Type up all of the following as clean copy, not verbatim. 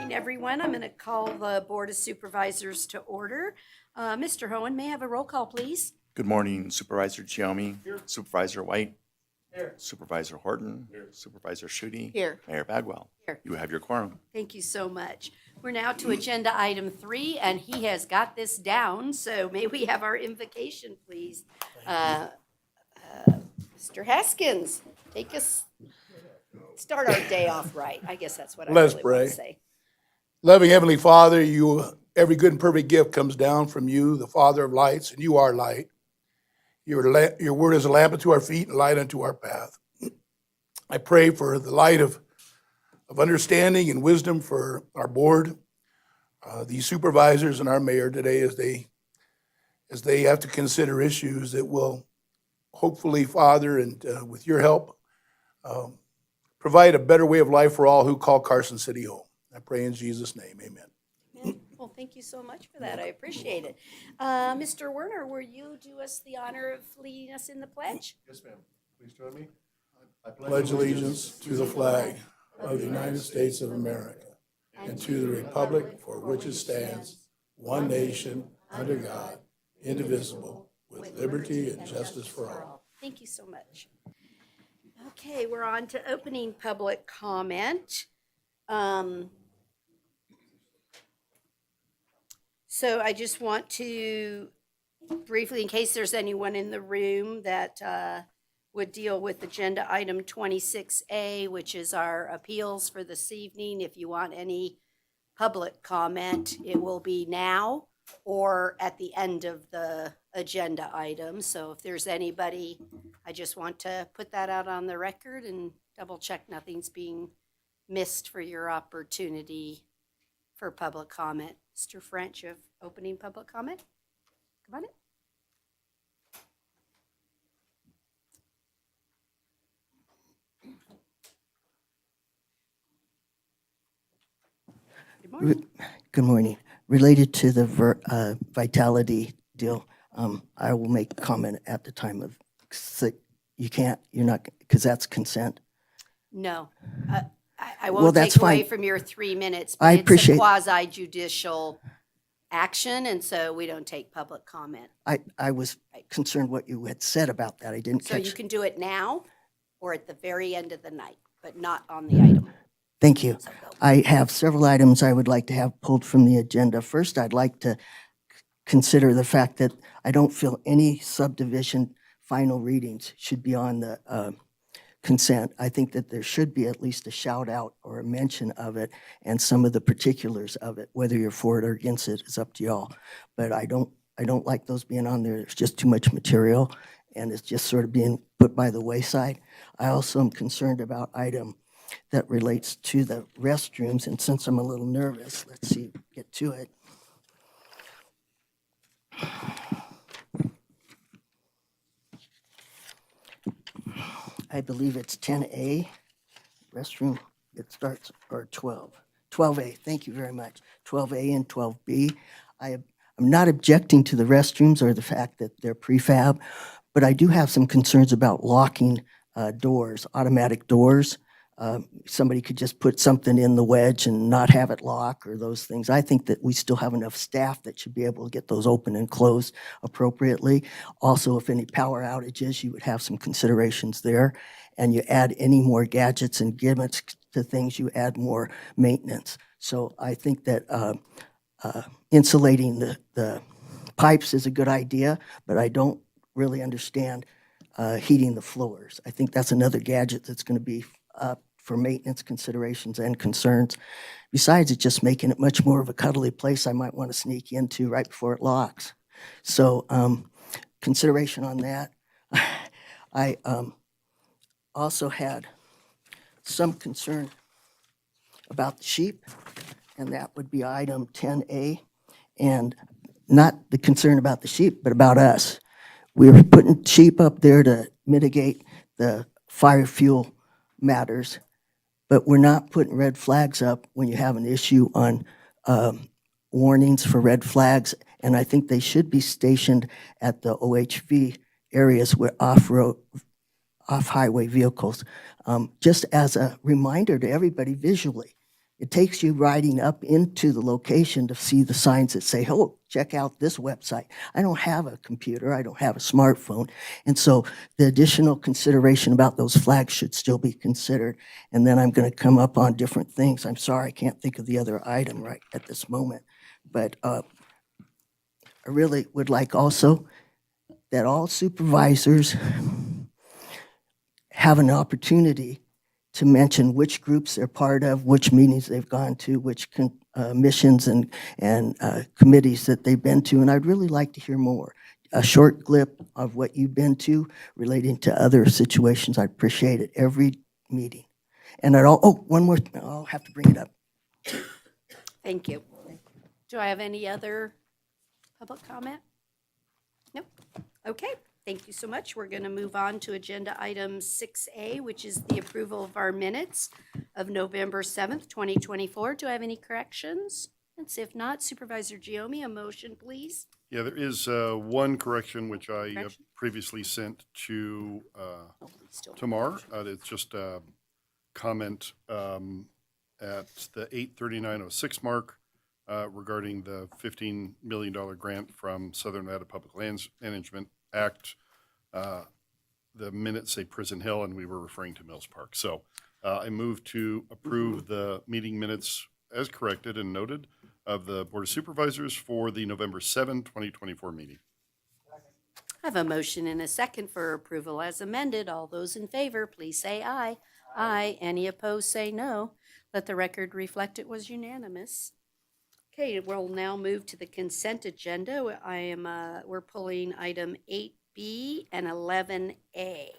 morning, everyone. I'm going to call the Board of Supervisors to order. Mr. Hohen, may I have a roll call, please? Good morning, Supervisor Chiome. Here. Supervisor White. Here. Supervisor Horton. Here. Supervisor Schutte. Here. Mayor Bagwell. Here. You have your quorum. Thank you so much. We're now to agenda item 3, and he has got this down, so may we have our invocation, please? Mr. Haskins, take us, start our day off right. I guess that's what I Let's really want pray. to say. Loving Heavenly Father, every good and perfect gift comes down from you, the Father of lights, and you are light. Your word is a lamp unto our feet and light unto our path. I pray for the light of understanding and wisdom for our board, these supervisors and our mayor today as they have to consider issues that will hopefully, Father, and with your help, provide a better way of life for all who call Carson City home. I pray in Jesus' name, amen. Well, thank you so much for that. I appreciate it. Mr. Werner, will you do us the honor of leading us in the pledge? Yes, ma'am. Please join me. I Pledge allegiance to the flag of the United States of America and to the republic for which it stands, one nation, under God, indivisible, with liberty and justice for all. Thank you so much. Okay, we're on to opening public comment. So I just want to briefly, in case there's anyone in the room that would deal with agenda item 26A, which is our appeals for this evening. If you want any public comment, it will be now or at the end of the agenda item. So if there's anybody, I just want to put that out on the record and double check nothing's being missed for your opportunity for public comment. Mr. French, you have opening public comment? Come on in. Good morning. Good morning. Related to the vitality deal, I will make a comment at the time of, you're not, because that's consent. No, I Well, won't that's take away fine. from your 3 minutes. I But appreciate- it's a quasi-judicial action, and so we don't take public comment. I was concerned what you had said about that. I didn't So you catch. can do it now or at the very end of the night, but not on the item. Thank you. So go. I have several items I would like to have pulled from the agenda. First, I'd like to consider the fact that I don't feel any subdivision final readings should be on the consent. I think that there should be at least a shout out or a mention of it and some of the particulars of it. Whether you're for it or against it is up to y'all. But I don't like those being on there. There's just too much material and it's just sort of being put by the wayside. I also am concerned about item that relates to the restrooms, and since I'm a little nervous, let's see, get to it. I believe it's 10A, restroom, it starts, or 12A, thank you very much, 12A and 12B. I'm not objecting to the restrooms or the fact that they're prefab, but I do have some concerns about locking doors, automatic doors. Somebody could just put something in the wedge and not have it lock or those things. I think that we still have enough staff that should be able to get those open and closed appropriately. Also, if any power outages, you would have some considerations there. And you add any more gadgets and gimmicks to things, you add more maintenance. So I think that insulating the pipes is a good idea, but I don't really understand heating the floors. I think that's another gadget that's going to be up for maintenance considerations and concerns. Besides, it's just making it much more of a cuddly place I might want to sneak into right before it locks. So consideration on that. I also had some concern about the sheep, and that would be item 10A. And not the concern about the sheep, but about us. We were putting sheep up there to mitigate the fire fuel matters, but we're not putting red flags up when you have an issue on warnings for red flags, and I think they should be stationed at the OHV areas where off-highway vehicles, just as a reminder to everybody visually It takes you riding up into the location to see the signs that say, oh, check out this website. I don't have a computer. I don't have a smartphone. And so the additional consideration about those flags should still be considered. And then I'm going to come up on different things. I'm sorry, I can't think of the other item right at this moment. But I really would like also that all supervisors have an opportunity to mention which groups they're part of, which meetings they've gone to, which missions and committees that they've been to, and I'd really like to hear more. A short clip of what you've been to relating to other situations. I appreciate it every meeting. And one more, I'll have to bring it up. Thank you. Do I have any other public comment? Nope. Okay, thank you so much. We're going to move on to agenda item 6A, which is the approval of our minutes of November 7th, 2024. Do I have any corrections? And if not, Supervisor Giomi, a motion, please. Yeah, there is one correction which I Correction? previously sent to Oh, still. Tamar. It's just a comment at the 8/39/06 mark regarding the $15 million grant from Southern Nevada Public Lands Management Act. The minutes say Prison Hill, and we were referring to Mills Park. So I move to approve the meeting minutes as corrected and noted of the Board of Supervisors for the November 7, 2024 meeting. I have a motion and a second for approval as amended. All those in favor, please say aye. Aye. Any opposed, say no. Let the record reflect it was unanimous. Okay, we'll now move to the consent agenda. We're pulling item 8B and 11A.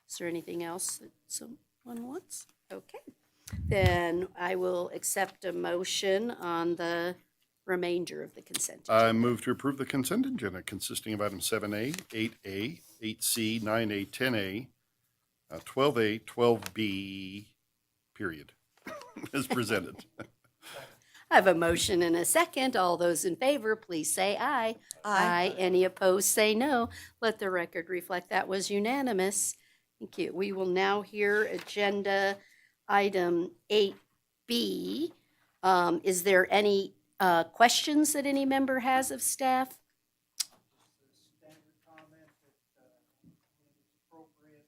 Is there anything else that someone wants? Okay. Then I will accept a motion on the remainder of the consent agenda. I move to approve the consent agenda consisting of items 7A, 8A, 8C, 9A, 10A, 12A, 12B, period, as presented. I have a motion and a second. All those in favor, please say aye. Aye. Any opposed, say no. Let the record reflect that was unanimous. Thank you. We will now hear agenda item 8B. Is there any questions that any member has of staff? Standard comment that it's appropriate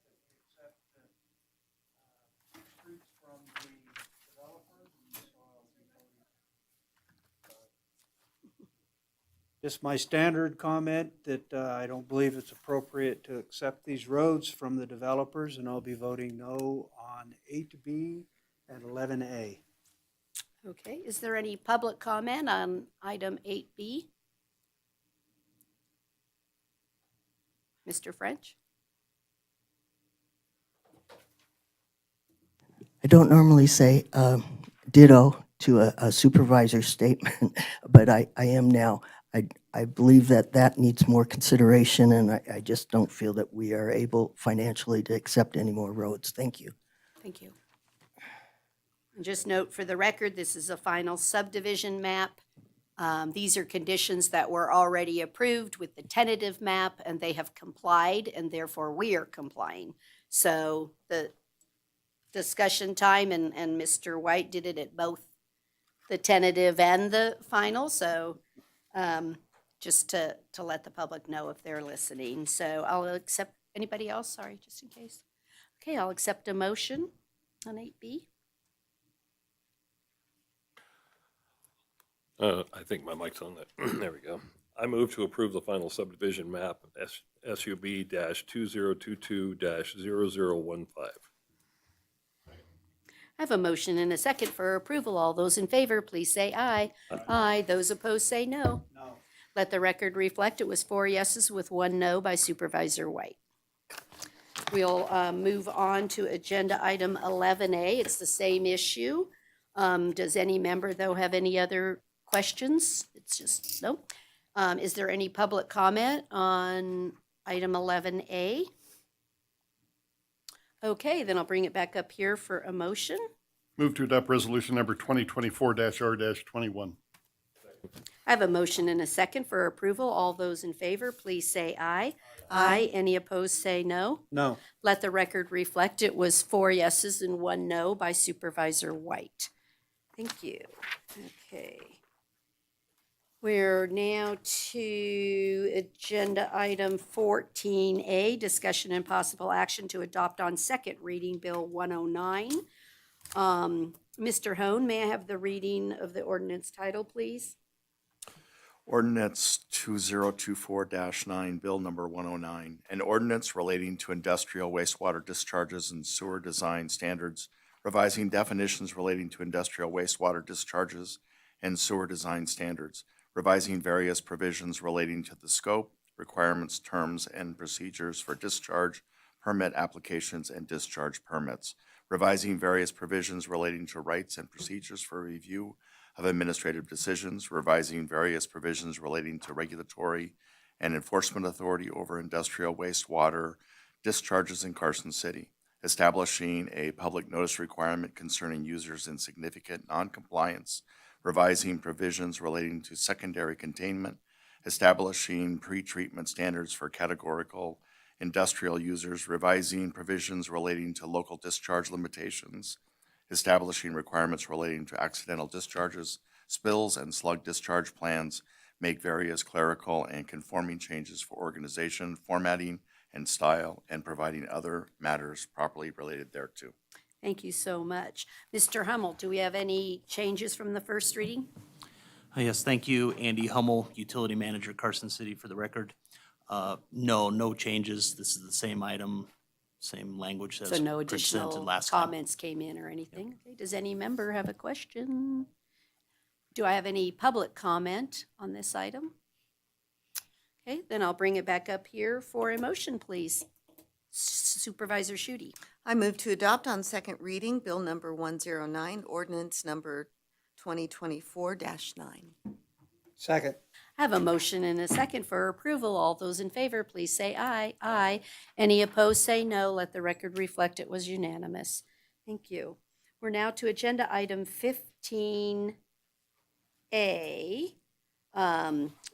that we accept the fruits from the developers, and so I'll be voting. Just my standard comment that I don't believe it's appropriate to accept these roads from the developers, and I'll be voting no on 8B and 11A. Okay, is there any public comment on item 8B? Mr. French? I don't normally say ditto to a supervisor's statement, but I am now. I believe that needs more consideration, and I just don't feel that we are able financially to accept any more roads. Thank you. Thank you. And just note for the record, this is a final subdivision map. These are conditions that were already approved with the tentative map, and they have complied, and therefore we are complying. So the discussion time, and Mr. White did it at both the tentative and the final, so just to let the public know if they're listening. So I'll accept, anybody else? Sorry, just in case. Okay, I'll accept a motion on 8B. I think my mic's on that. There we go. I move to approve the final subdivision map, SUB-2022-0015. I have a motion and a second for approval. All those in favor, please say aye. Aye. Those opposed, say no. No. Let the record reflect it was 4 yeses with 1 no by Supervisor White. We'll move on to agenda item 11A. It's the same issue. Does any member, though, have any other questions? It's just, no. Is there any public comment on item 11A? Okay, then I'll bring it back up here for a motion. Move to adopt resolution number 2024-R-21. I have a motion and a second for approval. All those in favor, please say aye. Aye. Any opposed, say no. No. Let the record reflect it was 4 yeses and 1 no by Supervisor White. Thank you. Okay. We're now to agenda item 14A, discussion and possible action to adopt on second reading Bill 109. Mr. Hone, may I have the reading of the ordinance title, please? Ordinance 2024-9, Bill number 109, an ordinance relating to industrial wastewater discharges and sewer design standards, revising definitions relating to industrial wastewater discharges and sewer design standards, revising various provisions relating to the scope, requirements, terms, and procedures for discharge, permit applications, and discharge permits, revising various provisions relating to rights and procedures for review of administrative decisions, revising various provisions relating to regulatory and enforcement authority over industrial wastewater discharges in Carson City, establishing a public notice requirement concerning users in significant noncompliance, revising provisions relating to secondary containment, establishing pretreatment standards for categorical industrial users, revising provisions relating to local discharge limitations, establishing requirements relating to accidental discharges, spills, and slug discharge plans, make various clerical and conforming changes for organization, formatting, and style, and providing other matters properly related thereto. Thank you so much. Mr. Hummel, do we have any changes from the first reading? Yes, thank you. Andy Hummel, Utility Manager, Carson City, for the record. No changes. This is the same item, same language as So no presented additional last time. comments came in or anything? Okay, does any member have a question? Do I have any public comment on this item? Okay, then I'll bring it back up here for a motion, please. Supervisor Shute. I move to adopt on second reading Bill number 109, ordinance number 2024-9. Second. I have a motion and a second for approval. All those in favor, please say aye. Aye. Any opposed, say no. Let the record reflect it was unanimous. Thank you. We're now to agenda item 15A.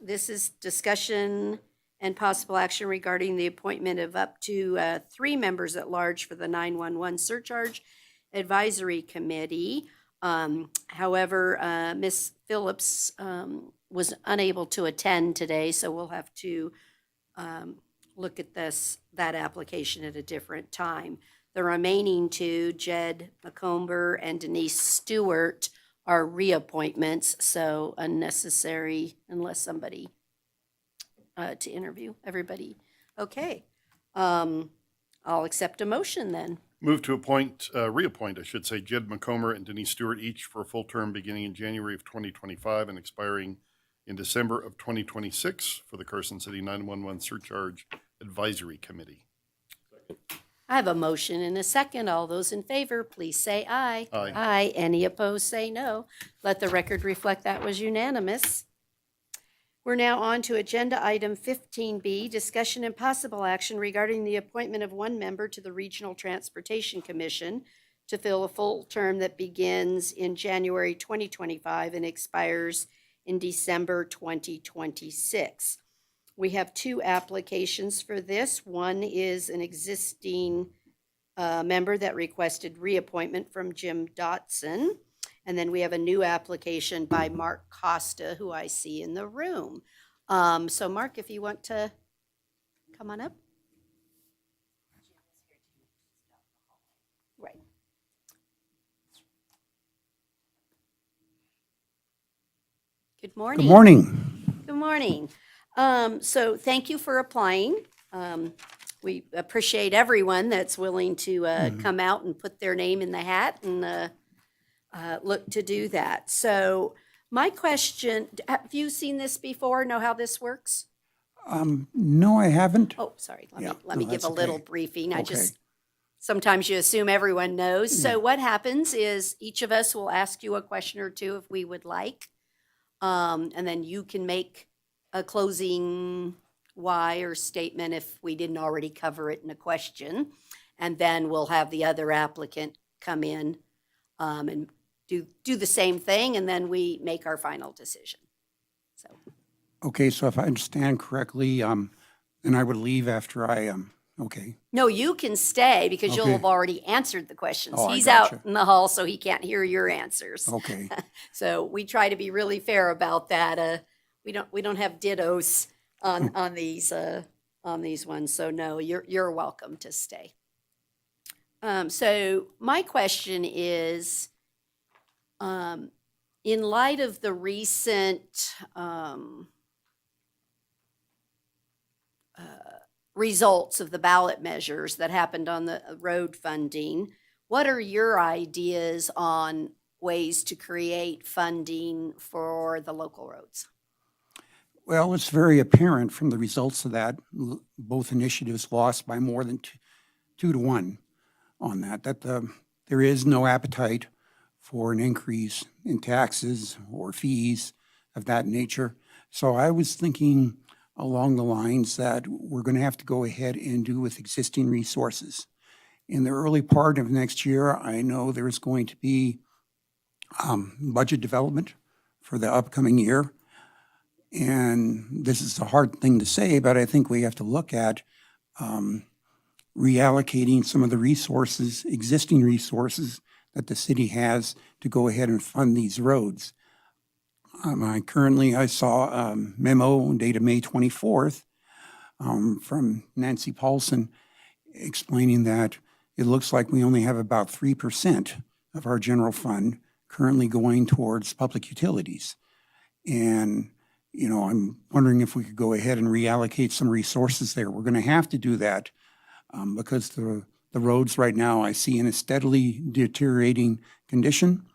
This is discussion and possible action regarding the appointment of up to 3 members at large for the 911 Surcharge Advisory Committee. However, Ms. Phillips was unable to attend today, so we'll have to look at that application at a different time. The remaining 2, Jed McComber and Denise Stewart, are reappointments, so unnecessary unless somebody to interview everybody. Okay. I'll accept a motion then. Move to reappoint, I should say, Jed McComber and Denise Stewart, each for a full term beginning in January of 2025 and expiring in December of 2026 for the Carson City 911 Surcharge Advisory Committee. I have a motion and a second. All those in favor, please say aye. Aye. Aye. Any opposed, say no. Let the record reflect that was unanimous. We're now on to agenda item 15B, discussion and possible action regarding the appointment of 1 member to the Regional Transportation Commission to fill a full term that begins in January 2025 and expires in December 2026. We have 2 applications for this. One is an existing member that requested reappointment from Jim Dotson. And then we have a new application by Mark Costa, who I see in the room. So Mark, if you want to come on up. Right. Good morning. Good morning. Good morning. So thank you for applying. We appreciate everyone that's willing to come out and put their name in the hat and look to do that. So my question, have you seen this before? Know how this works? No, I haven't. Oh, sorry. Yeah, Let me no, give that's a little okay. briefing. Okay. Sometimes you assume everyone knows. So what happens is each of us will ask you a question or two if we would like. And then you can make a closing why or statement if we didn't already cover it in a question. And then we'll have the other applicant come in and do the same thing, and then we make our final decision. So Okay, so if I understand correctly, then I would leave after I Okay. No, you can stay because you'll Okay. have already answered the questions. Oh, I He's out gotcha. in the hall, so he can't hear your answers. Okay. So we try to be really fair about that. We don't have dittos on these ones. So no, you're welcome to stay. So my question is, in light of the recent results of the ballot measures that happened on the road funding, what are your ideas on ways to create funding for the local roads? Well, it's very apparent from the results of that, both initiatives lost by more than 2 to 1 on that, there is no appetite for an increase in taxes or fees of that nature. So I was thinking along the lines that we're going to have to go ahead and do with existing resources. In the early part of next year, I know there's going to be budget development for the upcoming year. And this is a hard thing to say, but I think we have to look at reallocating some of the resources, existing resources that the city has to go ahead and fund these roads. I saw a memo dated May 24th from Nancy Paulson explaining that it looks like we only have about 3% of our general fund currently going towards public utilities. And, you know, I'm wondering if we could go ahead and reallocate some resources there. We're going to have to do that because the roads right now I see in a steadily deteriorating condition.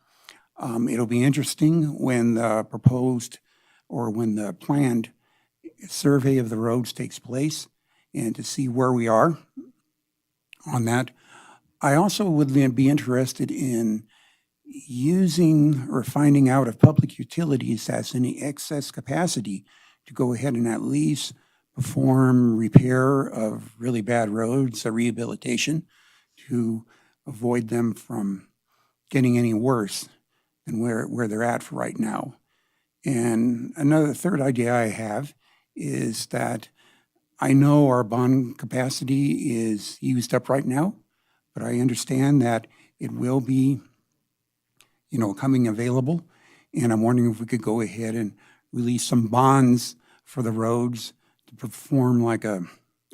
It'll be interesting when the proposed or when the planned survey of the roads takes place and to see where we are on that. I also would then be interested in using or finding out if public utilities has any excess capacity to go ahead and at least perform repair of really bad roads, a rehabilitation, to avoid them from getting any worse than where they're at for right now. And another third idea I have is that I know our bond capacity is used up right now, but I understand that it will be, you know, coming available. And I'm wondering if we could go ahead and release some bonds for the roads to perform like a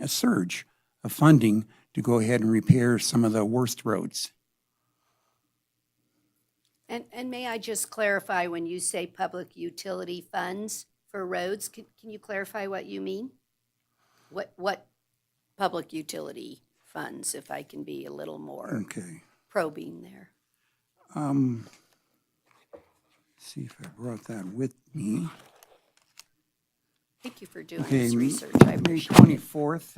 surge of funding to go ahead and repair some of the worst roads. And may I just clarify, when you say public utility funds for roads, can you clarify what you mean? What public utility funds, if I can be a little more Okay. probing there? See if I brought that with me. Thank you for doing Okay, this research. I May appreciate it. 24th,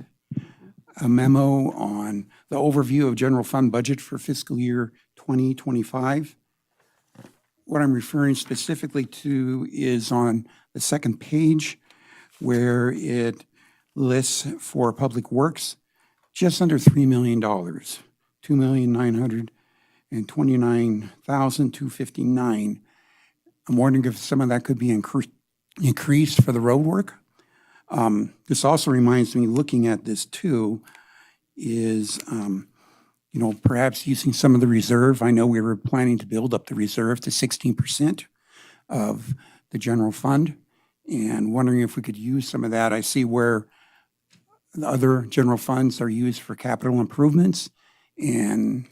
a memo on the overview of general fund budget for fiscal year 2025. What I'm referring specifically to is on the second page where it lists for public works just under $3 million, $2,929,259. I'm wondering if some of that could be increased for the road work. This also reminds me, looking at this too, is, you know, perhaps using some of the reserve. I know we were planning to build up the reserve to 16% of the general fund, and wondering if we could use some of that. I see where the other general funds are used for capital improvements, and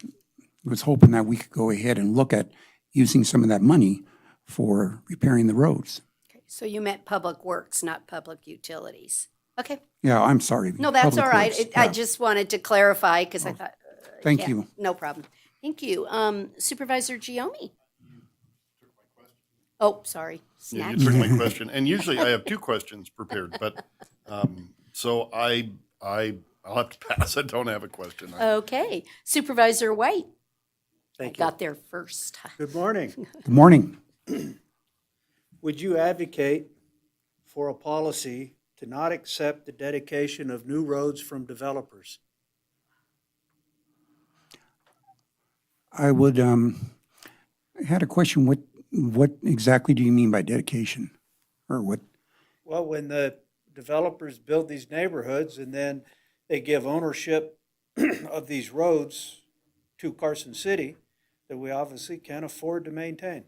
was hoping that we could go ahead and look at using some of that money for repairing the roads. Okay, so you meant public works, not public utilities. Okay, Yeah, I'm sorry. no, that's Public all right. Works, I yeah. just wanted to clarify because I thought. Thank yeah, you. No problem. Thank you. Supervisor Giomi? Oh, sorry. Yeah, Snack. you took my question, and usually I have 2 questions prepared, but, so I'll have to pass. I don't have a question. Okay. Supervisor White? I Thank you. got there first. Good morning. Good morning. Would you advocate for a policy to not accept the dedication of new roads from developers? I would, I had a question. What exactly do you mean by dedication? Or what? Well, when the developers build these neighborhoods and then they give ownership of these roads to Carson City that we obviously can't afford to maintain.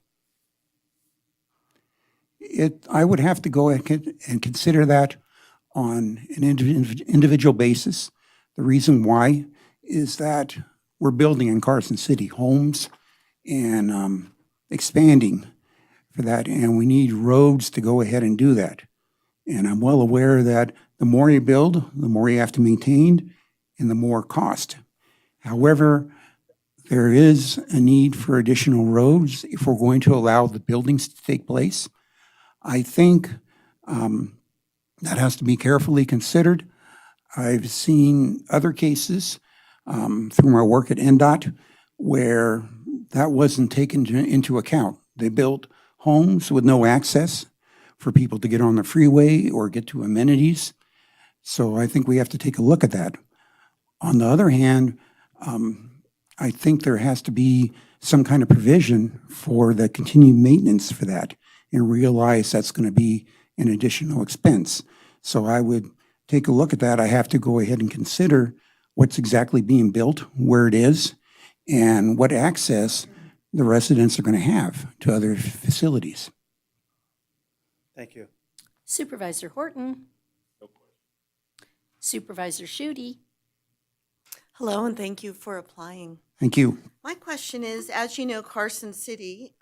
I would have to go and consider that on an individual basis. The reason why is that we're building in Carson City homes and expanding for that, and we need roads to go ahead and do that. And I'm well aware that the more you build, the more you have to maintain, and the more cost. However, there is a need for additional roads if we're going to allow the buildings to take place. I think that has to be carefully considered. I've seen other cases through my work at NDOT where that wasn't taken into account. They built homes with no access for people to get on the freeway or get to amenities. So I think we have to take a look at that. On the other hand, I think there has to be some kind of provision for the continued maintenance for that and realize that's going to be an additional expense. So I would take a look at that. I have to go ahead and consider what's exactly being built, where it is, and what access the residents are going to have to other facilities. Thank you. Supervisor Horton. Supervisor Shute. Hello, and thank you for applying. Thank you. My question is, as you know, Carson City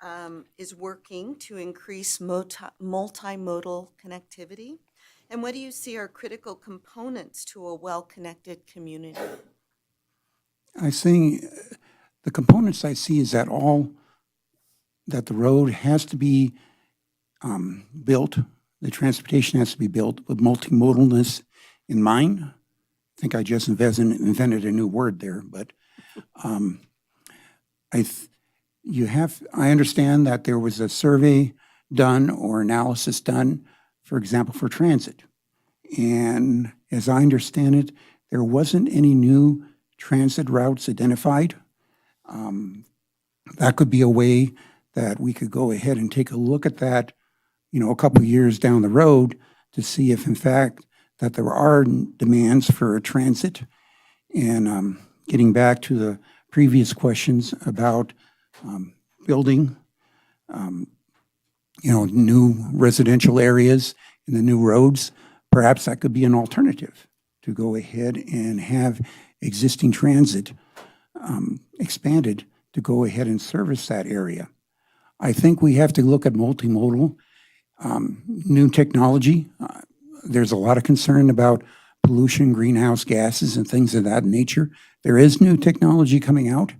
is working to increase multimodal connectivity. And what do you see are critical components to a well-connected community? I see the components I see is that the road has to be built, the transportation has to be built with multimodalness in mind. I think I just invented a new word there, but I understand that there was a survey done or analysis done, for example, for transit. And as I understand it, there wasn't any new transit routes identified. That could be a way that we could go ahead and take a look at that, a couple of years down the road to see if in fact that there are demands for transit. And getting back to the previous questions about building, new residential areas and the new roads, perhaps that could be an alternative to go ahead and have existing transit expanded to go ahead and service that area. I think we have to look at multimodal, new technology. There's a lot of concern about pollution, greenhouse gases, and things of that nature. There is new technology coming out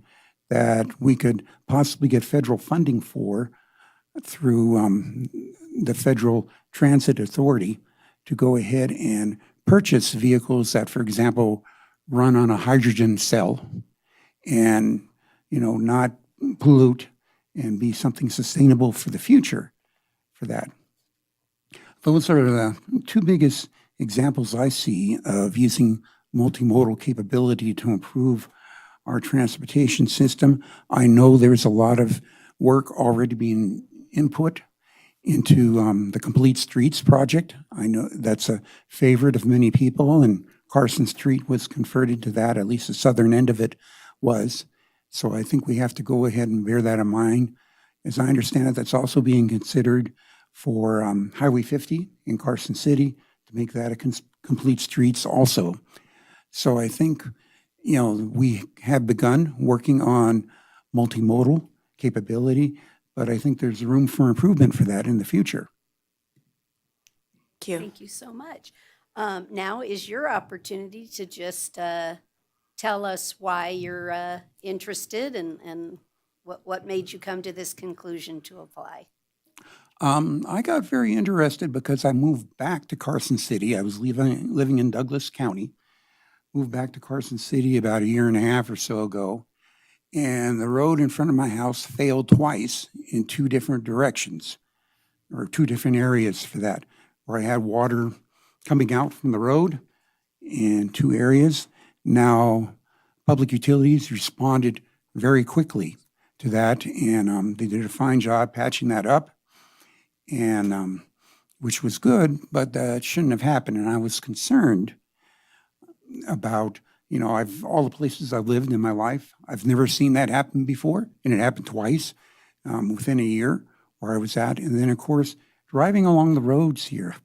that we could possibly get federal funding for through the Federal Transit Authority to go ahead and purchase vehicles that, for example, run on a hydrogen cell and, not pollute and be something sustainable for the future for that. Those are the two biggest examples I see of using multimodal capability to improve our transportation system. I know there's a lot of work already being input into the Complete Streets project. I know that's a favorite of many people, and Carson Street was converted to that, at least the southern end of it was. So I think we have to go ahead and bear that in mind. As I understand it, that's also being considered for Highway 50 in Carson City to make that a complete streets also. So I think, we have begun working on multimodal capability, but I think there's room for improvement for that in the future. Thank you. Thank you so much. Now is your opportunity to just tell us why you're interested and what made you come to this conclusion to apply. I got very interested because I moved back to Carson City. I was living in Douglas County, moved back to Carson City about a year and a half or so ago, and the road in front of my house failed twice in two different directions, or two different areas for that, where I had water coming out from the road in two areas. Now, public utilities responded very quickly to that, and they did a fine job patching that up, and which was good, but that shouldn't have happened. And I was concerned about, all the places I've lived in my life, I've never seen that happen before, and it happened twice within a year where I was at. And then, of course, driving along the roads here,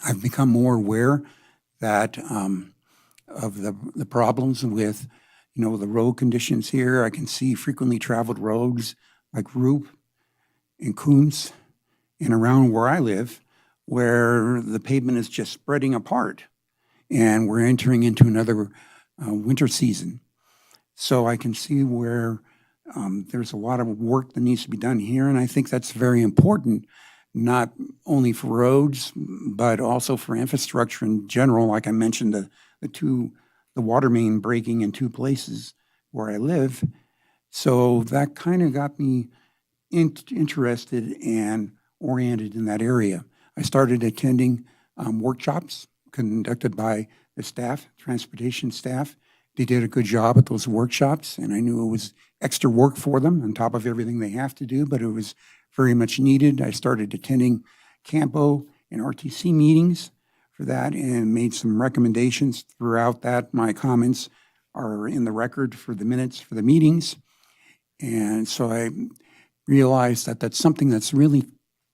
I've become more aware that of the problems with, the road conditions here. I can see frequently traveled roads like Roop and Coombs and around where I live, where the pavement is just spreading apart. And we're entering into another winter season. So I can see where there's a lot of work that needs to be done here. And I think that's very important, not only for roads, but also for infrastructure in general. Like I mentioned, the water main breaking in 2 places where I live. So that kind of got me interested and oriented in that area. I started attending workshops conducted by the staff, transportation staff. They did a good job at those workshops, and I knew it was extra work for them on top of everything they have to do, but it was very much needed. I started attending Campo and RTC meetings for that and made some recommendations throughout that. My comments are in the record for the minutes for the meetings. And so I realized that that's something that's really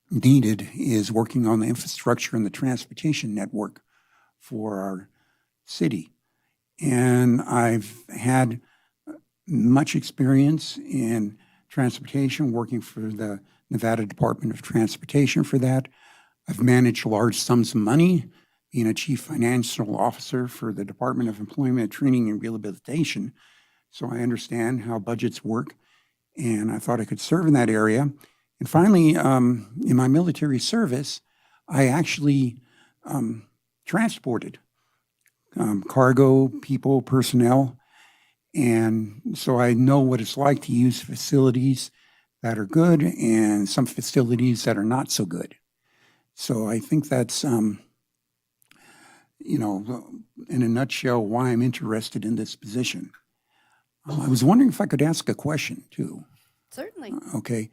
needed, is working on the infrastructure and the transportation network for our city. And I've had much experience in transportation, working for the Nevada Department of Transportation for that. I've managed large sums of money, being a chief financial officer for the Department of Employment, Training, and Rehabilitation. So I understand how budgets work, and I thought I could serve in that area. And finally, in my military service, I actually transported cargo, people, personnel. And so I know what it's like to use facilities that are good and some facilities that are not so good. So I think that's, in a nutshell, why I'm interested in this position. I was wondering if I could ask a question too. Certainly. Okay.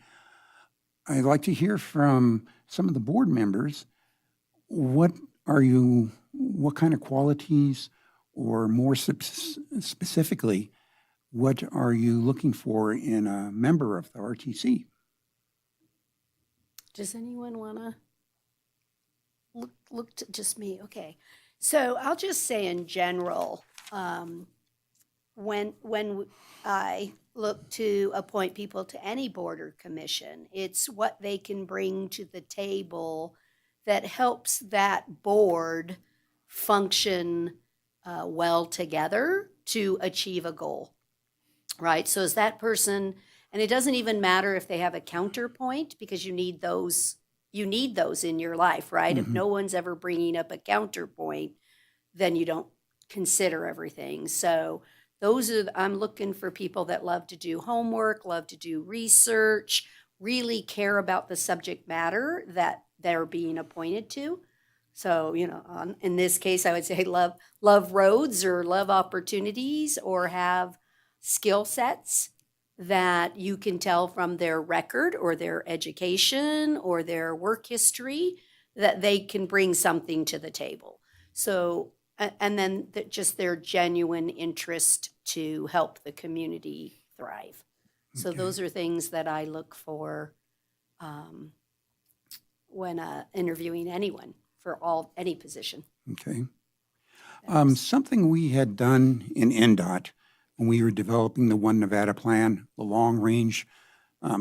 I'd like to hear from some of the board members. What kind of qualities, or more specifically, what are you looking for in a member of the RTC? Does anyone want to look to just me? Okay. So I'll just say in general, when I look to appoint people to any board or commission, it's what they can bring to the table that helps that board function well together to achieve a goal, right? So is that person, and it doesn't even matter if they have a counterpoint, because you need those in your life, right? If no one's ever bringing up a counterpoint, then you don't consider everything. So I'm looking for people that love to do homework, love to do research, really care about the subject matter that they're being appointed to. So, in this case, I would say love roads, or love opportunities, or have skill sets that you can tell from their record or their education or their work history that they can bring something to the table. So, and then just their genuine interest to help the community thrive. So those are things that I look for when interviewing anyone for any position. Okay. Something we had done in NDOT when we were developing the One Nevada plan, the long-range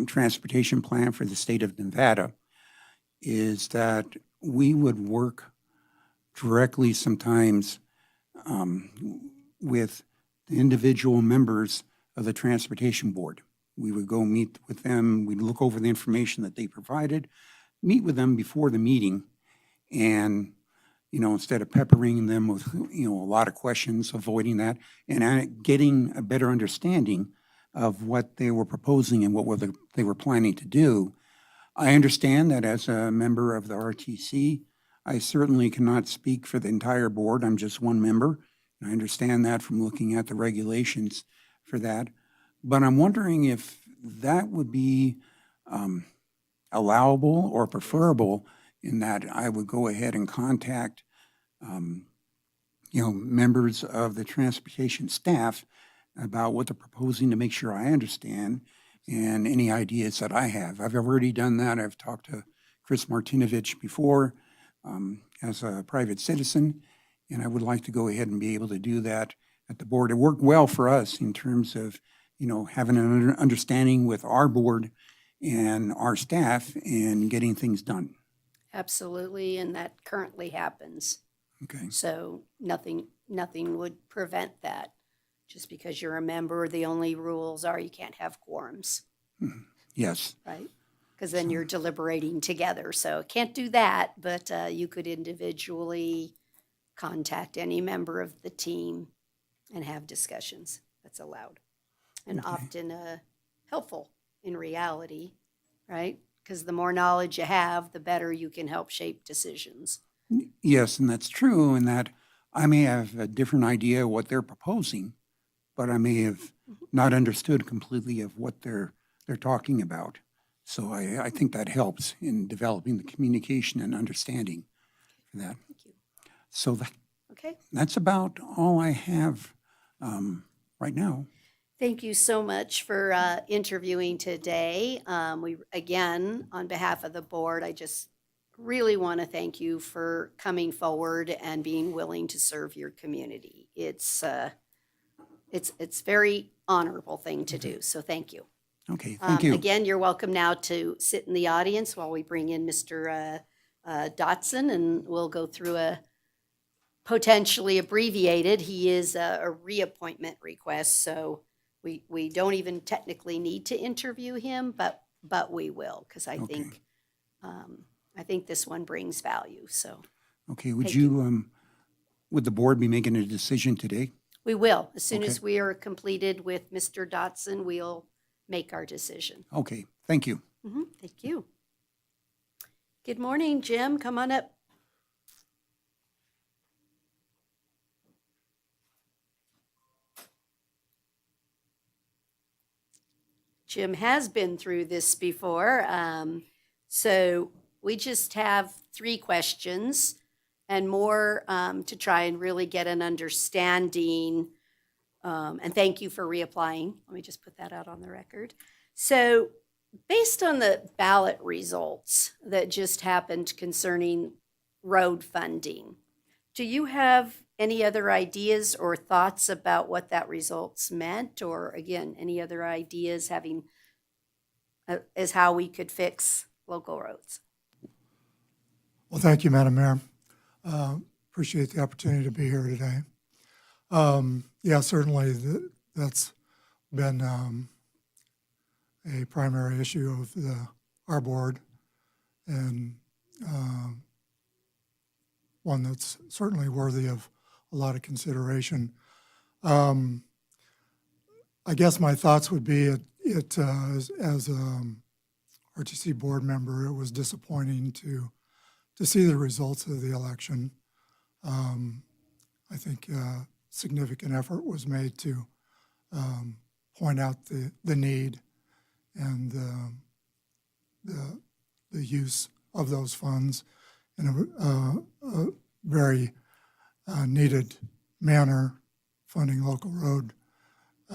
transportation plan for the state of Nevada, is that we would work directly sometimes with the individual members of the transportation board. We would go meet with them, we'd look over the information that they provided, meet with them before the meeting, and instead of peppering them with a lot of questions, avoiding that, and getting a better understanding of what they were proposing and what they were planning to do. I understand that as a member of the RTC, I certainly cannot speak for the entire board. I'm just one member. I understand that from looking at the regulations for that. But I'm wondering if that would be allowable or preferable, in that I would go ahead and contact members of the transportation staff about what they're proposing to make sure I understand and any ideas that I have. I've already done that. I've talked to Chris Martinovich before as a private citizen, and I would like to go ahead and be able to do that at the board. It worked well for us in terms of, having an understanding with our board and our staff and getting things done. Absolutely, and that currently happens. Okay. So nothing would prevent that. Just because you're a member, the only rules are you can't have quorums, Yes. right? Because then you're deliberating together. So can't do that, but you could individually contact any member of the team and have discussions. That's allowed. And often helpful in reality, right? Because the more knowledge you have, the better you can help shape decisions. Yes, and that's true, and that I may have a different idea of what they're proposing, but I may have not understood completely of what they're talking about. So I think that helps in developing the communication and understanding for that. Thank you. So Okay. that's about all I have right now. Thank you so much for interviewing today. Again, on behalf of the board, I just really want to thank you for coming forward and being willing to serve your community. It's very honorable thing to do, so thank you. Okay, thank you. Again, you're welcome now to sit in the audience while we bring in Mr. Dotson, and we'll go through a potentially abbreviated, he is a reappointment request, so we don't even technically need to interview him, but we will, because I think this one brings value, so. Okay, would thank you, would the board be making a decision today? We will. As soon as Okay. we are completed with Mr. Dotson, we'll make our decision. Okay, thank you. Thank you. Good morning, Jim. Come on up. Jim has been through this before. So we just have 3 questions and more to try and really get an understanding. And thank you for reapplying. Let me just put that out on the record. So based on the ballot results that just happened concerning road funding, do you have any other ideas or thoughts about what that results meant? Or again, any other ideas having as how we could fix local roads? Well, thank you, Madam Mayor. Appreciate the opportunity to be here today. Yeah, certainly that's been a primary issue of our board, and one that's certainly worthy of a lot of consideration. I guess my thoughts would be as RTC board member, it was disappointing to see the results of the election. I think significant effort was made to point out the need and the use of those funds in a very needed manner, funding local road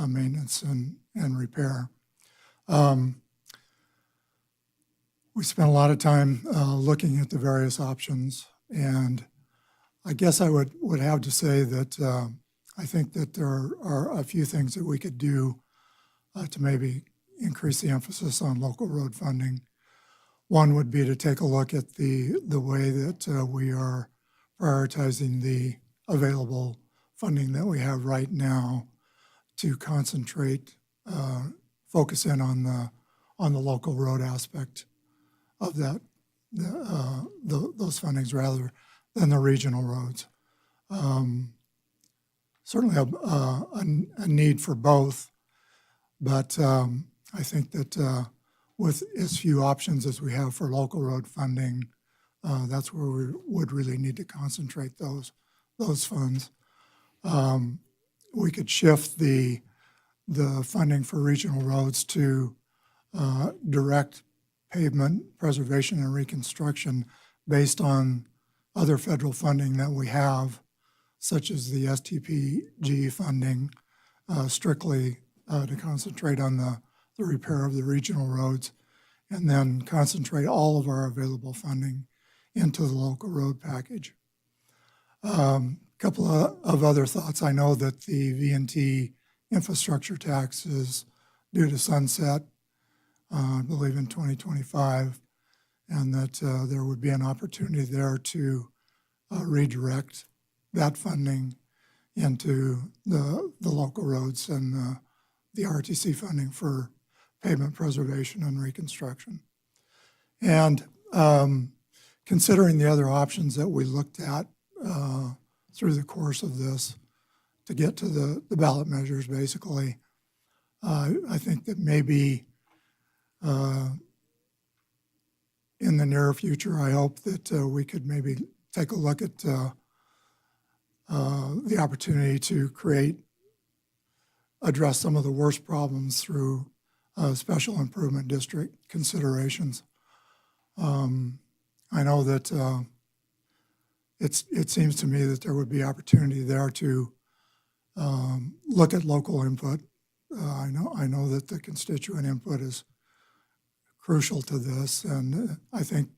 maintenance and repair. We spent a lot of time looking at the various options, and I guess I would have to say that I think that there are a few things that we could do to maybe increase the emphasis on local road funding. One would be to take a look at the way that we are prioritizing the available funding that we have right now to concentrate, focus in on the local road aspect of that, those fundings rather than the regional roads. Certainly a need for both, but I think that with as few options as we have for local road funding, that's where we would really need to concentrate those funds. We could shift the funding for regional roads to direct pavement preservation and reconstruction based on other federal funding that we have, such as the STPG funding, strictly to concentrate on the repair of the regional roads, and then concentrate all of our available funding into the local road package. Couple of other thoughts. I know that the V&T infrastructure tax is due to sunset, I believe in 2025, and that there would be an opportunity there to redirect that funding into the local roads and the RTC funding for pavement preservation and reconstruction. And considering the other options that we looked at through the course of this to get to the ballot measures, basically, I think that maybe in the near future, I hope that we could maybe take a look at the opportunity to address some of the worst problems through special improvement district considerations. I know that it seems to me that there would be opportunity there to look at local input. I know that the constituent input is crucial to this, and I think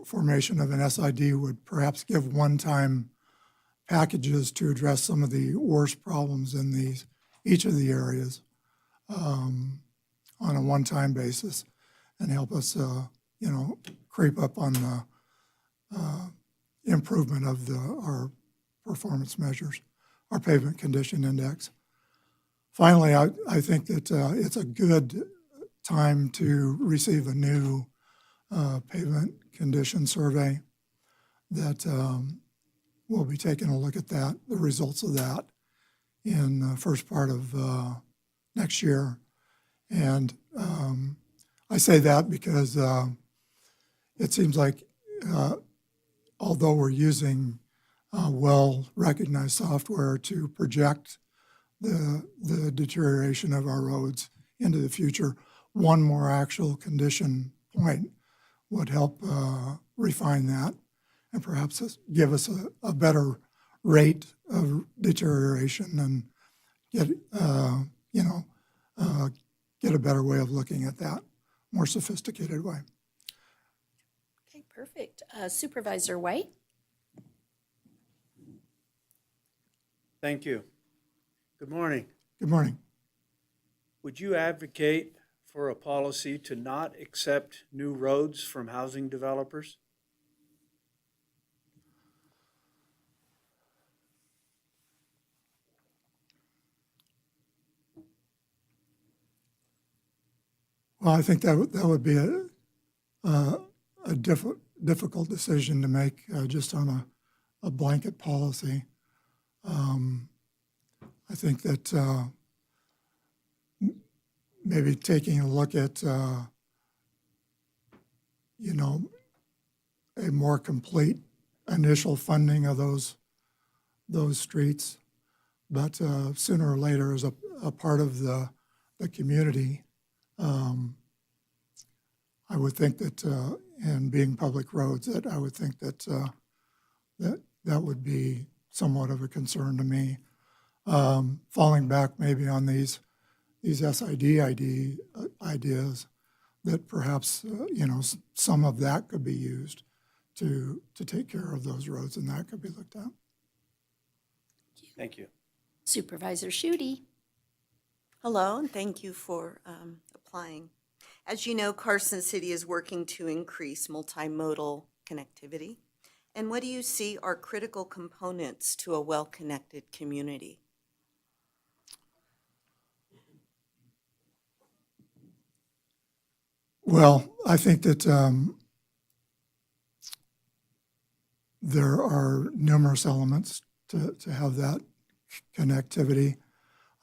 formation of an SID would perhaps give one-time packages to address some of the worst problems in each of the areas on a one-time basis, and help us, creep up on the improvement of our performance measures, our pavement condition index. Finally, I think that it's a good time to receive a new pavement condition survey that we'll be taking a look at the results of that in the first part of next year. And I say that because it seems like although we're using well-recognized software to project the deterioration of our roads into the future, one more actual condition point would help refine that and perhaps give us a better rate of deterioration and get a better way of looking at that, more sophisticated way. Okay, perfect. Supervisor White? Thank you. Good morning. Good morning. Would you advocate for a policy to not accept new roads from housing developers? Well, I think that would be a difficult decision to make just on a blanket policy. I think that maybe taking a look at, a more complete initial funding of those streets, but sooner or later as a part of the community, I would think that, and being public roads, that I would think that that would be somewhat of a concern to me. Falling back maybe on these SID ideas, that perhaps some of that could be used to take care of those roads, and that could be looked at. Thank you. Supervisor Shooty? Hello, and thank you for applying. As you know, Carson City is working to increase multimodal connectivity. And what do you see are critical components to a well-connected community? Well, I think that there are numerous elements to have that connectivity.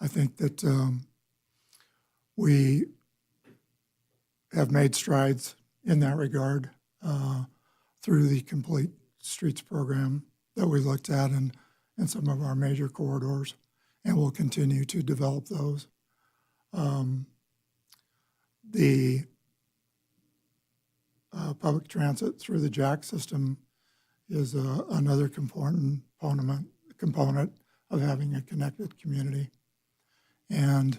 I think that we have made strides in that regard through the Complete Streets program that we looked at in some of our major corridors, and we'll continue to develop those. The public transit through the JAC system is another component of having a connected community. And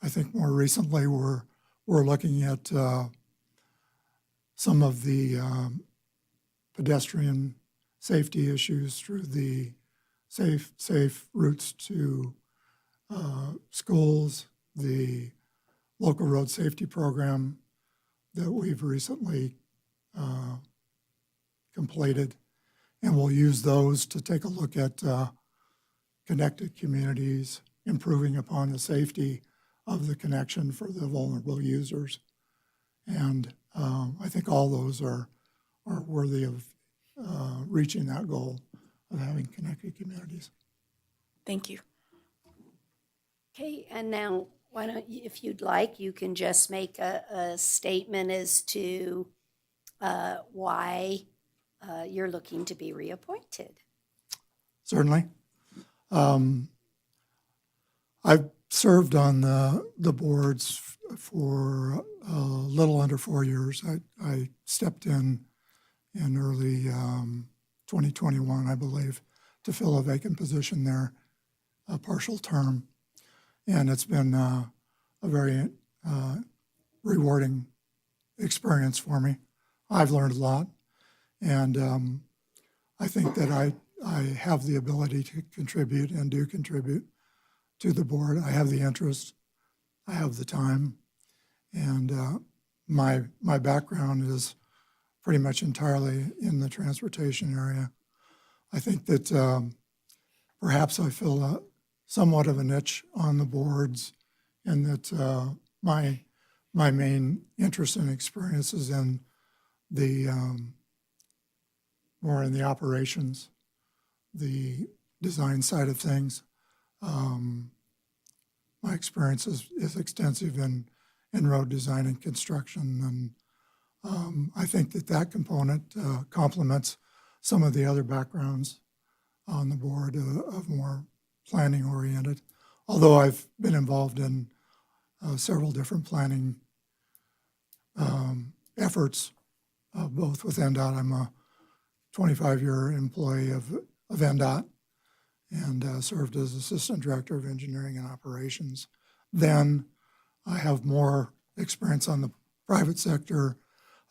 I think more recently we're looking at some of the pedestrian safety issues through the safe routes to schools, the local road safety program that we've recently completed. And we'll use those to take a look at connected communities, improving upon the safety of the connection for the vulnerable users. And I think all those are worthy of reaching that goal of having connected communities. Thank you. Okay, and now, why don't you, if you'd like, you can just make a statement as to why you're looking to be reappointed. Certainly. I've served on the boards for a little under 4 years. I stepped in early 2021, I believe, to fill a vacant position there, a partial term. And it's been a very rewarding experience for me. I've learned a lot, and I think that I have the ability to contribute and do contribute to the board. I have the interest, I have the time, and my background is pretty much entirely in the transportation area. I think that perhaps I fill somewhat of a niche on the boards, and that my main interest and experience is in the more in the operations, the design side of things. My experience is extensive in road design and construction, and I think that component complements some of the other backgrounds on the board of more planning oriented. Although I've been involved in several different planning efforts, both with NDOT. I'm a 25-year employee of NDOT, and served as Assistant Director of Engineering and Operations. Then I have more experience on the private sector,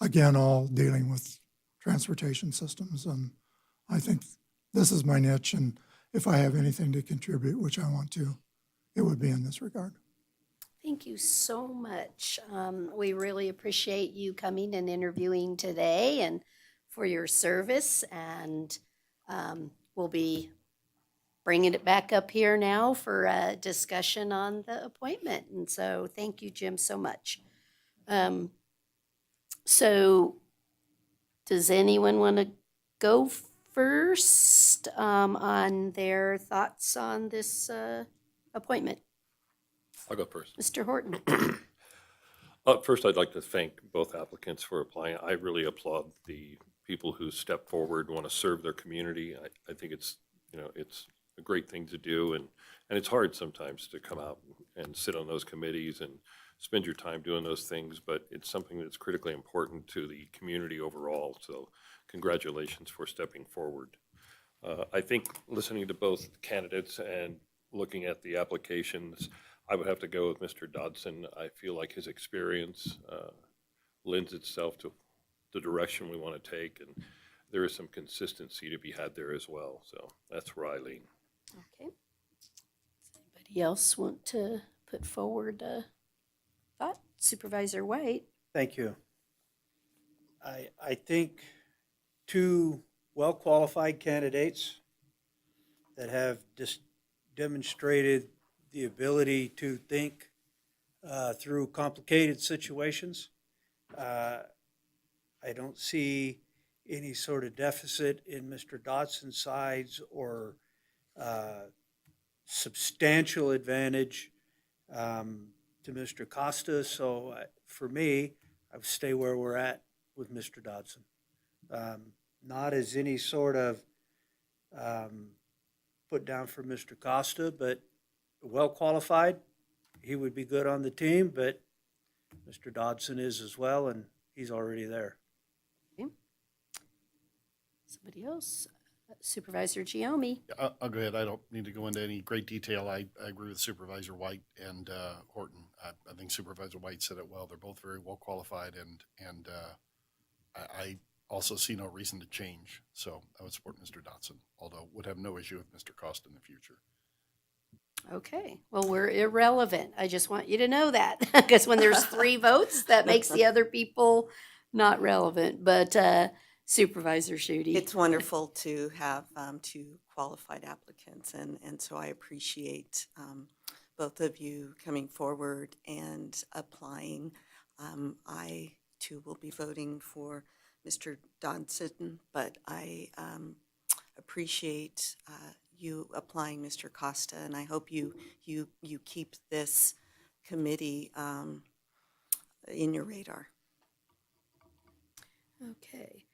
again, all dealing with transportation systems. And I think this is my niche, and if I have anything to contribute, which I want to, it would be in this regard. Thank you so much. We really appreciate you coming and interviewing today and for your service. And we'll be bringing it back up here now for a discussion on the appointment. And so thank you, Jim, so much. So does anyone want to go first on their thoughts on this appointment? I'll go first. Mr. Horton. First, I'd like to thank both applicants for applying. I really applaud the people who step forward, want to serve their community. I think it's a great thing to do, and it's hard sometimes to come out and sit on those committees and spend your time doing those things, but it's something that's critically important to the community overall. So congratulations for stepping forward. I think listening to both candidates and looking at the applications, I would have to go with Mr. Dodson. I feel like his experience lends itself to the direction we want to take, and there is some consistency to be had there as well. So that's where I lean. Okay. Does anybody else want to put forward a thought? Supervisor White? Thank you. I think two well-qualified candidates that have just demonstrated the ability to think through complicated situations. I don't see any sort of deficit in Mr. Dodson's sides or substantial advantage to Mr. Costa. So for me, I would stay where we're at with Mr. Dodson. Not as any sort of put down for Mr. Costa, but well qualified. He would be good on the team, but Mr. Dodson is as well, and he's already there. Somebody else? Supervisor Giomi. I'll go ahead. I don't need to go into any great detail. I agree with Supervisor White and Horton. I think Supervisor White said it well. They're both very well qualified, and I also see no reason to change. So I would support Mr. Dotson, although would have no issue with Mr. Costa in the future. Okay, well, we're irrelevant. I just want you to know that, because when there's 3 votes, that makes the other people not relevant. But Supervisor Shooty. It's wonderful to have 2 qualified applicants, and so I appreciate both of you coming forward and applying. I, too, will be voting for Mr. Dodson, but I appreciate you applying, Mr. Costa, and I hope you keep this committee in your radar. Okay.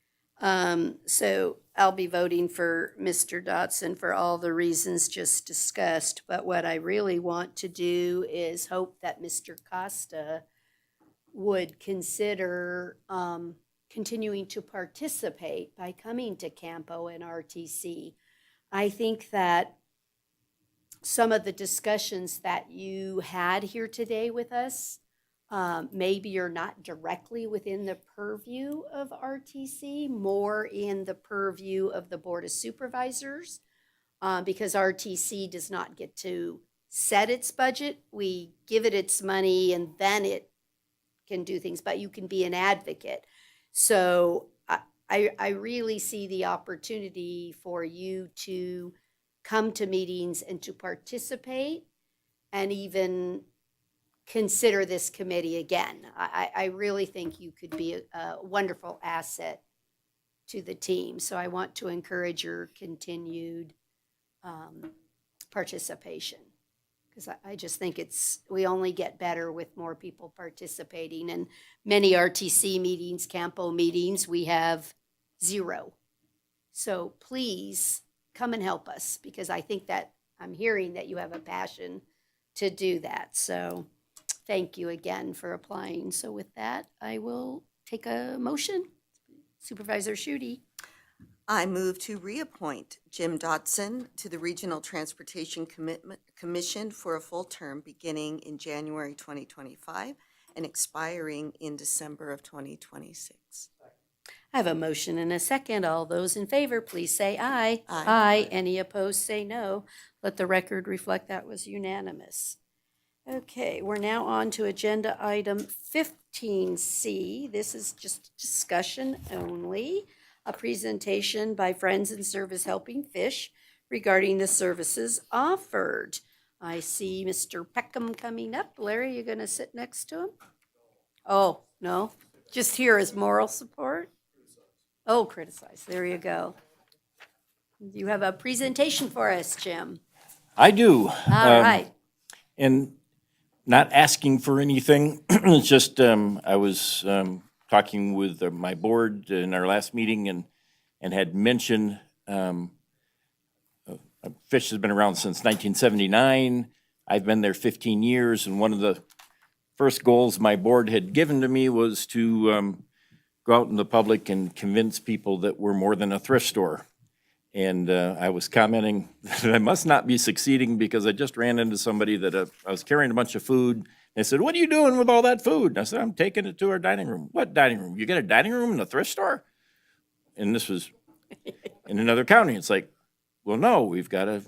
So I'll be voting for Mr. Dotson for all the reasons just discussed, but what I really want to do is hope that Mr. Costa would consider continuing to participate by coming to Campo and RTC. I think that some of the discussions that you had here today with us, maybe you're not directly within the purview of RTC, more in the purview of the Board of Supervisors, because RTC does not get to set its budget. We give it its money and then it can do things, but you can be an advocate. So I really see the opportunity for you to come to meetings and to participate and even consider this committee again. I really think you could be a wonderful asset to the team. So I want to encourage your continued participation, because I just think we only get better with more people participating. And many RTC meetings, Campo meetings, we have 0. So please come and help us, because I think that I'm hearing that you have a passion to do that. So thank you again for applying. So with that, I will take a motion. Supervisor Shooty. I move to reappoint Jim Dotson to the Regional Transportation Commission for a full term beginning in January 2025 and expiring in December of 2026. I have a motion and a second. All those in favor, please say aye. Aye. Any opposed, say no. Let the record reflect that was unanimous. Okay, we're now on to agenda item 15C. This is just discussion only. A presentation by Friends in Service Helping Fish regarding the services offered. I see Mr. Peckham coming up. Larry, you gonna sit next to him? Oh, no? Just here as moral support? Oh, criticize. There you go. You have a presentation for us, Jim. I do. All right. And not asking for anything, it's just, I was talking with my board in our last meeting and had mentioned, fish has been around since 1979. I've been there 15 years, and one of the first goals my board had given to me was to go out in the public and convince people that we're more than a thrift store. And I was commenting that I must not be succeeding, because I just ran into somebody that I was carrying a bunch of food. They said, "What are you doing with all that food?" And I said, "I'm taking it to our dining room." "What dining room? You get a dining room in a thrift store?" And this was in another county. It's like, well, no, we've got a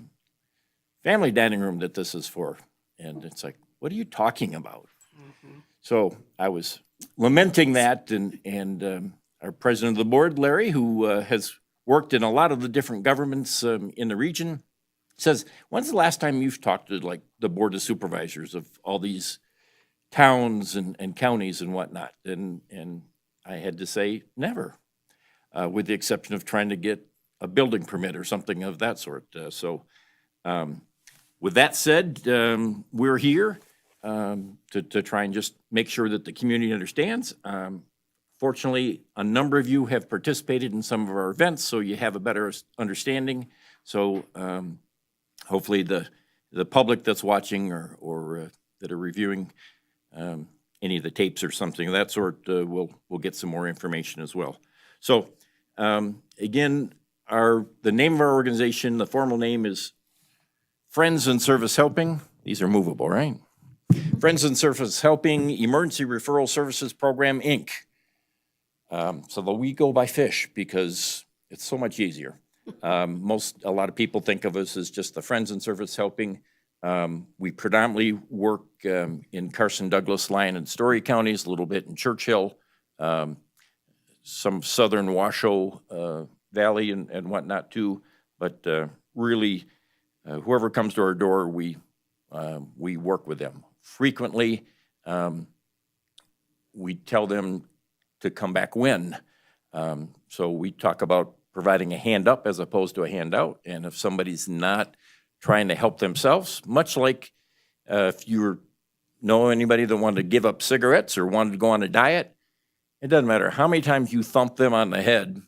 family dining room that this is for. And it's like, what are you talking about? So I was lamenting that, and our president of the board, Larry, who has worked in a lot of the different governments in the region, says, "When's the last time you've talked to like the board of supervisors of all these towns and counties and whatnot?" And I had to say, never, with the exception of trying to get a building permit or something of that sort. So with that said, we're here to try and just make sure that the community understands. Fortunately, a number of you have participated in some of our events, so you have a better understanding. So hopefully the public that's watching or that are reviewing any of the tapes or something of that sort will get some more information as well. So Again, the name of our organization, the formal name is Friends in Service Helping. These are movable, right? Friends in Service Helping Emergency Referral Services Program, Inc. So we go by FISH because it's so much easier. A lot of people think of us as just the Friends in Service Helping. We predominantly work in Carson, Douglas, Lyon, and Story counties, a little bit in Churchill, some southern Washoe Valley and whatnot too. But really, whoever comes to our door, we work with them. Frequently, we tell them to come back when. So we talk about providing a hand up as opposed to a handout. And if somebody's not trying to help themselves, much like if you know anybody that wanted to give up cigarettes or wanted to go on a diet, it doesn't matter how many times you thump them on the head,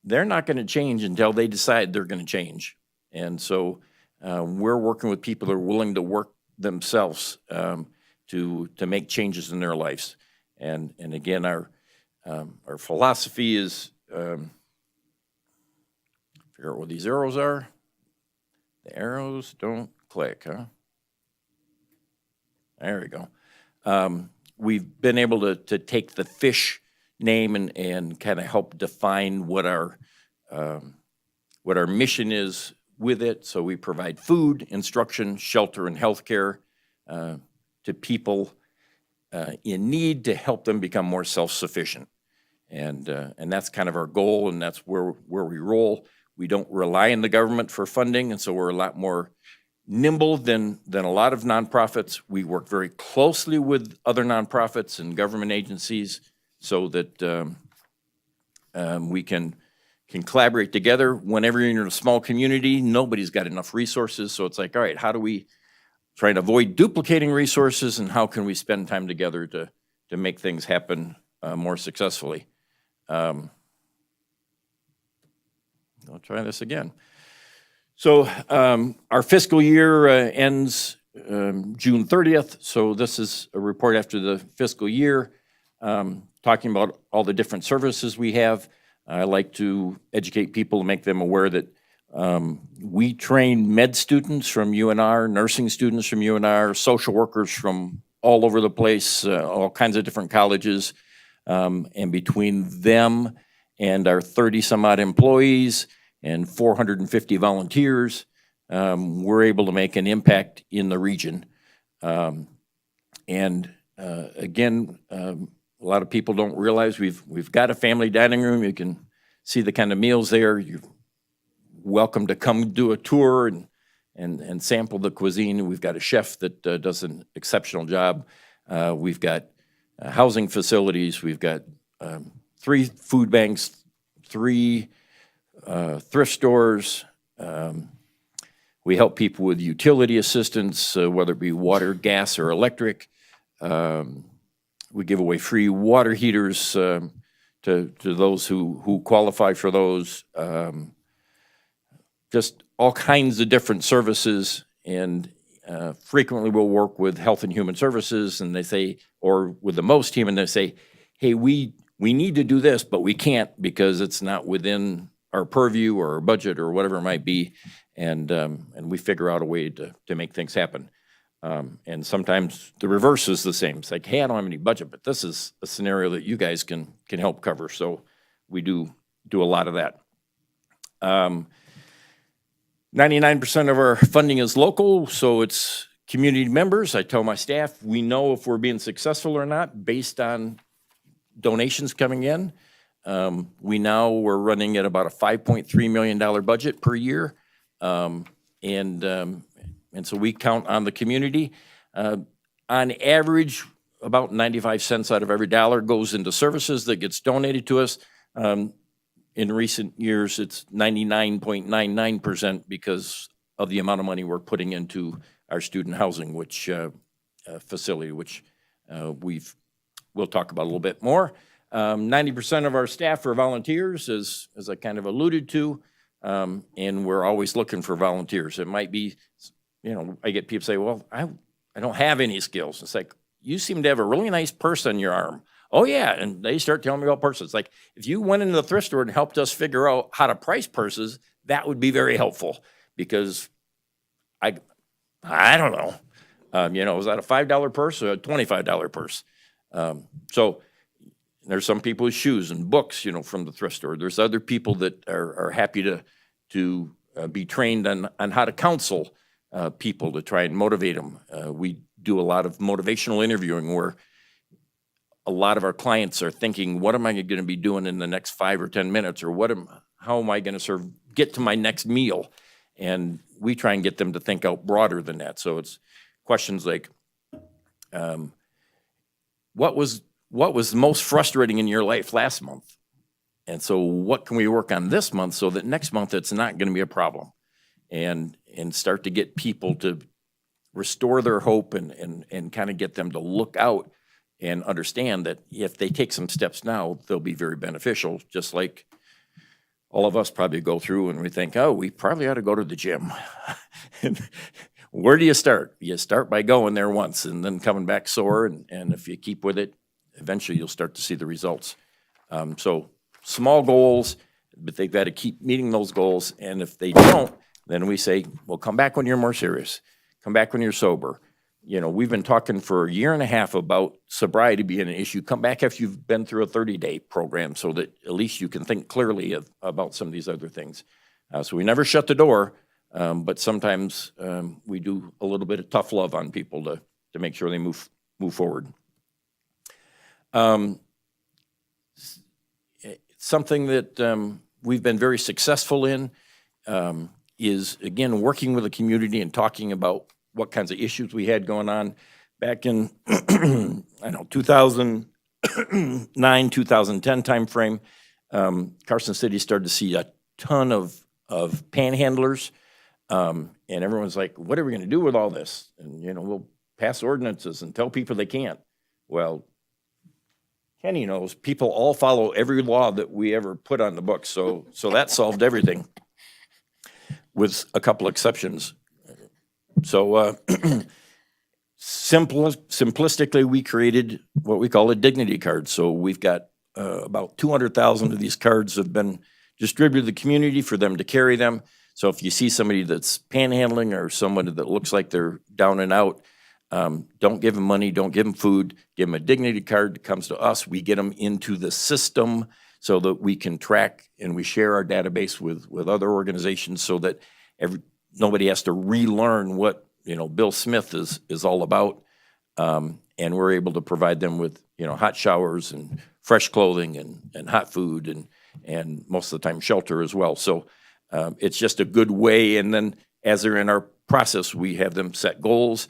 they're not going to change until they decide they're going to change. And so we're working with people that are willing to work themselves to make changes in their lives. And again, our philosophy is, figure out what these arrows are. The arrows don't click, huh? There we go. We've been able to take the FISH name and kind of help define what our mission is with it. So we provide food, instruction, shelter, and healthcare to people in need to help them become more self-sufficient. And that's kind of our goal, and that's where we roll. We don't rely on the government for funding, and so we're a lot more nimble than a lot of nonprofits. We work very closely with other nonprofits and government agencies so that we can collaborate together. Whenever you're in a small community, nobody's got enough resources, so it's like, all right, how do we try to avoid duplicating resources, and how can we spend time together to make things happen more successfully? I'll try this again. So our fiscal year ends June 30th. So this is a report after the fiscal year, talking about all the different services we have. I like to educate people to make them aware that we train med students from UNR, nursing students from UNR, social workers from all over the place, all kinds of different colleges. And between them and our 30-some-odd employees and 450 volunteers, we're able to make an impact in the region. Again, a lot of people don't realize we've got a family dining room. You can see the kind of meals there. You're welcome to come do a tour and sample the cuisine. We've got a chef that does an exceptional job. We've got housing facilities. We've got 3 food banks, 3 thrift stores. We help people with utility assistance, whether it be water, gas, or electric. We give away free water heaters to those who qualify for those. Just all kinds of different services, and frequently we'll work with Health and Human Services, and they say, or with the most team, and they say, hey, we need to do this, but we can't because it's not within our purview or our budget or whatever it might be, and we figure out a way to make things happen. And sometimes the reverse is the same. It's like, hey, I don't have any budget, but this is a scenario that you guys can help cover. So we do a lot of that. 99% of our funding is local, so it's community members. I tell my staff, we know if we're being successful or not based on donations coming in. We're running at about a $5.3 million budget per year. And so we count on the community. On average, about 95 cents out of every dollar goes into services that gets donated to us. In recent years, it's 99.99% because of the amount of money we're putting into our student housing, facility, which we'll talk about a little bit more. 90% of our staff are volunteers, as I kind of alluded to, and we're always looking for volunteers. It might be, I get people say, well, I don't have any skills. It's like, you seem to have a really nice purse on your arm. Oh, yeah, and they start telling me about purses. Like, if you went into the thrift store and helped us figure out how to price purses, that would be very helpful, because I don't know. Was that a $5 purse or a $25 purse? So there's some people with shoes and books, from the thrift store. There's other people that are happy to be trained on how to counsel people to try and motivate them. We do a lot of motivational interviewing where a lot of our clients are thinking, what am I going to be doing in the next 5 or 10 minutes? Or how am I going to get to my next meal? And we try and get them to think out broader than that. So it's questions like, what was most frustrating in your life last month? And so what can we work on this month so that next month it's not going to be a problem? And start to get people to restore their hope and kind of get them to look out and understand that if they take some steps now, they'll be very beneficial, just like all of us probably go through and we think, oh, we probably ought to go to the gym. Where do you start? You start by going there once and then coming back sore, and if you keep with it, eventually you'll start to see the results. So small goals, but they've got to keep meeting those goals, and if they don't, then we say, well, come back when you're more serious. Come back when you're sober. We've been talking for a year and a half about sobriety being an issue. Come back after you've been through a 30-day program so that at least you can think clearly about some of these other things. So we never shut the door, but sometimes we do a little bit of tough love on people to make sure they move forward. Something that we've been very successful in is, again, working with the community and talking about what kinds of issues we had going on back in, 2009, 2010 timeframe. Carson City started to see a ton of panhandlers, and everyone's like, what are we going to do with all this? And, we'll pass ordinances and tell people they can't. Well, Kenny knows people all follow every law that we ever put on the books, so that solved everything, with a couple exceptions. So simplistically, we created what we call a dignity card. So we've got about 200,000 of these cards have been distributed to the community for them to carry them. So if you see somebody that's panhandling or somebody that looks like they're down and out, don't give them money, don't give them food, give them a dignity card that comes to us. We get them into the system so that we can track, and we share our database with other organizations so that nobody has to relearn what, Bill Smith is all about. And we're able to provide them with, hot showers and fresh clothing and hot food and most of the time shelter as well. So it's just a good way. And then as they're in our process, we have them set goals.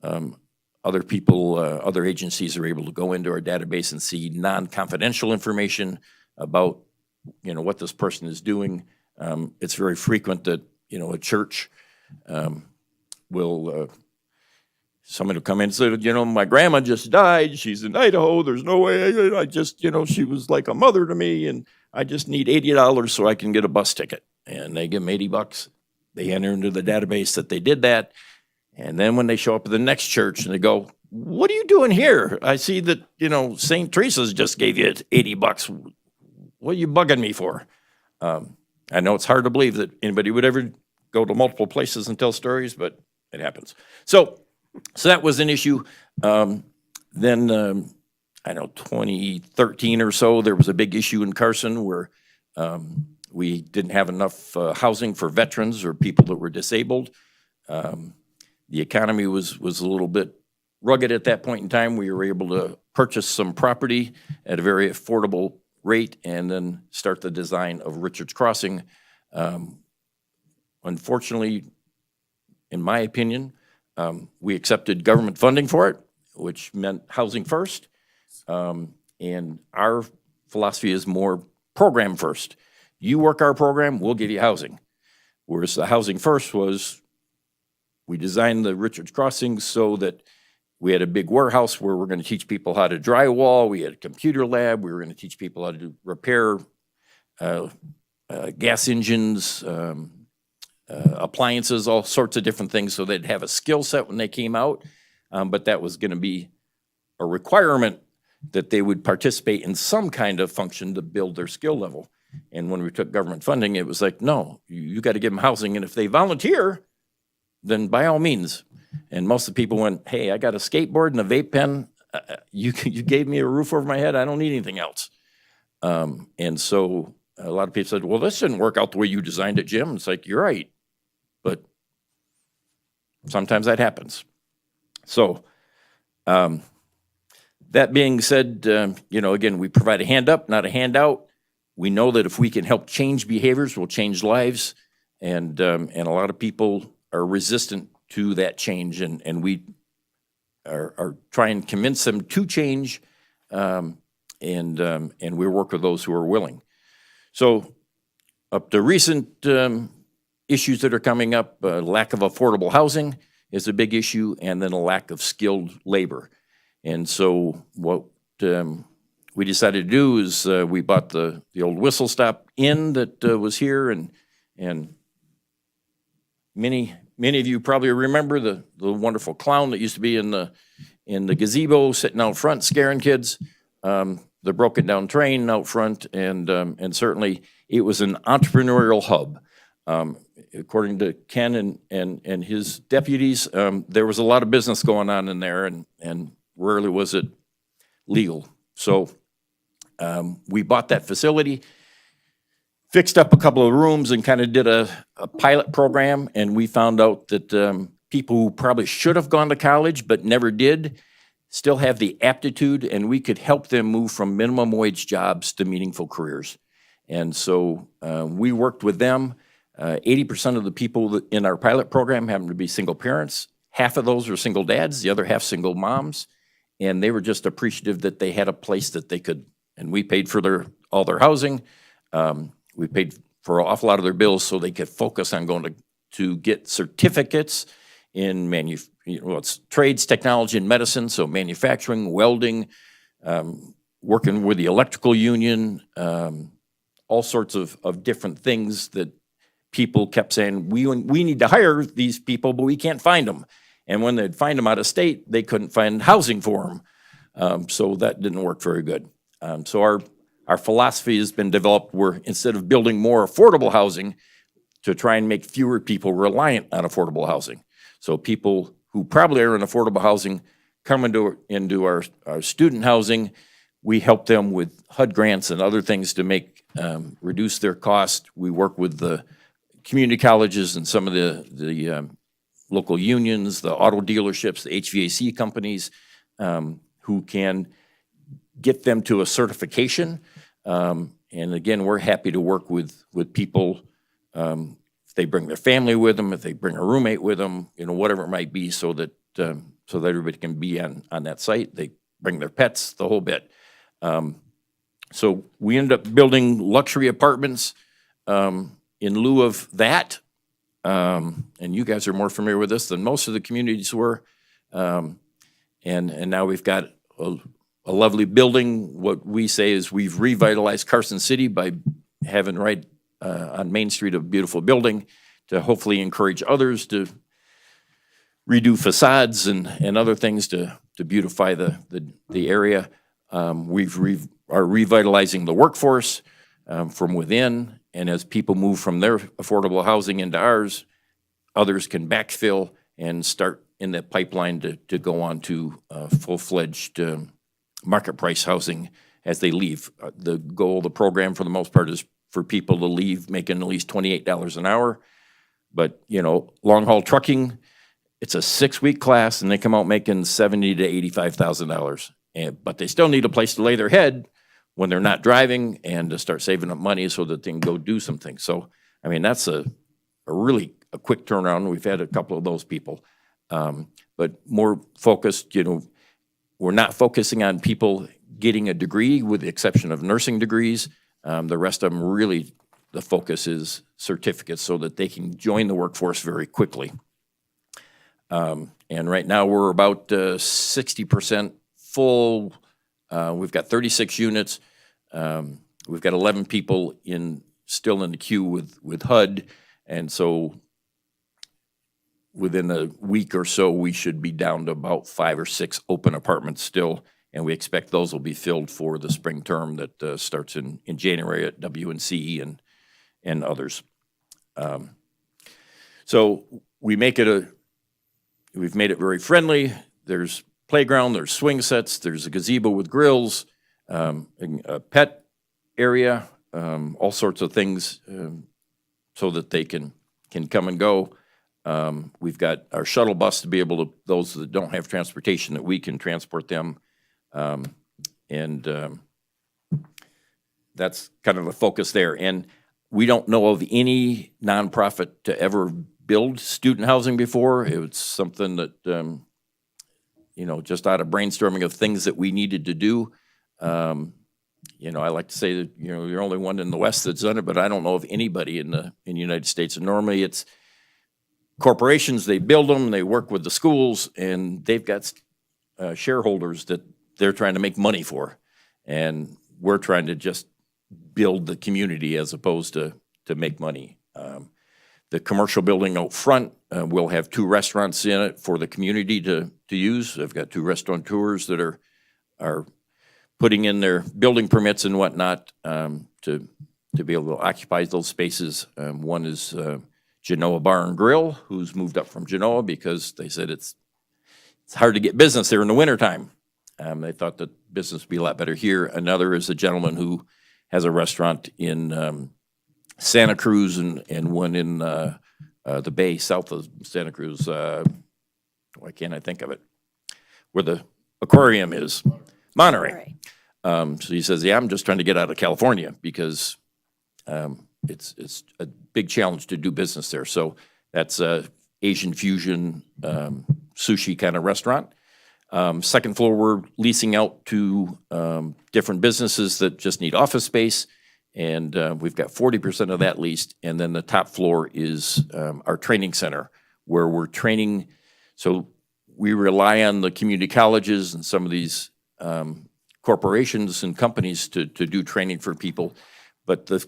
Other people, other agencies are able to go into our database and see non-confidential information about, what this person is doing. It's very frequent that, a church somebody will come in and say, my grandma just died. She's in Idaho. There's no way. I just, she was like a mother to me, and I just need $80 so I can get a bus ticket. And they give them $80. They enter into the database that they did that. And then when they show up at the next church and they go, what are you doing here? I see that, St. Teresa's just gave you $80. What are you bugging me for? I know it's hard to believe that anybody would ever go to multiple places and tell stories, but it happens. So that was an issue. Then, 2013 or so, there was a big issue in Carson where we didn't have enough housing for veterans or people that were disabled. The economy was a little bit rugged at that point in time. We were able to purchase some property at a very affordable rate and then start the design of Richards Crossing. Unfortunately, in my opinion, we accepted government funding for it, which meant housing first. And our philosophy is more program first. You work our program, we'll give you housing. Whereas the housing first was, we designed the Richards Crossing so that we had a big warehouse where we're going to teach people how to drywall. We had a computer lab. We were going to teach people how to repair gas engines, appliances, all sorts of different things, so they'd have a skill set when they came out. But that was going to be a requirement that they would participate in some kind of function to build their skill level. And when we took government funding, it was like, no, you got to give them housing. And if they volunteer, then by all means. And most of the people went, hey, I got a skateboard and a vape pen. You gave me a roof over my head. I don't need anything else. And so a lot of people said, well, this didn't work out the way you designed it, Jim. It's like, you're right. But sometimes that happens. So that being said, again, we provide a hand up, not a handout. We know that if we can help change behaviors, we'll change lives. And a lot of people are resistant to that change. And we are trying to convince them to change. And we work with those who are willing. So up to recent issues that are coming up, lack of affordable housing is a big issue, and then a lack of skilled labor. And so what we decided to do is we bought the old Whistle Stop Inn that was here, and many of you probably remember the wonderful clown that used to be in the gazebo sitting out front scaring kids, the broken down train out front, and certainly it was an entrepreneurial hub. According to Ken and his deputies, there was a lot of business going on in there, and rarely was it legal. So we bought that facility, fixed up a couple of rooms, and kind of did a pilot program, and we found out that people who probably should have gone to college but never did still have the aptitude, and we could help them move from minimum wage jobs to meaningful careers. And so we worked with them. 80% of the people in our pilot program happen to be single parents. Half of those are single dads, the other half single moms. And they were just appreciative that they had a place that they could, and we paid for all their housing. We paid for an awful lot of their bills so they could focus on going to get certificates in it's trades, technology, and medicine. So manufacturing, welding, working with the electrical union, all sorts of different things that people kept saying, we need to hire these people, but we can't find them. And when they'd find them out of state, they couldn't find housing for them. So that didn't work very good. So our philosophy has been developed where instead of building more affordable housing, to try and make fewer people reliant on affordable housing. So people who probably are in affordable housing come into our student housing. We help them with HUD grants and other things to make reduce their cost. We work with the community colleges and some of the local unions, the auto dealerships, the HVAC companies, who can get them to a certification. And again, we're happy to work with people if they bring their family with them, if they bring a roommate with them, whatever it might be, so that everybody can be on that site. They bring their pets, the whole bit. So we ended up building luxury apartments in lieu of that. And you guys are more familiar with this than most of the communities were. And now we've got a lovely building. What we say is we've revitalized Carson City by having right on Main Street a beautiful building to hopefully encourage others to redo facades and other things to beautify the area. Are revitalizing the workforce from within, and as people move from their affordable housing into ours, others can backfill and start in that pipeline to go on to full-fledged market price housing as they leave. The goal of the program, for the most part, is for people to leave making at least $28 an hour. But, long-haul trucking, it's a 6-week class, and they come out making $70,000 to $85,000. But they still need a place to lay their head when they're not driving and to start saving up money so that they can go do some things. So, that's a really quick turnaround. We've had a couple of those people. But more focused, we're not focusing on people getting a degree with the exception of nursing degrees. The rest of them really, the focus is certificates so that they can join the workforce very quickly. And right now we're about 60% full. We've got 36 units. We've got 11 people still in the queue with HUD. And so within a week or so, we should be down to about 5 or 6 open apartments still and we expect those will be filled for the spring term that starts in January at WNC and others. So we've made it very friendly. There's playground, there's swing sets, there's a gazebo with grills, a pet area, all sorts of things so that they can come and go. We've got our shuttle bus to be able to, those that don't have transportation, that we can transport them. That's kind of the focus there. And we don't know of any nonprofit to ever build student housing before. It was something that, just out of brainstorming of things that we needed to do. I like to say that, you're the only one in the West that's done it, but I don't know of anybody in the United States. And normally it's corporations, they build them, they work with the schools, and they've got shareholders that they're trying to make money for. And we're trying to just build the community as opposed to make money. The commercial building out front will have 2 restaurants in it for the community to use. I've got 2 restaurateurs that are putting in their building permits and whatnot to be able to occupy those spaces. One is Genoa Bar and Grill, who's moved up from Genoa because they said it's hard to get business there in the wintertime. They thought that business would be a lot better here. Another is a gentleman who has a restaurant in Santa Cruz and one in the Bay south of Santa Cruz. Why can't I think of it? Where the aquarium is. Monterey. So he says, I'm just trying to get out of California because it's a big challenge to do business there. So that's a Asian fusion sushi kind of restaurant. Second floor, we're leasing out to different businesses that just need office space. And we've got 40% of that leased. And then the top floor is our training center where we're training. So we rely on the community colleges and some of these corporations and companies to do training for people. But the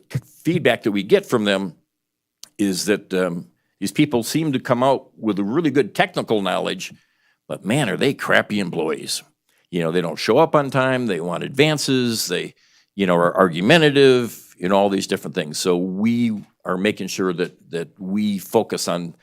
feedback that we get from them is that these people seem to come out with a really good technical knowledge, but man, are they crappy employees. They don't show up on time, they want advances, they are argumentative, all these different things. So we are making sure that we focus on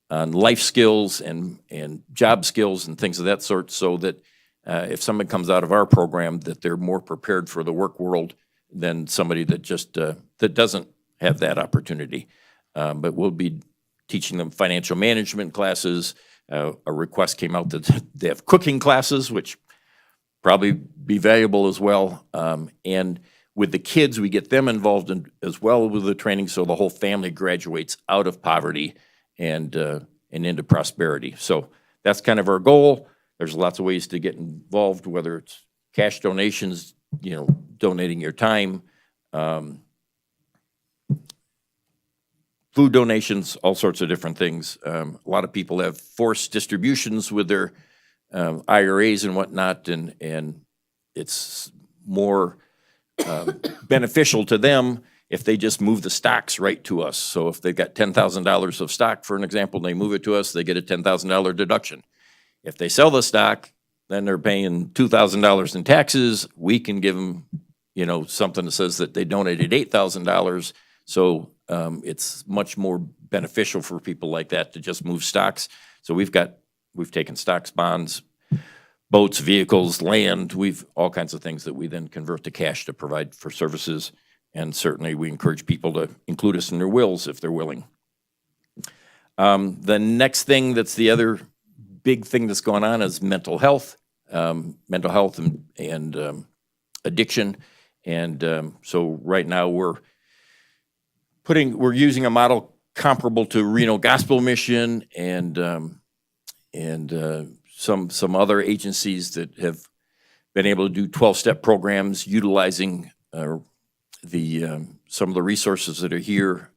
life skills and job skills and things of that sort, so that if someone comes out of our program, that they're more prepared for the work world than somebody that just that doesn't have that opportunity. But we'll be teaching them financial management classes. A request came out that they have cooking classes, which probably be valuable as well. And with the kids, we get them involved as well with the training, so the whole family graduates out of poverty and into prosperity. So that's kind of our goal. There's lots of ways to get involved, whether it's cash donations, donating your time, food donations, all sorts of different things. A lot of people have forced distributions with their IRAs and whatnot, and it's more beneficial to them if they just move the stocks right to us. So if they've got $10,000 of stock, for an example, and they move it to us, they get a $10,000 deduction. If they sell the stock, then they're paying $2,000 in taxes. We can give them, something that says that they donated $8,000. So it's much more beneficial for people like that to just move stocks. So we've taken stocks, bonds, boats, vehicles, land. We've all kinds of things that we then convert to cash to provide for services. And certainly we encourage people to include us in their wills if they're willing. The next thing that's the other big thing that's going on is mental health and addiction. And so right now we're using a model comparable to Reno Gospel Mission and some other agencies that have been able to do 12-step programs utilizing some of the resources that are here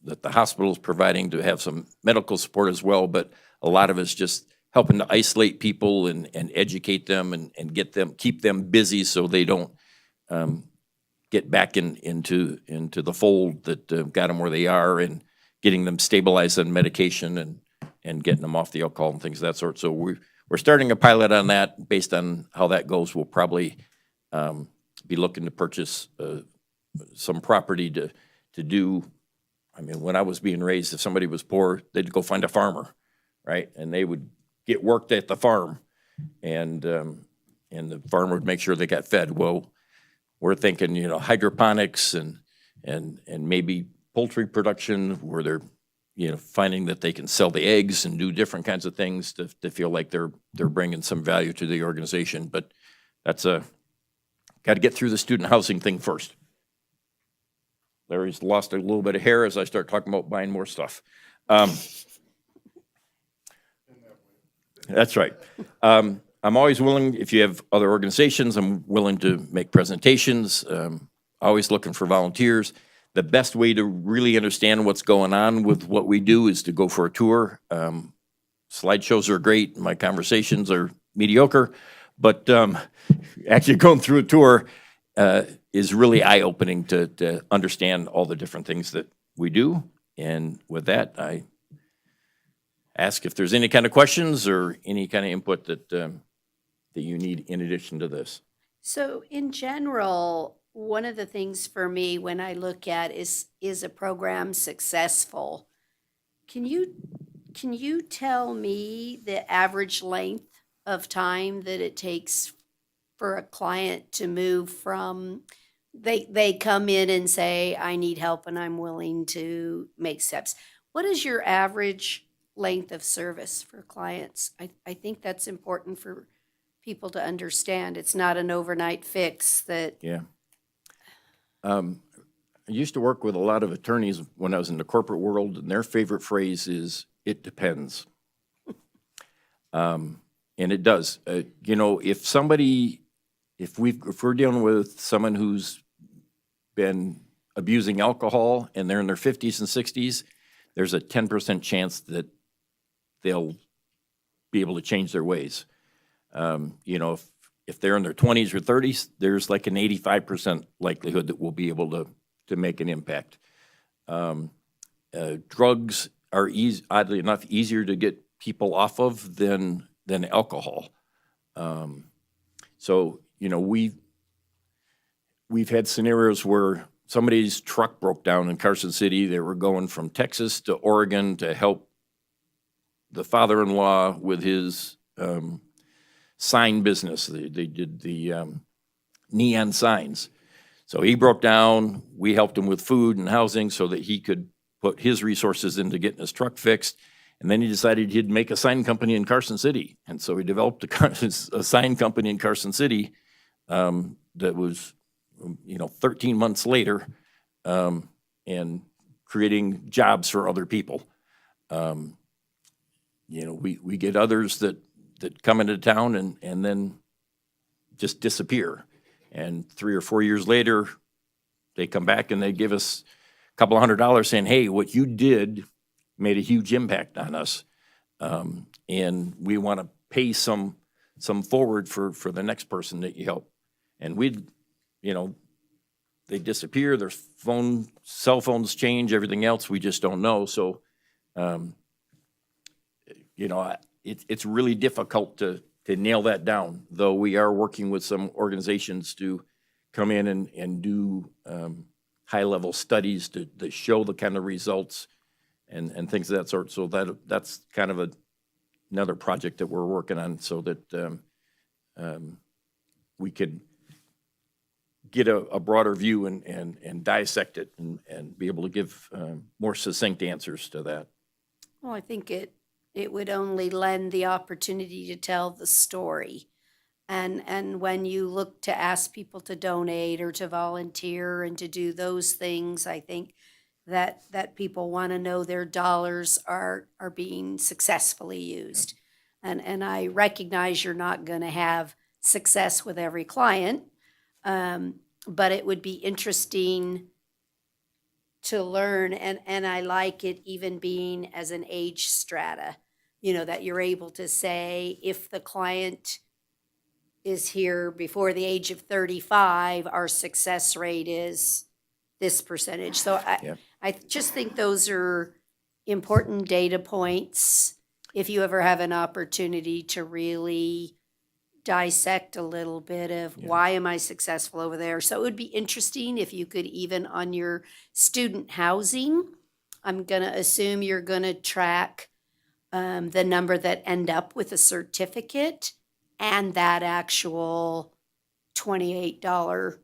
that the hospital is providing to have some medical support as well. But a lot of it's just helping to isolate people and educate them and keep them busy so they don't get back into the fold that got them where they are, and getting them stabilized on medication and getting them off the alcohol and things of that sort. So we've we're starting a pilot on that. Based on how that goes, we'll probably be looking to purchase some property to do. I mean, when I was being raised, if somebody was poor, they'd go find a farmer, right? And they would get worked at the farm, and the farmer would make sure they got fed. Well, we're thinking, hydroponics and maybe poultry production where they're, finding that they can sell the eggs and do different kinds of things to feel like they're bringing some value to the organization. But that's got to get through the student housing thing first. Larry's lost a little bit of hair as I start talking about buying more stuff. That's right. I'm always willing, if you have other organizations, I'm willing to make presentations, always looking for volunteers. The best way to really understand what's going on with what we do is to go for a tour. Slideshows are great, my conversations are mediocre, but actually going through a tour is really eye-opening to understand all the different things that we do. And with that, I ask if there's any kind of questions or any kind of input that you need in addition to this. So in general, one of the things for me when I look at is a program successful? Can you tell me the average length of time that it takes for a client to move from they come in and say, I need help and I'm willing to make steps? What is your average length of service for clients? I think that's important for people to understand. It's not an overnight fix that. Yeah. I used to work with a lot of attorneys when I was in the corporate world, and their favorite phrase is, it depends. And it does. If we're dealing with someone who's been abusing alcohol and they're in their 50s and 60s, there's a 10% chance that they'll be able to change their ways. If they're in their 20s or 30s, there's like an 85% likelihood that we'll be able to make an impact. Drugs are oddly enough easier to get people off of than alcohol. We've had scenarios where somebody's truck broke down in Carson City. They were going from Texas to Oregon to help the father-in-law with his sign business. They did the neon signs. So he broke down. We helped him with food and housing so that he could put his resources into getting his truck fixed. And then he decided he'd make a sign company in Carson City. And so he developed a sign company in Carson City that was, 13 months later, and creating jobs for other people. We get others that come into town and then just disappear. And 3 or 4 years later, they come back and they give us a couple $100 saying, hey, what you did made a huge impact on us. And we want to pay some forward for the next person that you help. And they disappear, their cell phones change, everything else, we just don't know. So, it's really difficult to nail that down, though we are working with some organizations to come in and do high-level studies to show the kind of results and things of that sort. So that's kind of another project that we're working on so that we could get a broader view and dissect it and be able to give more succinct answers to that. Well, I think it would only lend the opportunity to tell the story. And when you look to ask people to donate or to volunteer and to do those things, I think that people want to know their dollars are being successfully used. And I recognize you're not going to have success with every client, but it would be interesting to learn, and I like it even being as an age strata, that you're able to say, if the client is here before the age of 35, our success rate is this percentage. So I just think those are important data points. if you ever have an opportunity to really dissect a little bit of why am I successful over there. So it would be interesting if you could even on your student housing, I'm going to assume you're going to track the number that end up with a certificate and that actual $28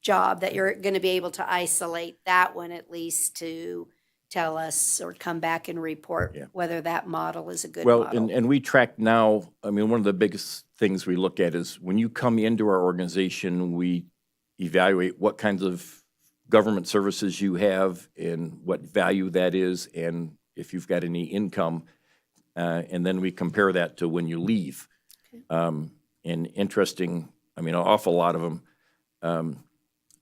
job that you're going to be able to isolate that one at least to tell us or come back and report Yeah. whether that model is a good Well, model. and we track now, I mean, one of the biggest things we look at is when you come into our organization, we evaluate what kinds of government services you have and what value that is, and if you've got any income, and then we compare that to when you leave. And interesting, I mean, an awful lot of them,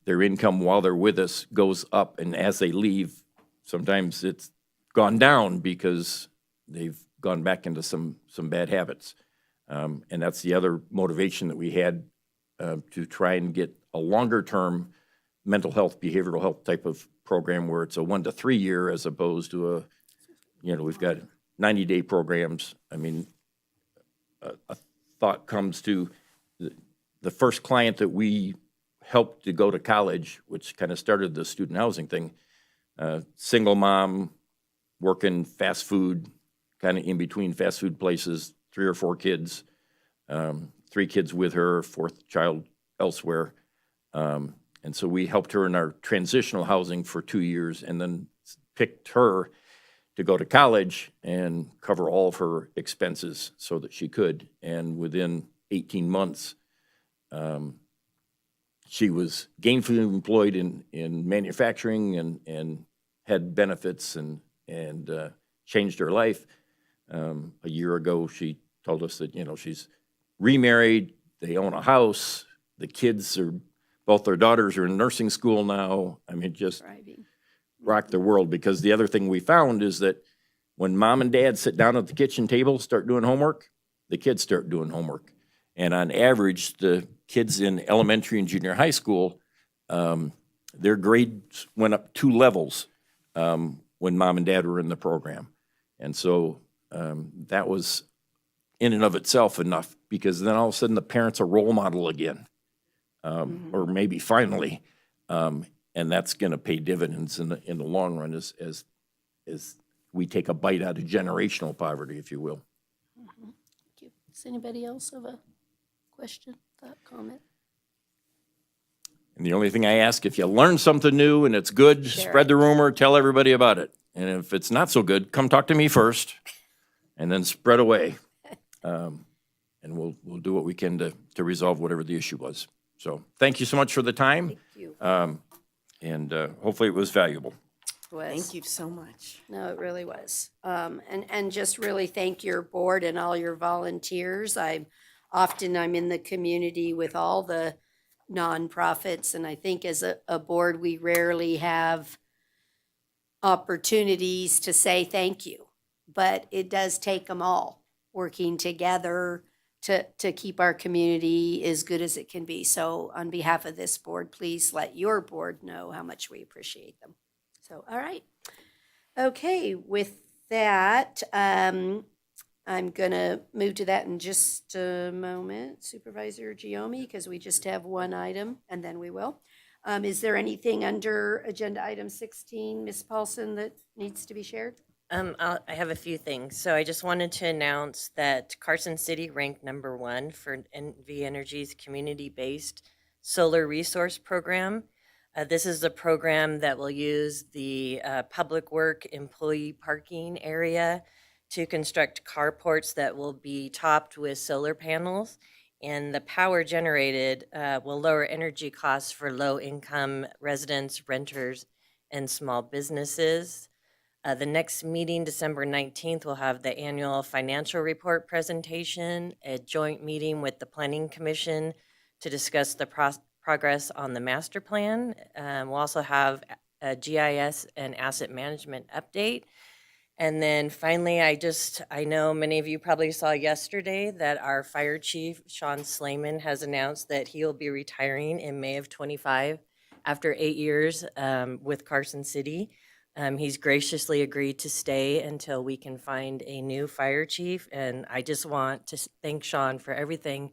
their income while they're with us goes up, and as they leave, sometimes it's gone down because they've gone back into some bad habits. And that's the other motivation that we had to try and get a longer-term mental health, behavioral health type of program where it's a 1 to 3 year as opposed to we've got 90-day programs. I mean, a thought comes to the first client that we helped to go to college, which kind of started the student housing thing, single mom, working fast food, kind of in between fast food places, 3 or 4 kids, 3 kids with her, 4th child elsewhere. And so we helped her in our transitional housing for 2 years and then picked her to go to college and cover all of her expenses so that she could. And within 18 months, she was gainfully employed in manufacturing and had benefits and changed her life. A year ago, she told us that, she's remarried, they own a house, the kids are, both their daughters are in nursing school now. I mean, just Thriving. rocked their world, because the other thing we found is that when mom and dad sit down at the kitchen table, start doing homework, the kids start doing homework. And on average, the kids in elementary and junior high school, their grades went up 2 levels when mom and dad were in the program. And so that was in and of itself enough, because then all of a sudden the parent's a role model again, or maybe finally, and that's going to pay dividends in the long run as we take a bite out of generational poverty, if you will. Thank you. Does anybody else have a question, thought, comment? And the only thing I ask, if you learn something new and it's good, Share spread it. the rumor, tell everybody about it. And if it's not so good, come talk to me first, and then spread away. And we'll do what we can to resolve whatever the issue was. So thank you so much for the time, Thank you. and hopefully it was valuable. Thank you so much. No, it really was. And just really thank your board and all your volunteers. I'm in the community with all the nonprofits, and I think as a board, we rarely have opportunities to say thank you. But it does take them all working together to keep our community as good as it can be. So on behalf of this board, please let your board know how much we appreciate them. So, all right. Okay, with that, I'm going to move to that in just a moment, Supervisor Giomi, because we just have one item, and then we will. Is there anything under agenda item 16, Ms. Paulson, that needs to be shared? I have a few things. So I just wanted to announce that Carson City ranked #1 for NV Energy's community-based solar resource program. This is a program that will use the public work employee parking area to construct carports that will be topped with solar panels. And the power generated will lower energy costs for low-income residents, renters, and small businesses. The next meeting, December 19th, will have the annual financial report presentation, a joint meeting with the Planning Commission to discuss the progress on the master plan. We'll also have a GIS and asset management update. And then finally, I know many of you probably saw yesterday that our fire chief, Sean Slayman, has announced that he will be retiring in May of '25 after 8 years with Carson City. He's graciously agreed to stay until we can find a new fire chief, and I just want to thank Sean for everything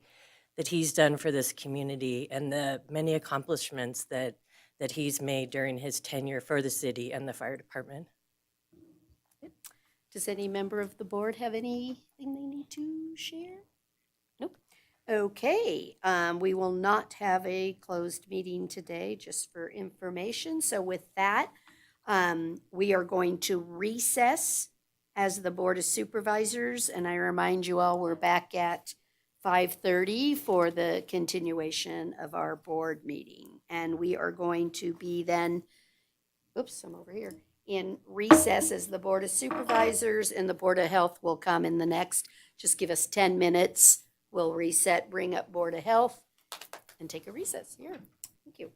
that he's done for this community and the many accomplishments that he's made during his tenure for the city and the fire department. Does any member of the board have anything they need to share? Nope. Okay, we will not have a closed meeting today, just for information. So with that, we are going to recess as the Board of Supervisors, and I remind you all, we're back at 5:30 for the continuation of our board meeting. And we are going to be then, oops, I'm over here, in recess as the Board of Supervisors, and the Board of Health will come in the next. Just give us 10 minutes. We'll reset, bring up Board of Health, and take a recess here. Thank you.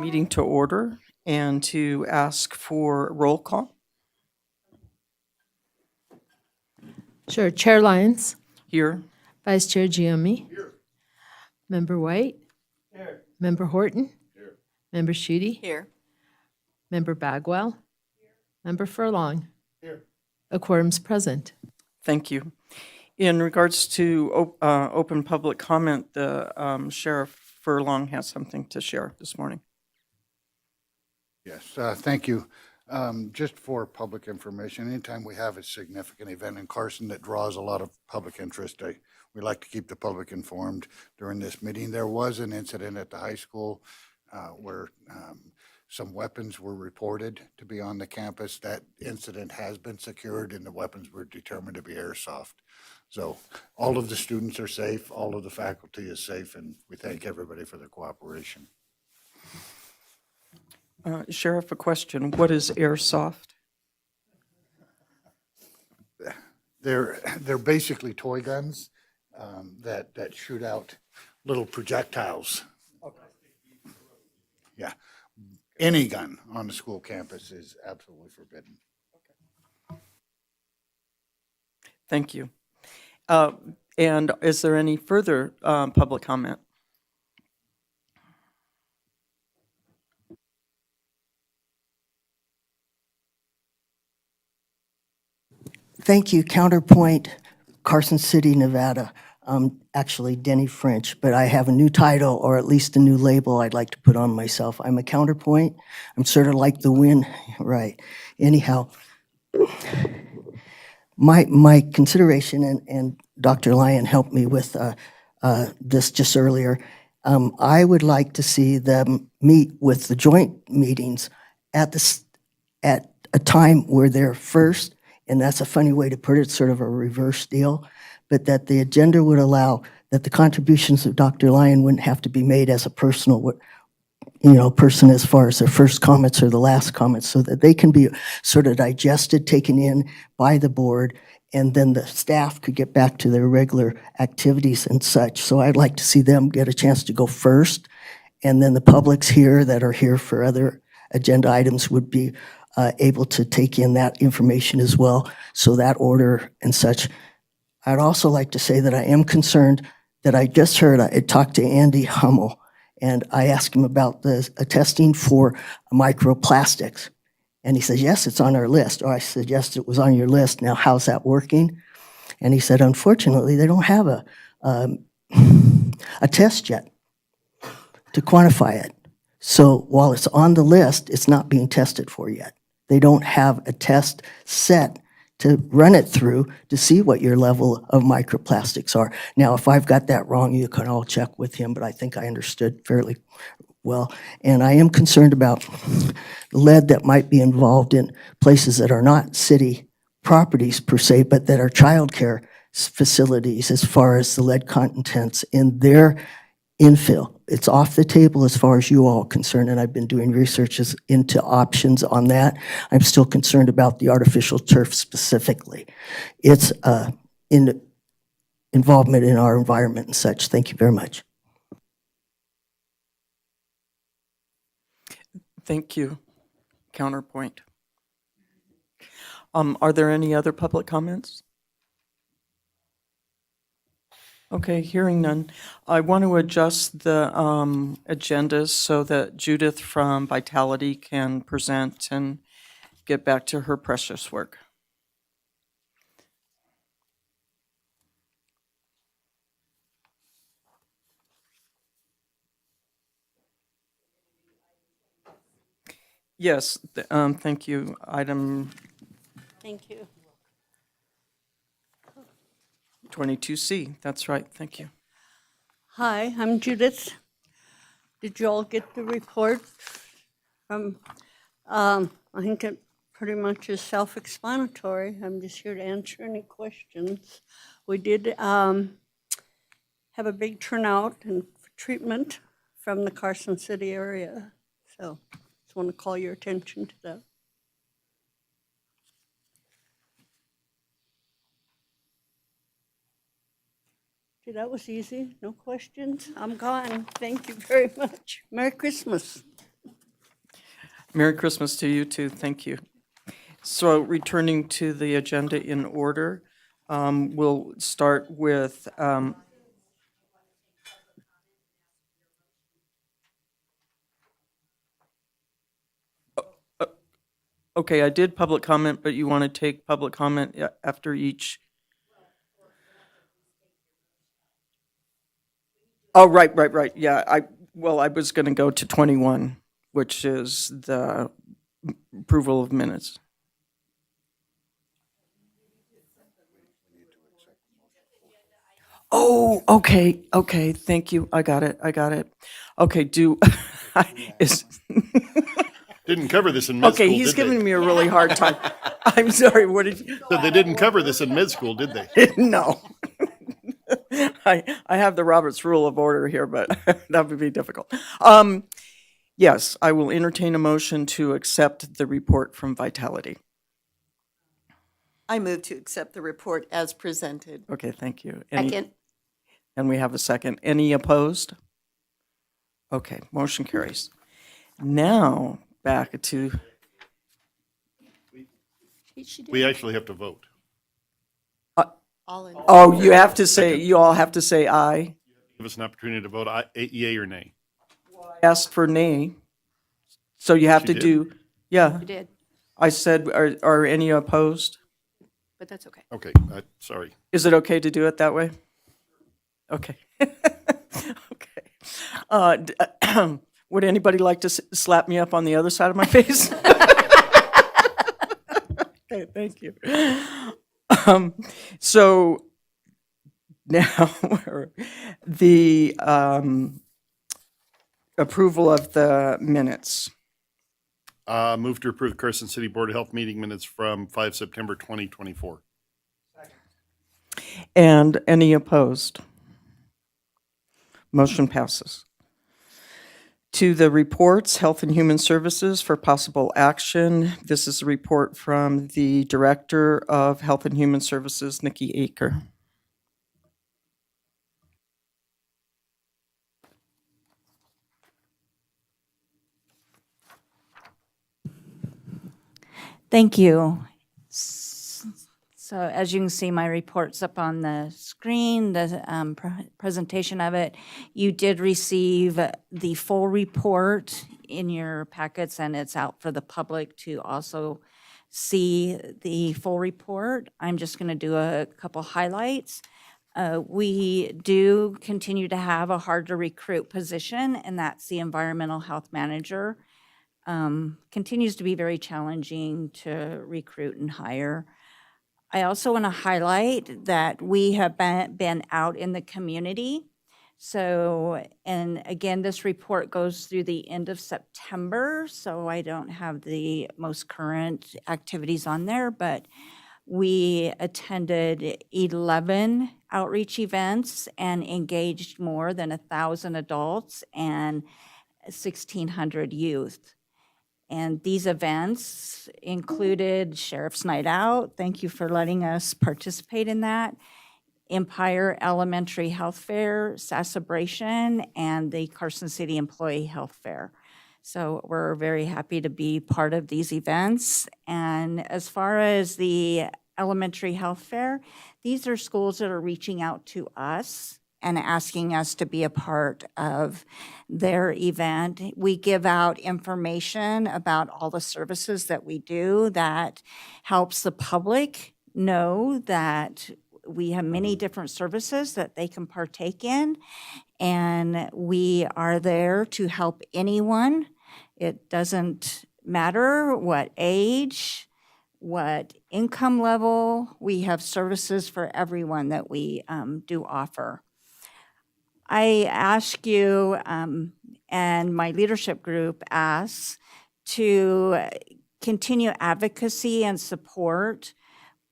meeting to order and to ask for roll call. Sure. Chair Lyons, Here. Vice Chair Giammi. Here. Member White. Here. Member Horton. Here. Member Sheedy. Here. Member Bagwell. Here. Member Furlong. Here. A quorum's present. Thank you. In regards to open public comment, the Sheriff Furlong has something to share this morning. Yes, thank you. Just for public information, anytime we have a significant event in Carson that draws a lot of public interest, we like to keep the public informed during this meeting. There was an incident at the high school where some weapons were reported to be on the campus. That incident has been secured and the weapons were determined to be airsoft. So all of the students are safe, all of the faculty is safe, and we thank everybody for their cooperation. Sheriff, a question. What is airsoft? They're basically toy guns that shoot out little projectiles. Yeah. Any gun on the school campus is absolutely forbidden. Thank you. And is there any further public comment? Thank you. Counterpoint, Carson City, Nevada. Actually, Denny French, but I have a new title, or at least a new label I'd like to put on myself. I'm a counterpoint. I'm sort of like the wind, right? Anyhow, my consideration, and Dr. Lyon helped me with this just earlier, I would like to see them meet with the joint meetings at a time where they're first, and that's a funny way to put it, sort of a reverse deal, but that the agenda would allow that the contributions of Dr. Lyon wouldn't have to be made as a personal, person as far as their first comments or the last comments, so that they can be sort of digested, taken in by the board, and then the staff could get back to their regular activities and such. So I'd like to see them get a chance to go first, and then the publics here that are here for other agenda items would be able to take in that information as well. So that order and such. I'd also like to say that I am concerned that I just heard, I talked to Andy Hummel, and I asked him about the testing for microplastics. And he says, yes, it's on our list. Or I said, yes, it was on your list. Now, how's that working? And he said, unfortunately, they don't have a test yet to quantify it. So while it's on the list, it's not being tested for yet. They don't have a test set to run it through to see what your level of microplastics are. Now, if I've got that wrong, you can all check with him, but I think I understood fairly well. And I am concerned about lead that might be involved in places that are not city properties per se, but that are childcare facilities as far as the lead contents in their infill. It's off the table as far as you all are concerned, and I've been doing researches into options on that. I'm still concerned about the artificial turf specifically. It's involvement in our environment and such. Thank you very much. Thank you. Counterpoint. Are there any other public comments? Okay, hearing none. I want to adjust the agendas so that Judith from Vitality can present and get back to her precious work. Yes, thank you. Item Thank you. 22C, that's right, thank you. Hi, I'm Judith. Did you all get the report from, I think it pretty much is self-explanatory. I'm just here to answer any questions. We did have a big turnout and treatment from the Carson City area. So just want to call your attention to that. Okay, that was easy. No questions. I'm gone. Thank you very much. Merry Christmas. Merry Christmas to you too, thank you. So returning to the agenda in order, we'll start with, okay, I did public comment, but you want to take public comment after each? Oh, right, yeah, I was going to go to 21, which is the approval of minutes. Oh, okay, thank you, I got it. Okay, is, Didn't cover this in mid-school, okay, he's did they? giving me a really hard time. I'm sorry, what did you? So they didn't cover this in mid-school, did they? No. I have the Robert's Rule of Order here, but that would be difficult. Yes, I will entertain a motion to accept the report from Vitality. I move to accept the report as presented. Okay, thank you. Second. And we have a second. Any opposed? Okay, motion carries. Now, back to, We actually have to vote. All in. oh, you have to say, you all have to say aye. Give us an opportunity to vote yea or nay. Asked for nay. So you have She to did? do, yeah. You did, I said, are any opposed? but that's okay. Okay, sorry. Is it okay to do it that way? Okay. Okay. Would anybody like to slap me up on the other side of my face? Okay, thank you. So now the approval of the minutes. Move to approve Carson City Board of Health meeting minutes from 5 September 2024. And any opposed? Motion passes. To the reports, Health and Human Services for possible action. This is a report from the Director of Health and Human Services, Nikki Aker. Thank you. So as you can see, my report's up on the screen, the presentation of it. You did receive the full report in your packets, and it's out for the public to also see the full report. I'm just going to do a couple highlights. We do continue to have a hard-to-recruit position, and that's the environmental health manager. Continues to be very challenging to recruit and hire. I also want to highlight that we have been out in the community. So, and again, this report goes through the end of September, so I don't have the most current activities on there, but we attended 11 outreach events and engaged more than 1,000 adults and 1,600 youth. And these events included Sheriff's Night Out. Thank you for letting us participate in that. Empire Elementary Health Fair, Sasabration, and the Carson City Employee Health Fair. So we're very happy to be part of these events. And as far as the elementary health fair, these are schools that are reaching out to us and asking us to be a part of their event. We give out information about all the services that we do that helps the public know that we have many different services that they can partake in, and we are there to help anyone. It doesn't matter what age, what income level, we have services for everyone that we do offer. I ask you, and my leadership group asks, to continue advocacy and support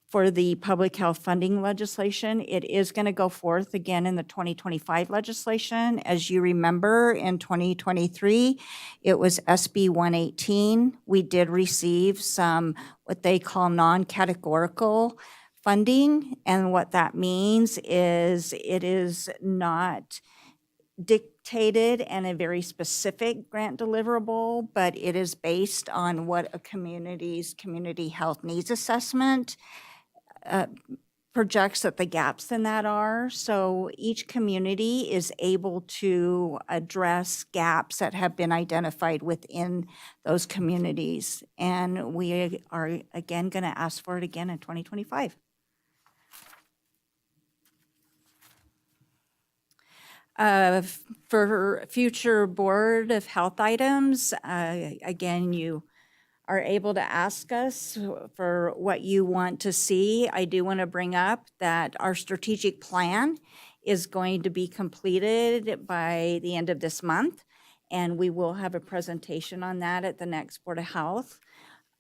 for the public health funding legislation. It is going to go forth again in the 2025 legislation. As you remember, in 2023, it was SB 118. We did receive some what they call non-categorical funding, and what that means is it is not dictated and a very specific grant deliverable, but it is based on what a community's community health needs assessment projects that the gaps in that are. So each community is able to address gaps that have been identified within those communities. And we are again going to ask for it again in 2025. For future Board of Health items, again, you are able to ask us for what you want to see. I do want to bring up that our strategic plan is going to be completed by the end of this month, and we will have a presentation on that at the next Board of Health.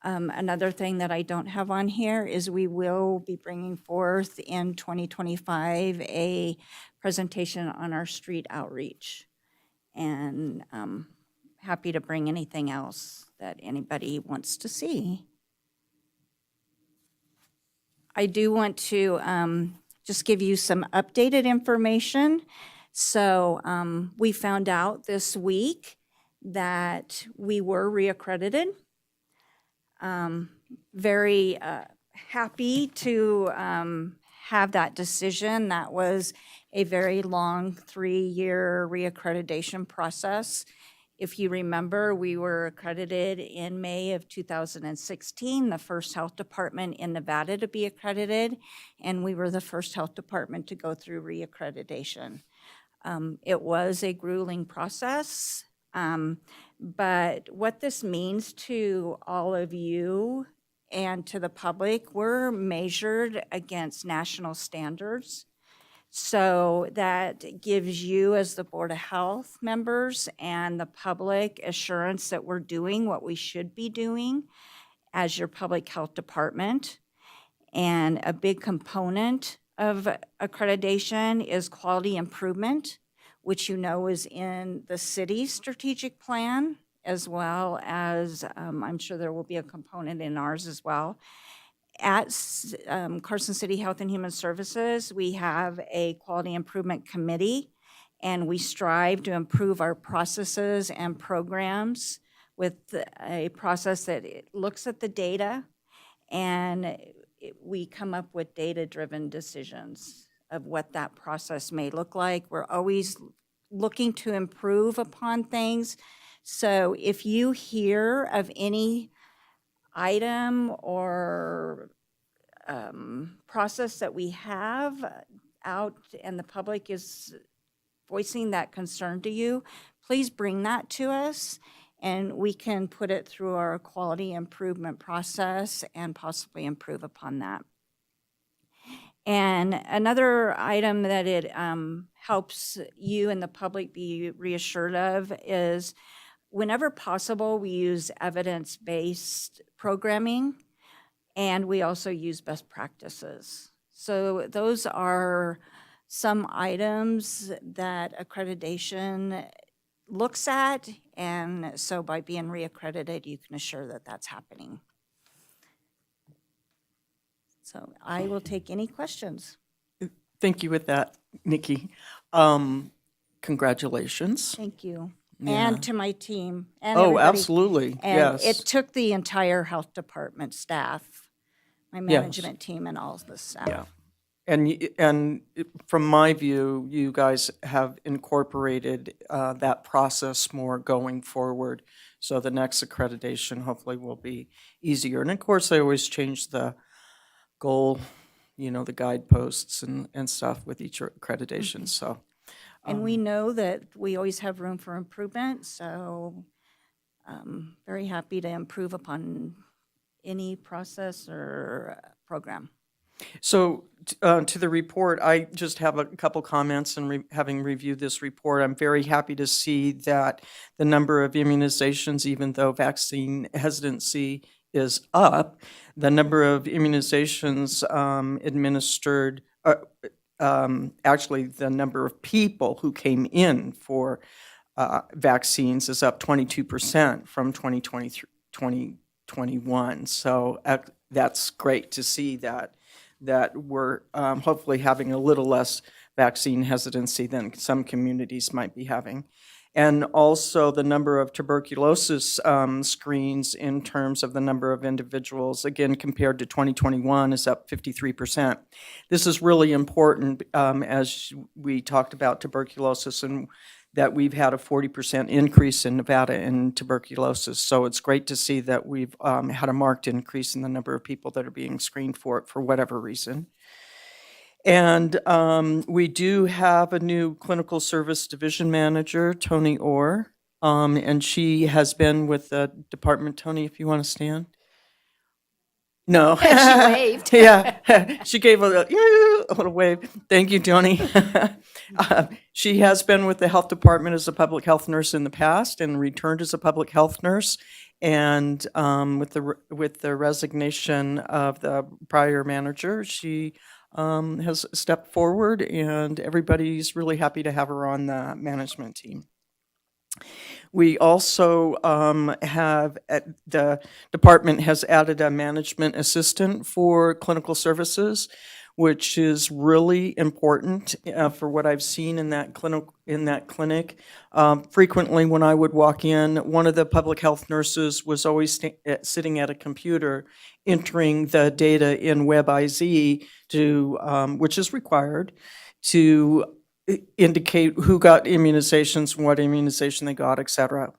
Another thing that I don't have on here is we will be bringing forth in 2025 a presentation on our street outreach. And happy to bring anything else that anybody wants to see. I do want to just give you some updated information. So we found out this week that we were reaccredited. Very happy to have that decision. That was a very long 3-year reaccreditation process. If you remember, we were accredited in May of 2016, the first health department in Nevada to be accredited, and we were the first health department to go through reaccreditation. It was a grueling process, but what this means to all of you and to the public, we're measured against national standards. So that gives you as the Board of Health members and the public assurance that we're doing what we should be doing as your public health department. And a big component of accreditation is quality improvement, which you know is in the city's strategic plan, as well as I'm sure there will be a component in ours as well. At Carson City Health and Human Services, we have a quality improvement committee, and we strive to improve our processes and programs with a process that looks at the data, and we come up with data-driven decisions of what that process may look like. We're always looking to improve upon things. So if you hear of any item or process that we have out and the public is voicing that concern to you, please bring that to us and we can put it through our quality improvement process and possibly improve upon that. And another item that it helps you and the public be reassured of is whenever possible, we use evidence-based programming, and we also use best practices. So those are some items that accreditation looks at, and so by being reaccredited, you can assure that that's happening. So I will take any questions. Thank you with that, Nikki. Congratulations. Thank you. Yeah. And to my team and Oh, everybody. absolutely, And yes. it took the entire health department staff, my management team and all of the staff. Yeah. And from my view, you guys have incorporated that process more going forward. So the next accreditation hopefully will be easier. And of course, I always change the goal, the guideposts and stuff with each accreditation, so. And we know that we always have room for improvement, so very happy to improve upon any process or program. So to the report, I just have a couple comments, and having reviewed this report, I'm very happy to see that the number of immunizations, even though vaccine hesitancy is up, the number of immunizations administered, actually the number of people who came in for vaccines is up 22% from 2021. So that's great to see that we're hopefully having a little less vaccine hesitancy than some communities might be having. And also the number of tuberculosis screens in terms of the number of individuals, again, compared to 2021, is up 53%. This is really important as we talked about tuberculosis, and that we've had a 40% increase in Nevada in tuberculosis. So it's great to see that we've had a marked increase in the number of people that are being screened for it for whatever reason. And we do have a new clinical service division manager, Tony Orr, and she has been with the department. Tony, if you want to stand. No. She waved. Yeah, she gave a little wave. Thank you, Tony. She has been with the health department as a public health nurse in the past and returned as a public health nurse. And with the resignation of the prior manager, she has stepped forward, and everybody's really happy to have her on the management team. We also the department has added a management assistant for clinical services, which is really important for what I've seen in that clinic. Frequently, when I would walk in, one of the public health nurses was always sitting at a computer, entering the data in WebIZ which is required to indicate who got immunizations, what immunization they got, et cetera.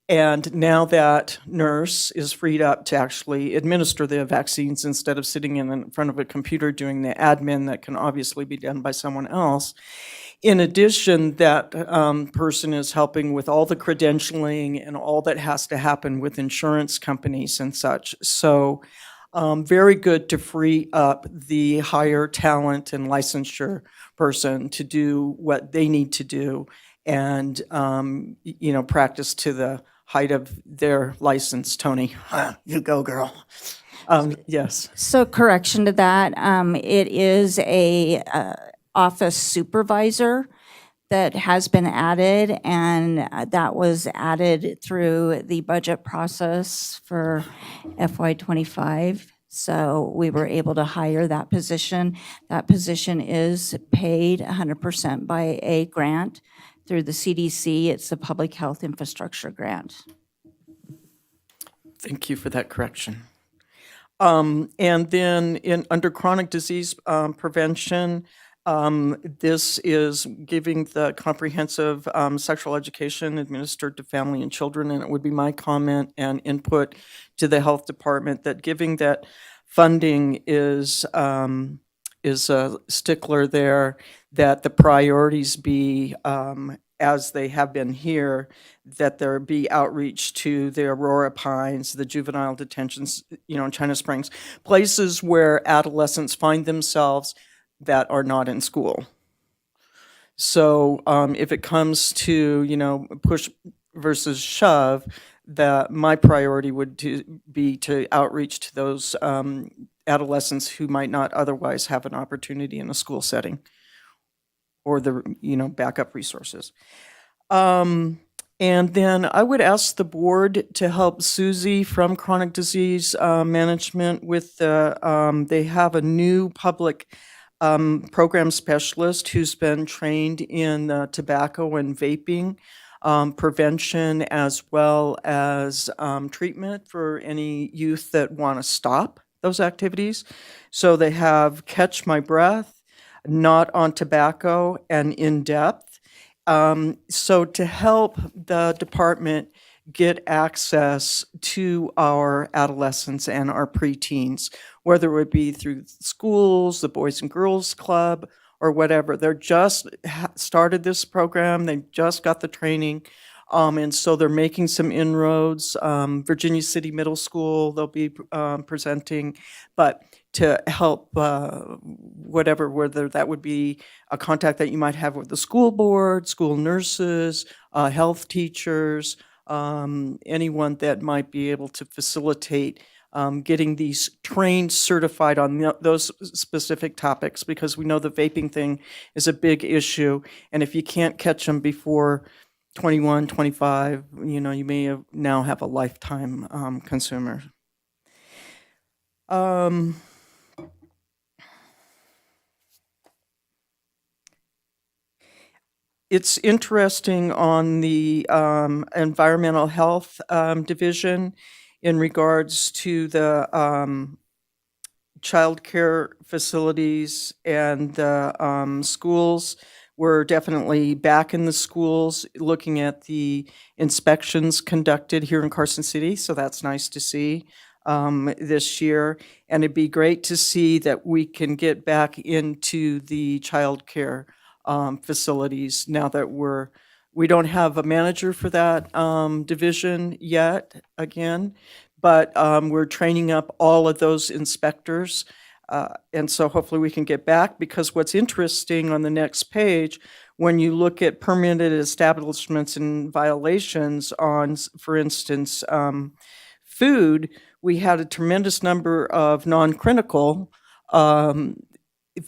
And now that nurse is freed up to actually administer the vaccines instead of sitting in front of a computer doing the admin that can obviously be done by someone else. In addition, that person is helping with all the credentialing and all that has to happen with insurance companies and such. So very good to free up the higher talent and licensure person to do what they need to do and, practice to the height of their license. Tony, you go, girl. Yes. So correction to that, it is a office supervisor that has been added, and that was added through the budget process for FY25. So we were able to hire that position. That position is paid 100% by a grant through the CDC. It's a Public Health Infrastructure Grant. Thank you for that correction. And then under chronic disease prevention, this is giving the comprehensive sexual education administered to family and children, and it would be my comment and input to the health department that giving that funding is a stickler there, that the priorities be as they have been here, that there be outreach to the Aurora Pines, the juvenile detentions, in China Springs, places where adolescents find themselves that are not in school. So if it comes to, push versus shove, that my priority would be to outreach to those adolescents who might not otherwise have an opportunity in a school setting or the, backup resources. And then I would ask the board to help Susie from Chronic Disease Management with they have a new public program specialist who's been trained in tobacco and vaping prevention, as well as treatment for any youth that want to stop those activities. So they have Catch My Breath, Not on Tobacco, and In Depth. So to help the department get access to our adolescents and our preteens, whether it would be through schools, the Boys and Girls Club, or whatever. They're just started this program. They just got the training. And so they're making some inroads. Virginia City Middle School, they'll be presenting. But to help whether that would be a contact that you might have with the school board, school nurses, health teachers, anyone that might be able to facilitate getting these trained, certified on those specific topics, because we know the vaping thing is a big issue. And if you can't catch them before 21, 25, you may now have a lifetime consumer. it's interesting on the environmental health division in regards to the childcare facilities and the schools. We're definitely back in the schools, looking at the inspections conducted here in Carson City, so that's nice to see this year. And it'd be great to see that we can get back into the childcare facilities now that we don't have a manager for that division yet, again, but we're training up all of those inspectors. And so hopefully we can get back, because what's interesting on the next page, when you look at permitted establishments and violations on, for instance, food, we had a tremendous number of non-critical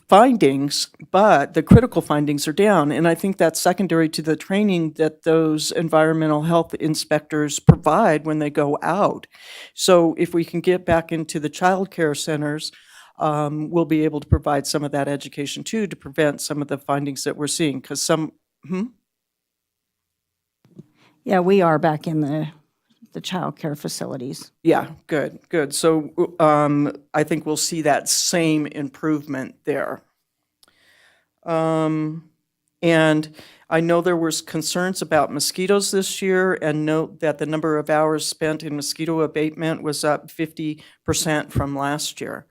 findings, but the critical findings are down. And I think that's secondary to the training that those environmental health inspectors provide when they go out. So if we can get back into the child care centers, we'll be able to provide some of that education too, to prevent some of the findings that we're seeing, because some, Yeah, we are back in the childcare facilities. Yeah, good, good. So I think we'll see that same improvement there. And I know there was concerns about mosquitoes this year, and note that the number of hours spent in mosquito abatement was up 50% from last year.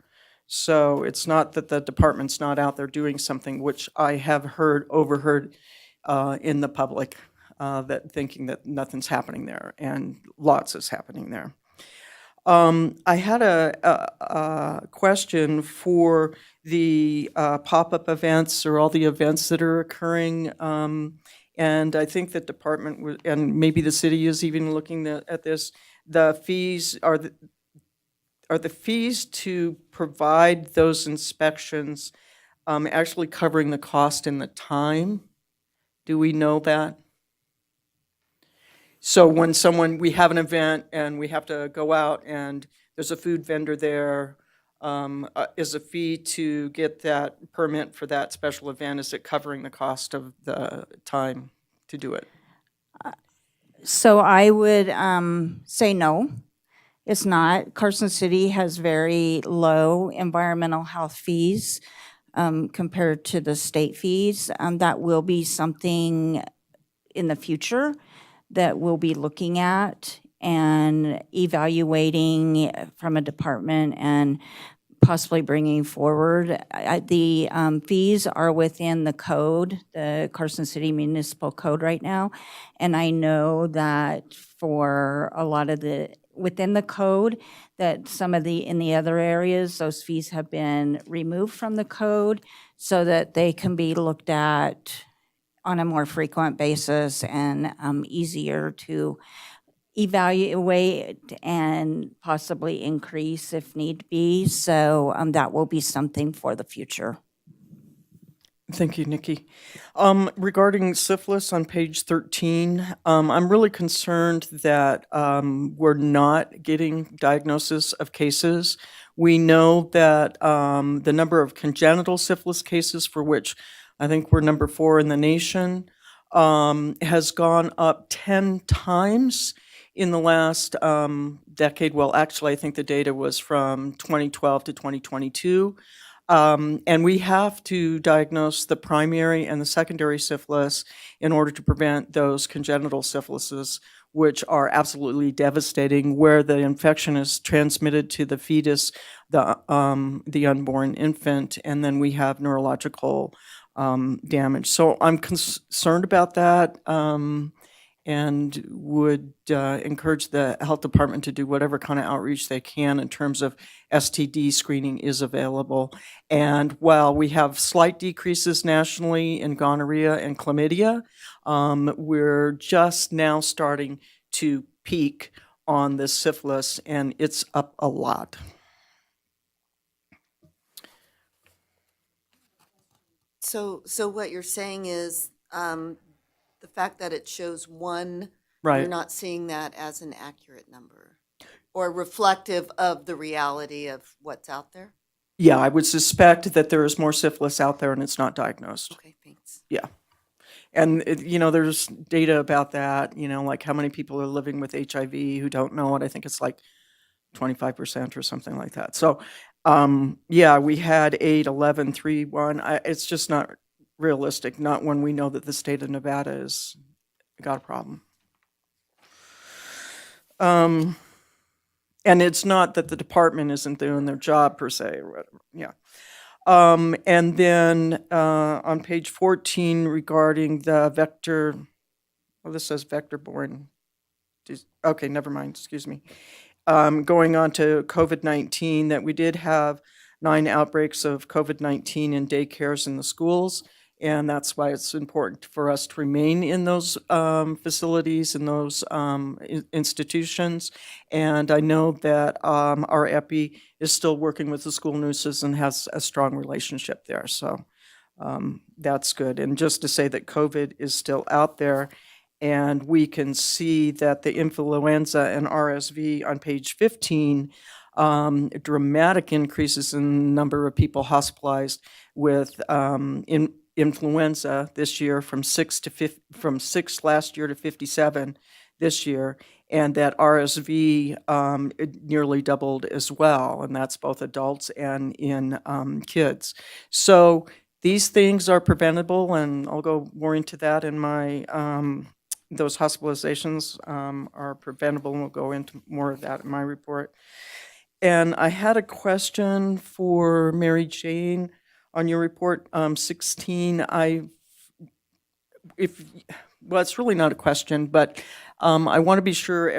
So it's not that the department's not out there doing something, which I have overheard in the public, that thinking that nothing's happening there, and lots is happening there. I had a question for the pop-up events, or all the events that are occurring. And I think the department and maybe the city is even looking at this. The fees are the fees to provide those inspections actually covering the cost and the time? Do we know that? So when we have an event and we have to go out and there's a food vendor there, is a fee to get that permit for that special event, is it covering the cost of the time to do it? So I would say no, it's not. Carson City has very low environmental health fees compared to the state fees. That will be something in the future that we'll be looking at and evaluating from a department and possibly bringing forward. The fees are within the code, the Carson City Municipal Code right now. And I know that for a lot of within the code, that some of in the other areas, those fees have been removed from the code so that they can be looked at on a more frequent basis and easier to evaluate and possibly increase if need be. So that will be something for the future. Thank you, Nikki. Regarding syphilis on page 13, I'm really concerned that we're not getting diagnosis of cases. We know that the number of congenital syphilis cases, for which I think we're number 4 in the nation, has gone up 10 times in the last decade. Well, actually, I think the data was from 2012 to 2022. And we have to diagnose the primary and the secondary syphilis in order to prevent those congenital syphilises, which are absolutely devastating, where the infection is transmitted to the fetus, the unborn infant, and then we have neurological damage. So I'm concerned about that, and would encourage the health department to do whatever kind of outreach they can in terms of STD screening is available. And while we have slight decreases nationally in gonorrhea and chlamydia, we're just now starting to peak on the syphilis, and it's up a lot. So what you're saying is the fact that it shows 1, Right. you're not seeing that as an accurate number or reflective of the reality of what's out there? Yeah, I would suspect that there is more syphilis out there and it's not diagnosed. Okay, thanks. Yeah. And, there's data about that, like how many people are living with HIV who don't know it. I think it's like 25% or something like that. So, yeah, we had 8, 11, 3, 1. It's just not realistic, not when we know that the state of Nevada has got a problem. And it's not that the department isn't doing their job per se, or whatever. Yeah. And then on page 14 regarding the vector, well, this says vector-borne. Okay, never mind, excuse me. Going on to COVID-19, that we did have 9 outbreaks of COVID-19 in daycares in the schools. And that's why it's important for us to remain in those facilities and those institutions. And I know that our EPI is still working with the school nurses and has a strong relationship there. So that's good. And just to say that COVID is still out there, and we can see that the influenza and RSV on page 15, dramatic increases in number of people hospitalized with influenza this year from 6 last year to 57 this year, and that RSV it nearly doubled as well, and that's both adults and in kids. So these things are preventable, and I'll go more into that in my those hospitalizations are preventable, and we'll go into more of that in my report. And I had a question for Mary Jane on your report 16. Well, it's really not a question, but I want to be sure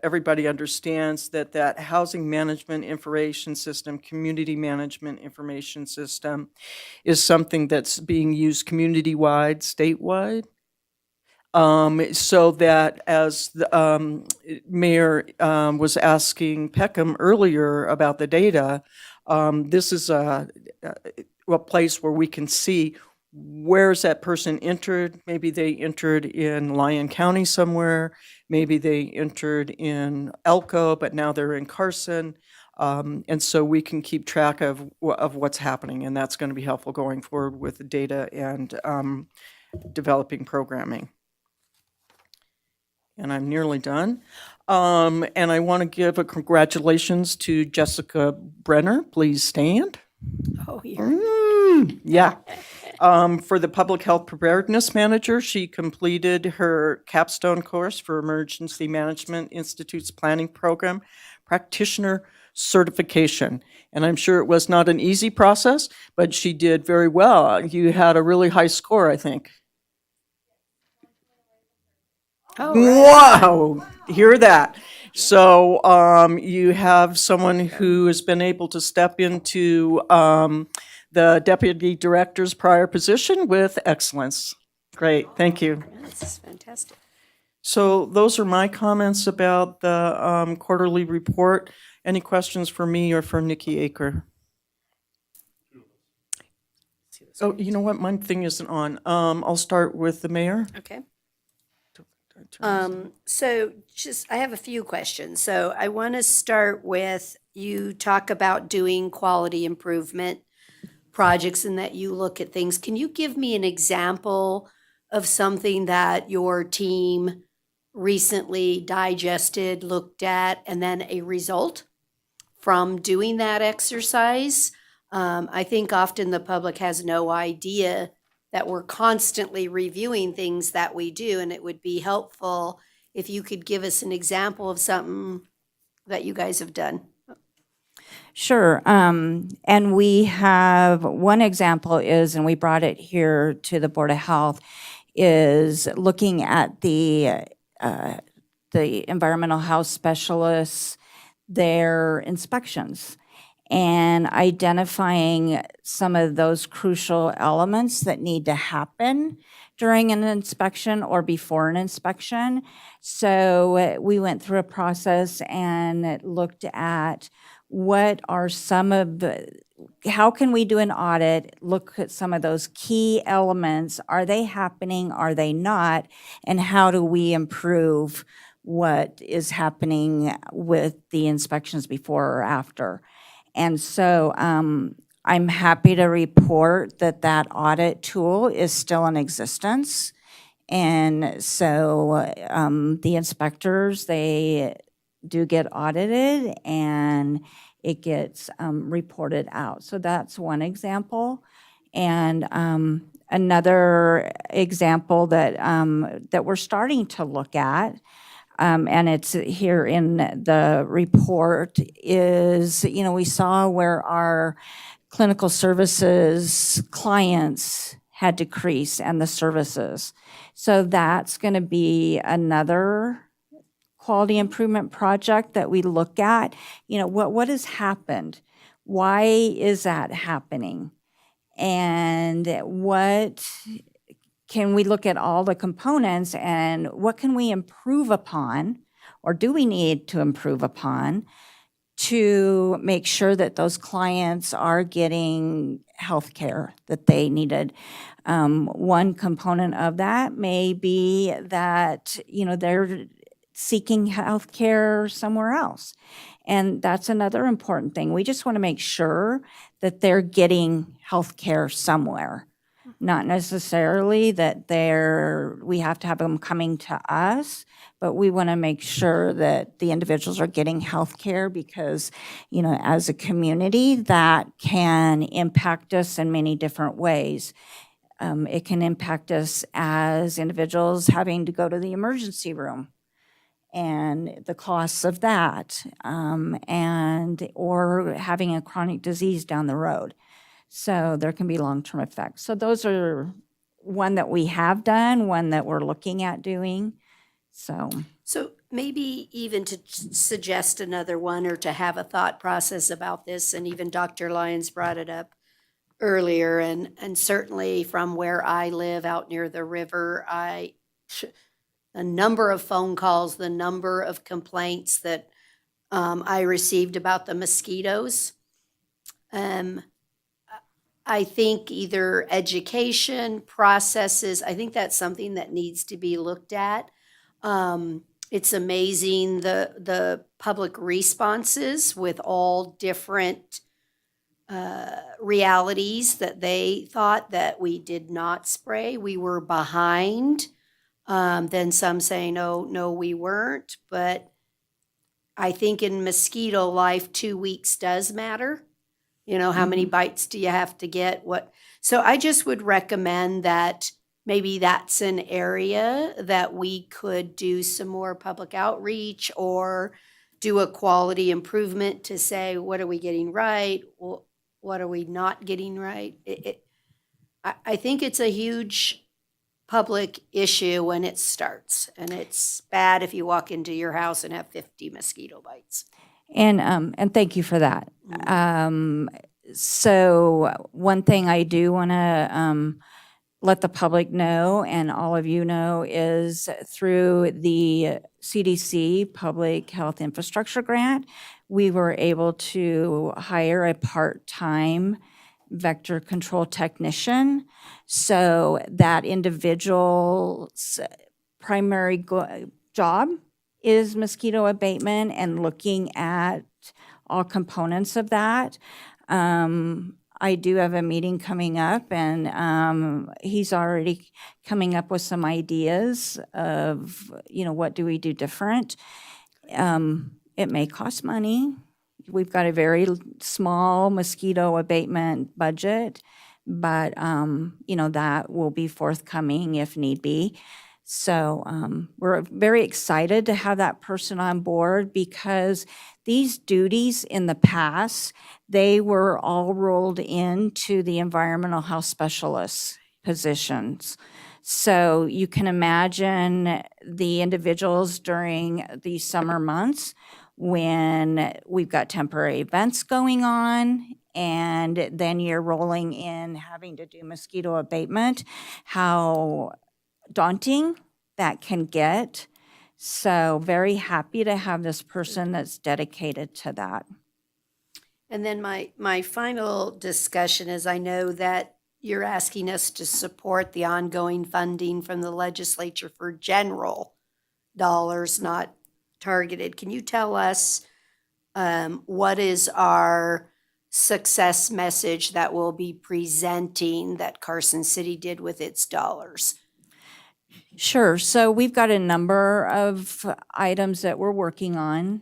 everybody understands that housing management information system, community management information system, is something that's being used community-wide, statewide. So that, as the Mayor was asking Peckham earlier about the data, this is a place where we can see where's that person entered. Maybe they entered in Lyon County somewhere. Maybe they entered in Elko, but now they're in Carson. And so we can keep track of what's happening, and that's going to be helpful going forward with the data and developing programming. And I'm nearly done. And I want to give a congratulations to Jessica Brenner. Please stand. Oh, Yeah. For the Public Health Preparedness Manager, she completed her capstone course for Emergency Management Institute's Planning Program Practitioner Certification. And I'm sure it was not an easy process, but she did very well. You had a really high score, I think. Oh, right. Wow, hear that. So you have someone who has been able to step into the deputy director's prior position with excellence. Great, thank you. This is fantastic. So those are my comments about the quarterly report. Any questions for me or for Nikki Aker? Oh, you know what? My thing isn't on. I'll start with the mayor. Okay. So I have a few questions. So I want to start with, you talk about doing quality improvement projects and that you look at things. Can you give me an example of something that your team recently digested, looked at, and then a result from doing that exercise? I think often the public has no idea that we're constantly reviewing things that we do, and it would be helpful if you could give us an example of something that you guys have done. Sure. And we have one example is, and we brought it here to the Board of Health, is looking at the environmental health specialists, their inspections, and identifying some of those crucial elements that need to happen during an inspection or before an inspection. So we went through a process and looked at what are some of the, how can we do an audit, look at some of those key elements. Are they happening? Are they not? And how do we improve what is happening with the inspections before or after? And so I'm happy to report that that audit tool is still in existence. And so the inspectors, they do get audited and it gets reported out. So that's one example. And another example that, that we're starting to look at, and it's here in the report, is, you know, we saw where our clinical services clients had decreased and the services. So that's going to be another quality improvement project that we look at. You know, what has happened? Why is that happening? And what can we look at all the components and what can we improve upon, or do we need to improve upon, to make sure that those clients are getting health care that they needed? One component of that may be that, you know, they're seeking health care somewhere else. And that's another important thing. We just want to make sure that they're getting health care somewhere. Not necessarily that we have to have them coming to us, but we want to make sure that the individuals are getting health care because, you know, as a community, that can impact us in many different ways. It can impact us as individuals having to go to the emergency room and the costs of that, or having a chronic disease down the road. So there can be long-term effects. So those are one that we have done, one that we're looking at doing. So maybe even to suggest another one or to have a thought process about this, and even Dr. Lyons brought it up earlier, and certainly from where I live out near the river, the number of phone calls, the number of complaints that I received about the mosquitoes. I think either education, processes, I think that's something that needs to be looked at. It's amazing the public responses with all different realities that they thought that we did not spray. We were behind. Then some saying, oh, no, we weren't. But I think in mosquito life, 2 weeks does matter. You know, how many bites do you have to get? So I just would recommend that maybe that's an area that we could do some more public outreach or do a quality improvement to say, what are we getting right? What are we not getting right? I think it's a huge public issue when it starts, and it's bad if you walk into your house and have 50 mosquito bites. And thank you for that. So one thing I do want to let the public know and all of you know is through the CDC Public Health Infrastructure Grant, we were able to hire a part-time vector control technician. So that individual's primary job is mosquito abatement and looking at all components of that. I do have a meeting coming up, and he's already coming up with some ideas of, you know, what do we do different. It may cost money. We've got a very small mosquito abatement budget, but, you know, that will be forthcoming if need be. So we're very excited to have that person on board because these duties in the past, they were all rolled into the environmental health specialist positions. So you can imagine the individuals during the summer months when we've got temporary events going on and then you're rolling in having to do mosquito abatement, how daunting that can get. So very happy to have this person that's dedicated to that. And then my final discussion is, I know that you're asking us to support the ongoing funding from the legislature for general dollars, not targeted. Can you tell us what is our success message that we'll be presenting that Carson City did with its dollars? Sure. So we've got a number of items that we're working on.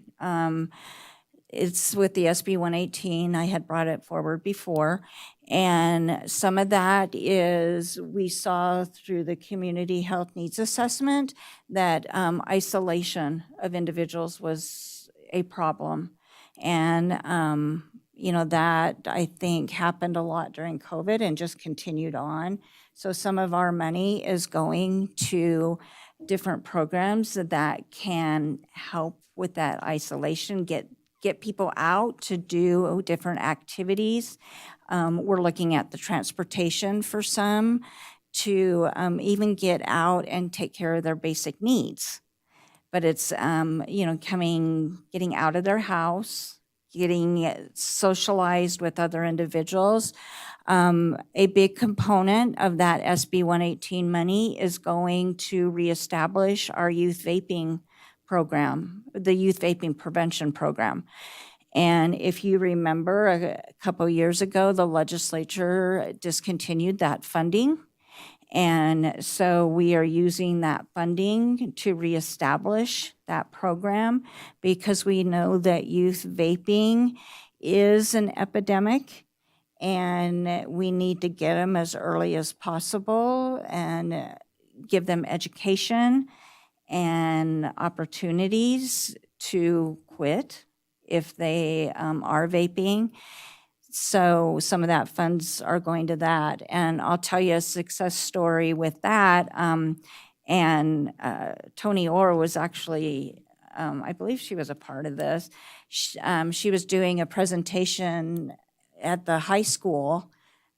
It's with the SB 118. I had brought it forward before. And some of that is we saw through the community health needs assessment that isolation of individuals was a problem. And, that I think happened a lot during COVID and just continued on. So some of our money is going to different programs that can help with that isolation, get people out to do different activities. We're looking at the transportation for some to even get out and take care of their basic needs. But it's, getting out of their house, getting socialized with other individuals. A big component of that SB 118 money is going to reestablish our youth vaping program, the youth vaping prevention program. And if you remember, a couple years ago, the legislature discontinued that funding. And so we are using that funding to reestablish that program because we know that youth vaping is an epidemic and we need to get them as early as possible and give them education and opportunities to quit if they are vaping. So some of that funds are going to that. And I'll tell you a success story with that. Tony Orr was actually, I believe she was a part of this. She was doing a presentation at the high school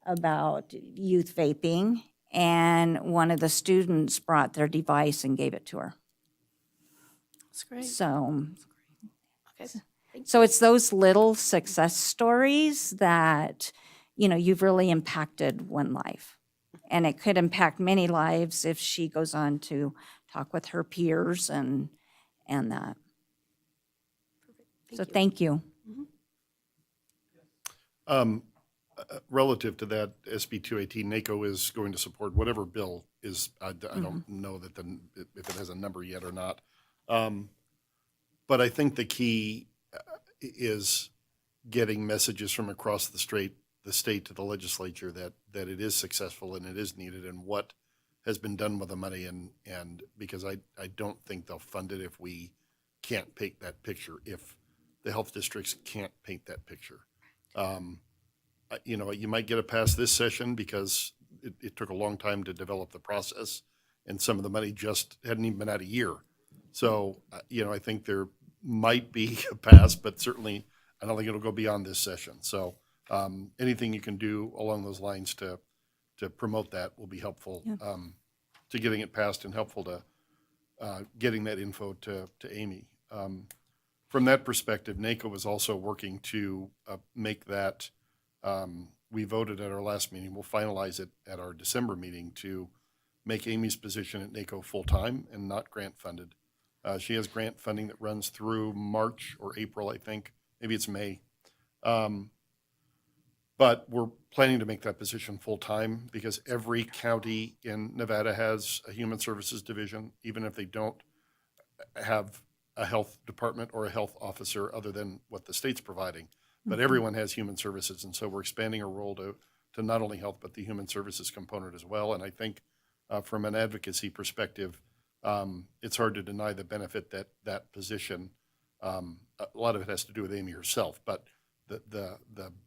about youth vaping, and one of the students brought their device and gave it to her. That's great. So. Okay. So it's those little success stories that, you've really impacted one life. And it could impact many lives if she goes on to talk with her peers and that. So thank you. Relative to that, SB 218, NACO is going to support whatever bill is, I don't know that if it has a number yet or not. But I think the key is getting messages from across the state to the legislature that it is successful and it is needed and what has been done with the money and because I don't think they'll fund it if we can't paint that picture, if the health districts can't paint that picture. You might get it past this session because it took a long time to develop the process and some of the money just hadn't even been out a year. So, I think there might be a pass, but certainly I don't think it'll go beyond this session. So anything you can do along those lines to promote that will be helpful to getting it passed and helpful to getting that info to Amy. From that perspective, NACO was also working to make that, we voted at our last meeting, we'll finalize it at our December meeting to make Amy's position at NACO full-time and not grant funded. She has grant funding that runs through March or April, I think. Maybe it's May. But we're planning to make that position full-time because every county in Nevada has a human services division, even if they don't have a health department or a health officer other than what the state's providing. But everyone has human services, and so we're expanding our role to not only health, but the human services component as well. And I think from an advocacy perspective, it's hard to deny the benefit that position, a lot of it has to do with Amy herself, but the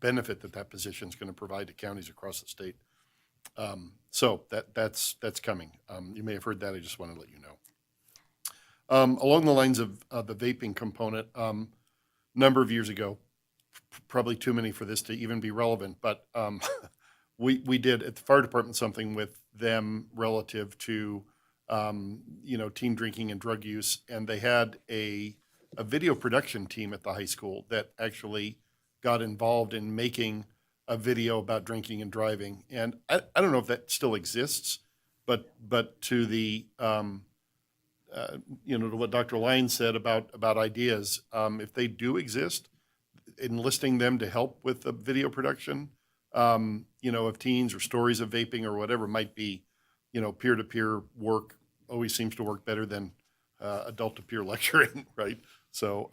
benefit that position is going to provide to counties across the state. So that's coming. You may have heard that. I just want to let you know. Along the lines of the vaping component, number of years ago, probably too many for this to even be relevant, but we did at the fire department something with them relative to teen drinking and drug use, and they had a video production team at the high school that actually got involved in making a video about drinking and driving. And I don't know if that still exists, but to the to what Dr. Lyons said about ideas, if they do exist, enlisting them to help with the video production, of teens or stories of vaping or whatever might be, peer-to-peer work always seems to work better than adult-to-peer lecturing, right? So,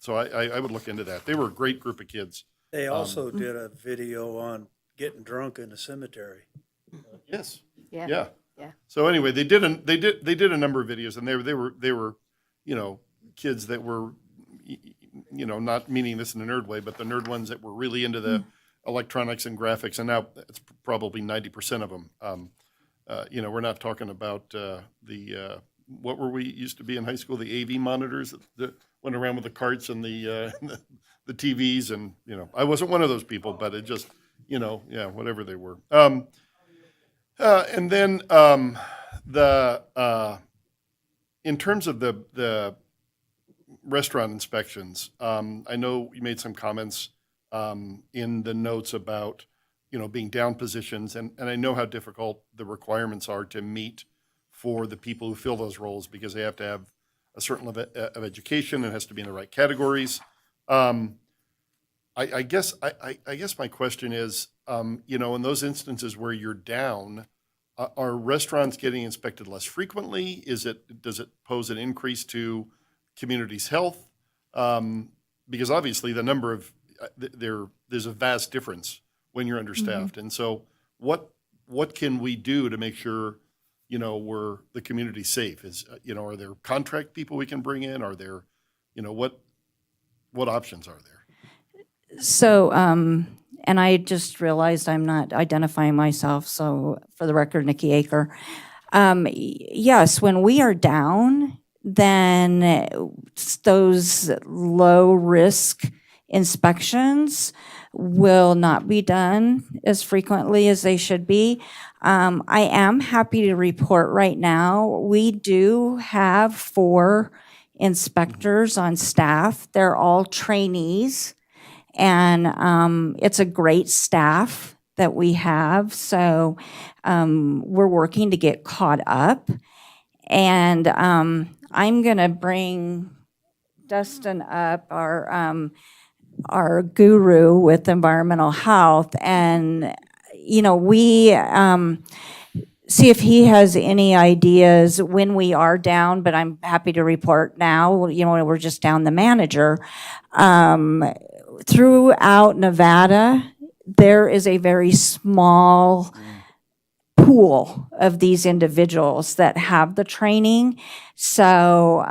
I would look into that. They were a great group of kids. They also did a video on getting drunk in the cemetery. Yes. Yeah. Yeah. Yeah. So anyway, they did a number of videos, and they were, kids that were, not meaning this in a nerd way, but the nerd ones that were really into the electronics and graphics, and now it's probably 90% of them. We're not talking about what were we used to be in high school, the AV monitors that went around with the carts and the the TVs, and I wasn't one of those people, but it just whatever they were. And then in terms of the restaurant inspections, I know you made some comments in the notes about being down positions, and I know how difficult the requirements are to meet for the people who fill those roles, because they have to have a certain level of education and it has to be in the right categories. I guess my question is, in those instances where you're down, are restaurants getting inspected less frequently? Does it pose an increase to community's health? Because obviously the number of there's a vast difference when you're understaffed, and so what can we do to make sure we're the community safe? Are there contract people we can bring in? Are there what options are there? So, and I just realized I'm not identifying myself, so for the record, Nikki Aker. Yes, when we are down, then those low-risk inspections will not be done as frequently as they should be. I am happy to report right now, we do have 4 inspectors on staff. They're all trainees. And it's a great staff that we have. So we're working to get caught up. And I'm going to bring Dustin up, our guru with environmental health. And, we see if he has any ideas when we are down, but I'm happy to report now, we're just down the manager. Throughout Nevada, there is a very small pool of these individuals that have the training. So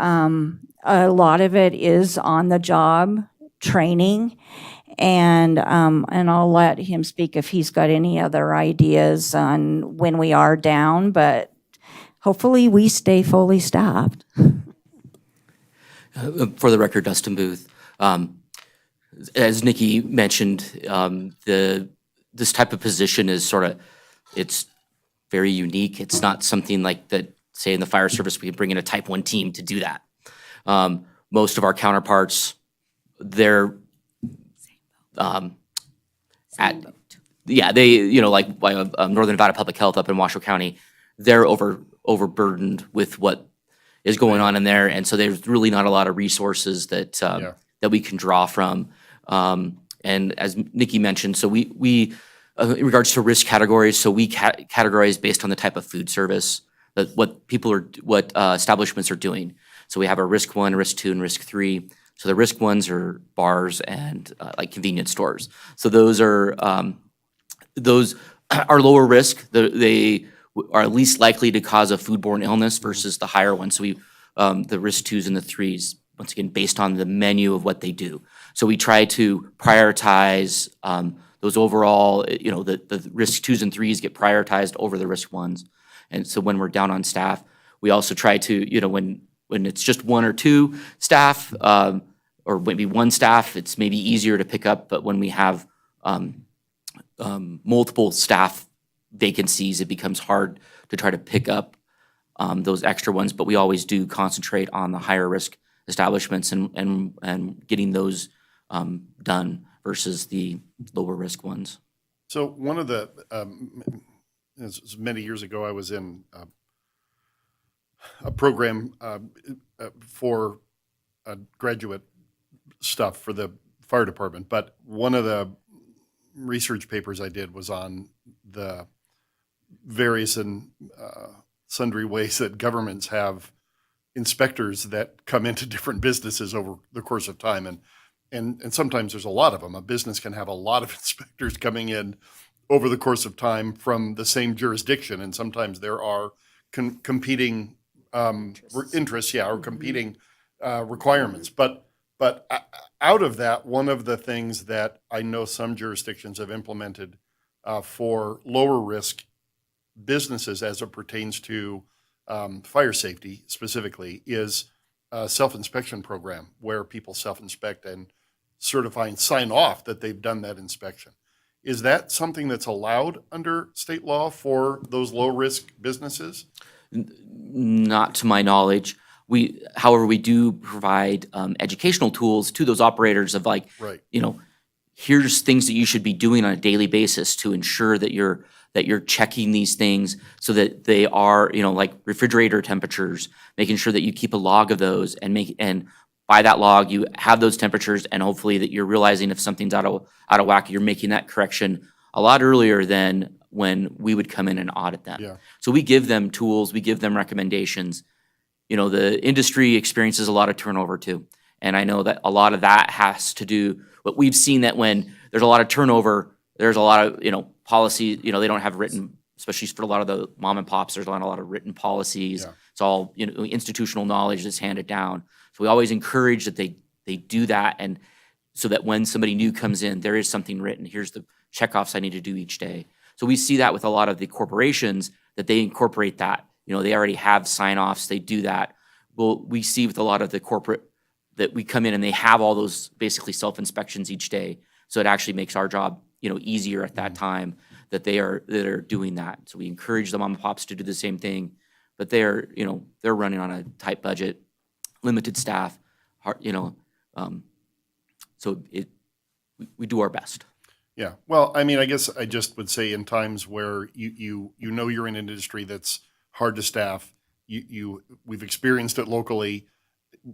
a lot of it is on the job training. And I'll let him speak if he's got any other ideas on when we are down, but hopefully we stay fully staffed. For the record, Dustin Booth. As Nikki mentioned, this type of position is it's very unique. It's not something like that, say in the fire service, we can bring in a type 1 team to do that. Most of our counterparts, they're Northern Nevada Public Health up in Washoe County, they're overburdened with what is going on in there, and so there's really not a lot of resources that that we can draw from. And as Nikki mentioned, so we in regards to risk categories, so we categorize based on the type of food service, what establishments are doing. So we have a risk 1, risk 2, and risk 3. So the risk ones are bars and like convenience stores. So those are lower risk. They are least likely to cause a foodborne illness versus the higher ones. So the risk 2s and the 3s, once again, based on the menu of what they do. So we try to prioritize those overall, the risk 2s and 3s get prioritized over the risk 1s. And so when we're down on staff, we also try to, when it's just 1 or 2 staff, or maybe 1 staff, it's maybe easier to pick up. But when we have multiple staff vacancies, it becomes hard to try to pick up those extra ones. But we always do concentrate on the higher risk establishments and getting those done versus the lower risk ones. So one of the, many years ago, I was in a program for graduate stuff for the fire department, but one of the research papers I did was on the various and sundry ways that governments have inspectors that come into different businesses over the course of time. And sometimes there's a lot of them. A business can have a lot of inspectors coming in over the course of time from the same jurisdiction. And sometimes there are competing interests, or competing requirements. But out of that, one of the things that I know some jurisdictions have implemented for lower risk businesses as it pertains to fire safety specifically is a self-inspection program where people self-inspect and certify and sign off that they've done that inspection. Is that something that's allowed under state law for those low-risk businesses? Not to my knowledge. However, we do provide educational tools to those operators of like, Right. Here's things that you should be doing on a daily basis to ensure that you're checking these things so that they are, like refrigerator temperatures, making sure that you keep a log of those and by that log you have those temperatures, and hopefully that you're realizing if something's out of whack, you're making that correction a lot earlier than when we would come in and audit them. Yeah. So we give them tools, we give them recommendations. The industry experiences a lot of turnover too. And I know that a lot of that has to do, what we've seen that when there's a lot of turnover, there's a lot of, policy, they don't have written, especially for a lot of the mom and pops, there's not a lot of written policies. Yeah. It's all, institutional knowledge that's handed down. So we always encourage that they do that, and so that when somebody new comes in, there is something written. Here's the checkoffs I need to do each day. So we see that with a lot of the corporations, that they incorporate that. They already have sign-offs, they do that. Well, we see with a lot of the corporate that we come in and they have all those basically self-inspections each day. So it actually makes our job, easier at that time that they are doing that. So we encourage the mom and pops to do the same thing, but they're running on a tight budget, limited staff, so we do our best. Yeah. Well, I mean, I guess I just would say in times where you're in an industry that's hard to staff, we've experienced it locally.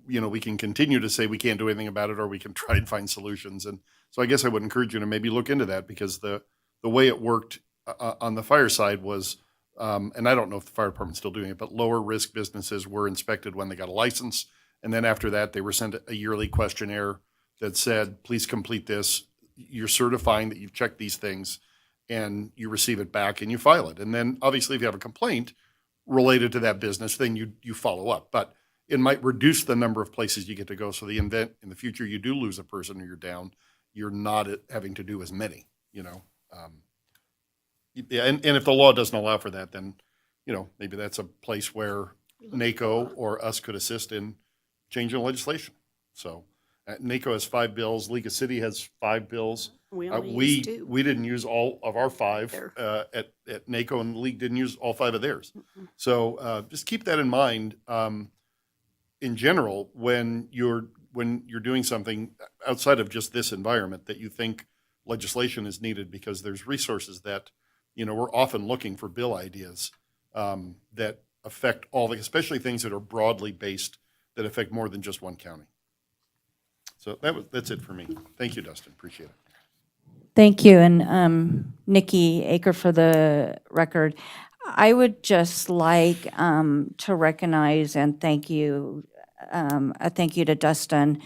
We can continue to say we can't do anything about it, or we can try and find solutions. And so I guess I would encourage you to maybe look into that, because the way it worked on the fire side was, and I don't know if the fire department's still doing it, but lower risk businesses were inspected when they got a license. And then after that, they were sent a yearly questionnaire that said, please complete this. You're certifying that you've checked these things, and you receive it back and you file it. And then obviously if you have a complaint related to that business, then you follow up. But it might reduce the number of places you get to go. So the event in the future you do lose a person or you're down, you're not having to do as many, Yeah, and if the law doesn't allow for that, then, maybe that's a place where NACO or us could assist in changing legislation. So NACO has 5 bills, League of City has 5 bills. We only used 2. We didn't use all of our 5 There. at NACO, and the League didn't use all 5 of theirs. So just keep that in mind. In general, when you're doing something outside of just this environment, that you think legislation is needed, because there's resources that, we're often looking for bill ideas that affect especially things that are broadly based, that affect more than just one county. So that's it for me. Thank you, Dustin. Appreciate it. Thank you, and Nikki Aker for the record. I would just like to recognize and thank you, a thank you to Dustin.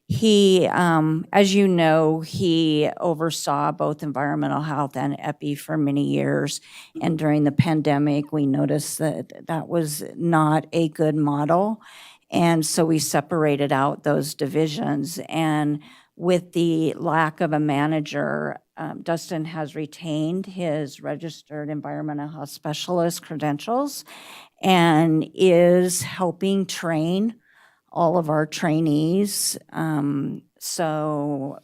He, as you know, he oversaw both environmental health and EPI for many years. And during the pandemic, we noticed that that was not a good model. And so we separated out those divisions. And with the lack of a manager, Dustin has retained his registered environmental health specialist credentials and is helping train all of our trainees. So,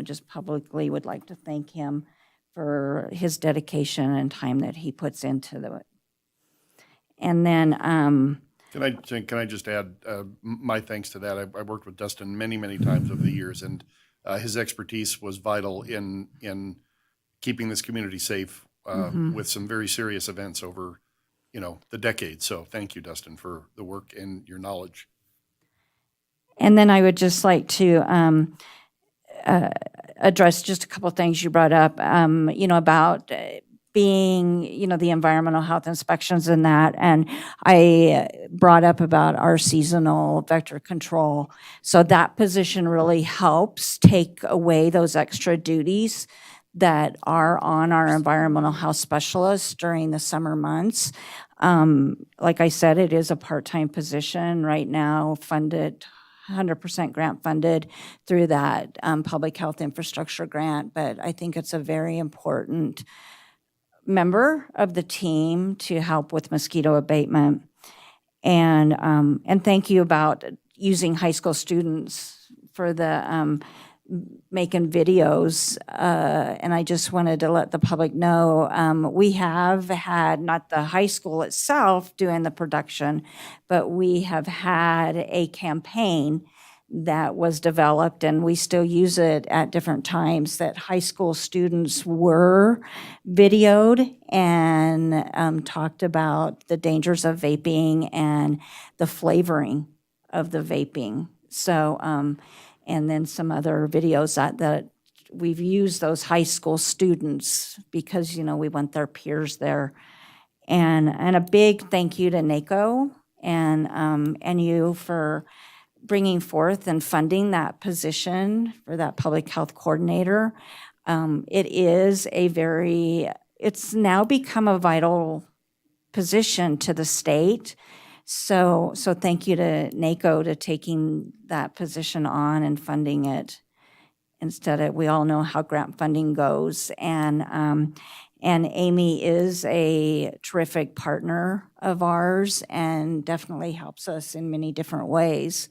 just publicly would like to thank him for his dedication and time that he puts into it. And then, Can I just add my thanks to that? I worked with Dustin many, many times over the years, and his expertise was vital in keeping this community safe with some very serious events over, the decades. So thank you, Dustin, for the work and your knowledge. And then I would just like to address just a couple of things you brought up, about being, the environmental health inspections and that. And I brought up about our seasonal vector control. So that position really helps take away those extra duties that are on our environmental health specialists during the summer months. Like I said, it is a part-time position right now, funded 100% grant funded through that public health infrastructure grant. But I think it's a very important member of the team to help with mosquito abatement. And thank you about using high school students for the making videos. And I just wanted to let the public know, we have had, not the high school itself doing the production, but we have had a campaign that was developed, and we still use it at different times, that high school students were videoed and talked about the dangers of vaping and the flavoring of the vaping. So, and then some other videos that we've used those high school students because, we want their peers there. And a big thank you to NACO and you for bringing forth and funding that position for that public health coordinator. It's now become a vital position to the state. So thank you to NACO to taking that position on and funding it. We all know how grant funding goes. And Amy is a terrific partner of ours and definitely helps us in many different ways.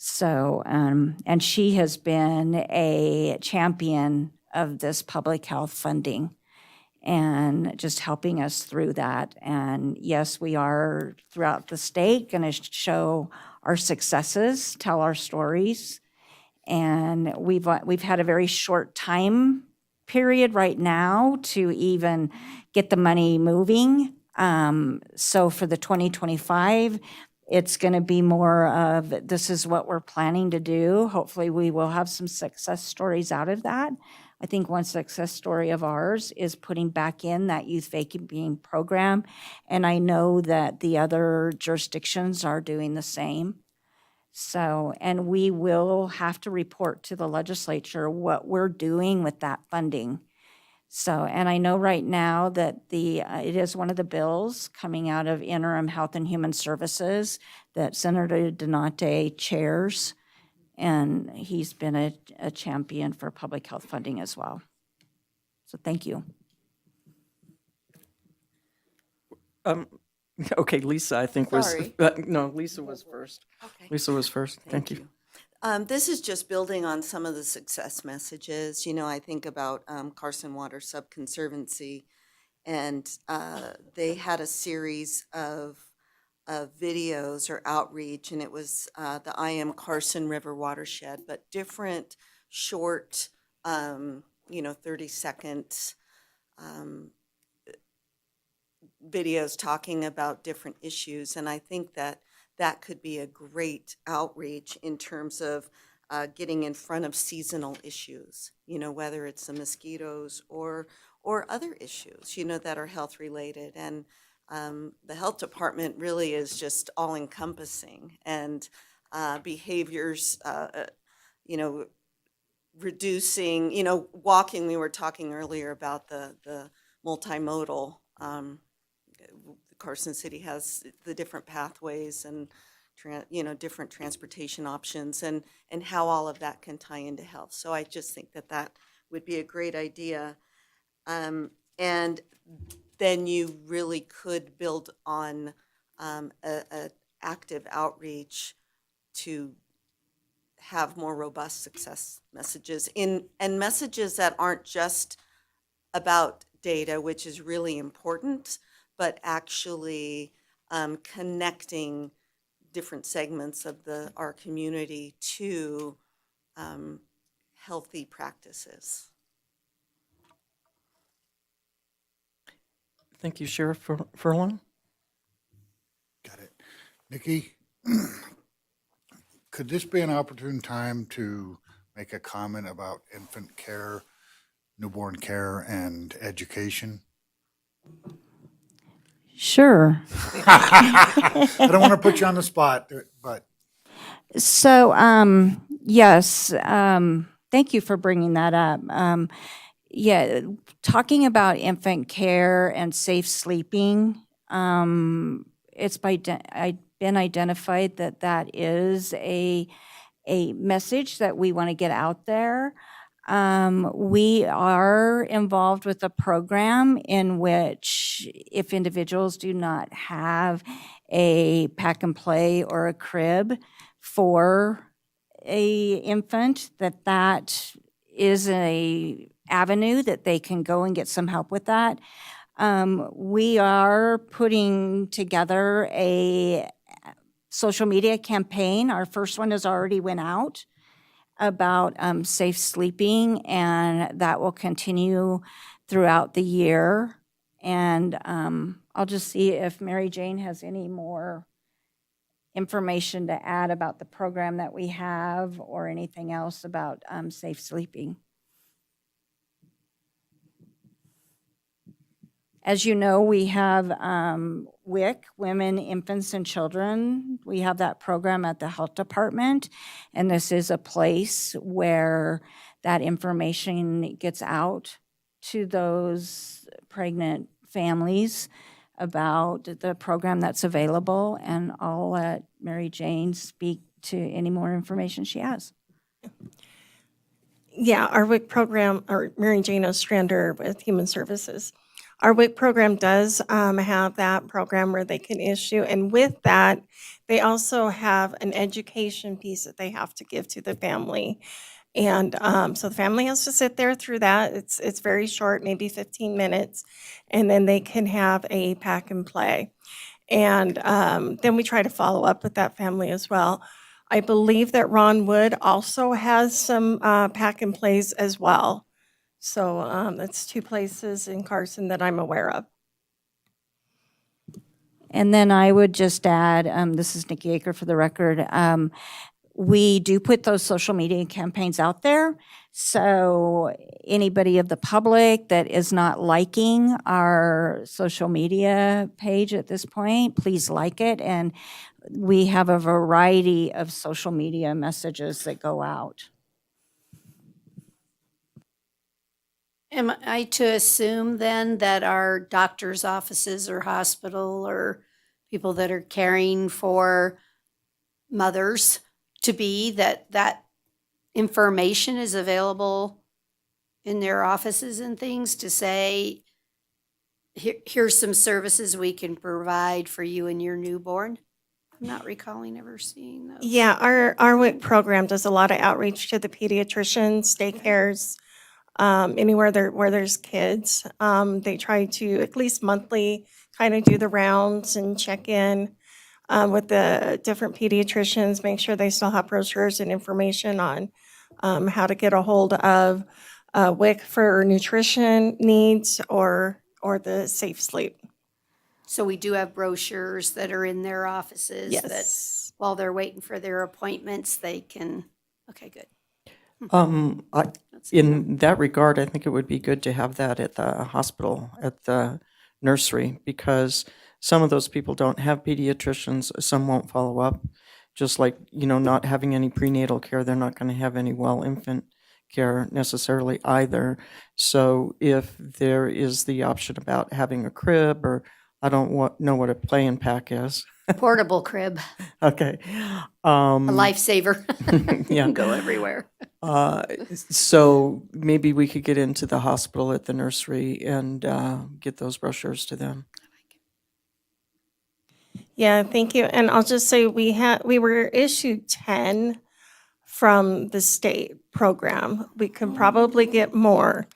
So, and she has been a champion of this public health funding and just helping us through that. And yes, we are throughout the state going to show our successes, tell our stories. And we've had a very short time period right now to even get the money moving. So for the 2025, it's going to be more of, this is what we're planning to do. Hopefully we will have some success stories out of that. I think one success story of ours is putting back in that youth vaping program. And I know that the other jurisdictions are doing the same. So, and we will have to report to the legislature what we're doing with that funding. So, and I know right now that it is one of the bills coming out of Interim Health and Human Services that Senator Donate chairs, and he's been a champion for public health funding as well. So thank you. Okay, Lisa, I think Sorry. no, Lisa was first. Okay. Lisa was first. Thank you. This is just building on some of the success messages. I think about Carson Water Subconservancy, and they had a series of videos or outreach, and it was the I Am Carson River Watershed, but different short, 30-second videos talking about different issues. And I think that could be a great outreach in terms of getting in front of seasonal issues, whether it's the mosquitoes or other issues, that are health related. And the health department really is just all encompassing, and behaviors, reducing, walking. We were talking earlier about the multimodal. Carson City has the different pathways and different transportation options, and how all of that can tie into health. So I just think that would be a great idea. And then you really could build on a active outreach to have more robust success messages and messages that aren't just about data, which is really important, but actually connecting different segments of our community to healthy practices. Thank you, Sheriff Furlong. Got it. Nikki, could this be an opportune time to make a comment about infant care, newborn care, and education? Sure. I don't want to put you on the spot, but So, yes, thank you for bringing that up. Yeah, talking about infant care and safe sleeping, it's been identified that that is a message that we want to get out there. We are involved with a program in which if individuals do not have a pack and play or a crib for a infant, that is a avenue that they can go and get some help with that. We are putting together a social media campaign. Our first one has already went out about safe sleeping, and that will continue throughout the year. And I'll just see if Mary Jane has any more information to add about the program that we have or anything else about safe sleeping. As you know, we have WIC, Women, Infants, and Children. We have that program at the health department, and this is a place where that information gets out to those pregnant families about the program that's available, and I'll let Mary Jane speak to any more information she has. Yeah, our WIC program, or Mary Jane Ostrander with Human Services. Our WIC program does have that program where they can issue, and with that, they also have an education piece that they have to give to the family. And so the family has to sit there through that. It's very short, maybe 15 minutes, and then they can have a pack and play. And then we try to follow up with that family as well. I believe that Ron Wood also has some pack and plays as well. So that's two places in Carson that I'm aware of. And then I would just add, this is Nikki Aker for the record, we do put those social media campaigns out there. So anybody of the public that is not liking our social media page at this point, please like it. And we have a variety of social media messages that go out. Am I to assume then that our doctor's offices or hospital or people that are caring for mothers to be, that information is available in their offices and things to say, here's some services we can provide for you and your newborn? I'm not recalling ever seeing those. Yeah, our WIC program does a lot of outreach to the pediatricians, daycares, anywhere where there's kids. They try to at least monthly kind of do the rounds and check in with the different pediatricians, make sure they still have brochures and information on how to get a hold of WIC for nutrition needs or the safe sleep. So we do have brochures that are in their offices that Yes. while they're waiting for their appointments, they can, okay, good. In that regard, I think it would be good to have that at the hospital, at the nursery, because some of those people don't have pediatricians, some won't follow up. Just like, not having any prenatal care, they're not going to have any well infant care necessarily either. So if there is the option about having a crib, or I don't know what a play and pack is. Portable crib, Okay. a lifesaver. Yeah. Can go everywhere. So maybe we could get into the hospital at the nursery and get those brochures to them. Yeah, thank you. And I'll just say we were issued 10 from the state program. We can probably get more.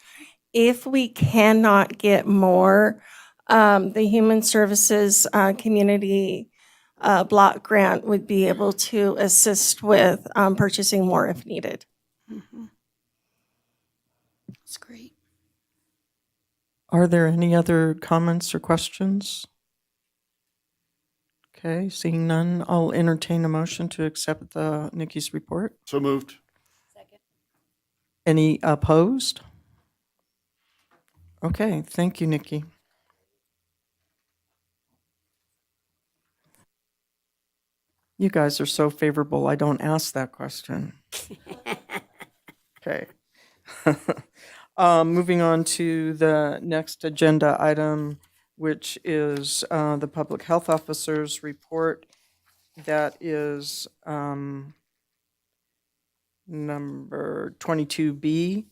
If we cannot get more, the Human Services Community Block Grant would be able to assist with purchasing more if needed. That's great. Are there any other comments or questions? Okay, seeing none, I'll entertain a motion to accept Nikki's report. So moved. Any opposed? Okay, thank you, Nikki. You guys are so favorable, I don't ask that question. Okay. Moving on to the next agenda item, which is the Public Health Officer's report. That is number 22B.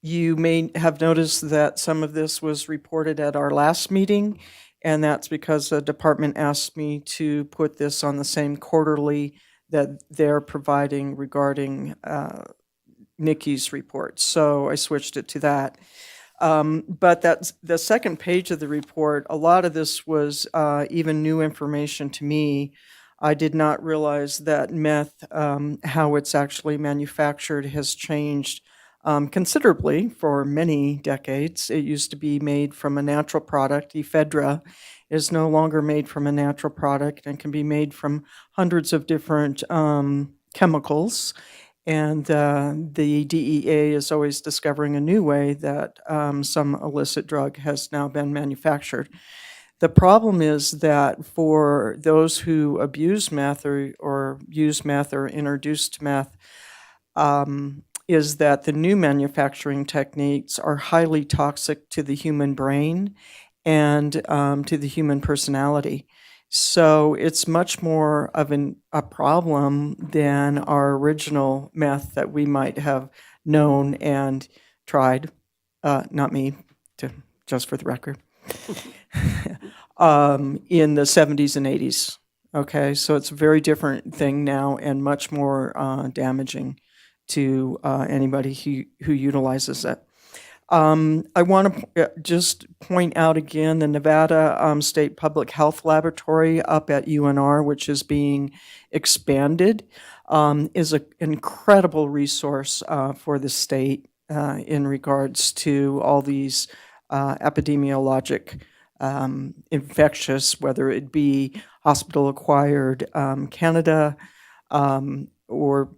You may have noticed that some of this was reported at our last meeting, and that's because the department asked me to put this on the same quarterly that they're providing regarding Nikki's report. So I switched it to that. But that's the second page of the report. A lot of this was even new information to me. I did not realize that meth, how it's actually manufactured, has changed considerably for many decades. It used to be made from a natural product. Ephedra is no longer made from a natural product and can be made from hundreds of different chemicals. And the DEA is always discovering a new way that some illicit drug has now been manufactured. The problem is that for those who abuse meth or use meth or introduced meth, is that the new manufacturing techniques are highly toxic to the human brain and to the human personality. So it's much more of a problem than our original meth that we might have known and tried. Not me, just for the record. In the 70s and 80s. Okay, so it's a very different thing now and much more damaging to anybody who utilizes it. I want to just point out again the Nevada State Public Health Laboratory up at UNR, which is being expanded, is an incredible resource for the state in regards to all these epidemiologic infectious, whether it be hospital-acquired Canada or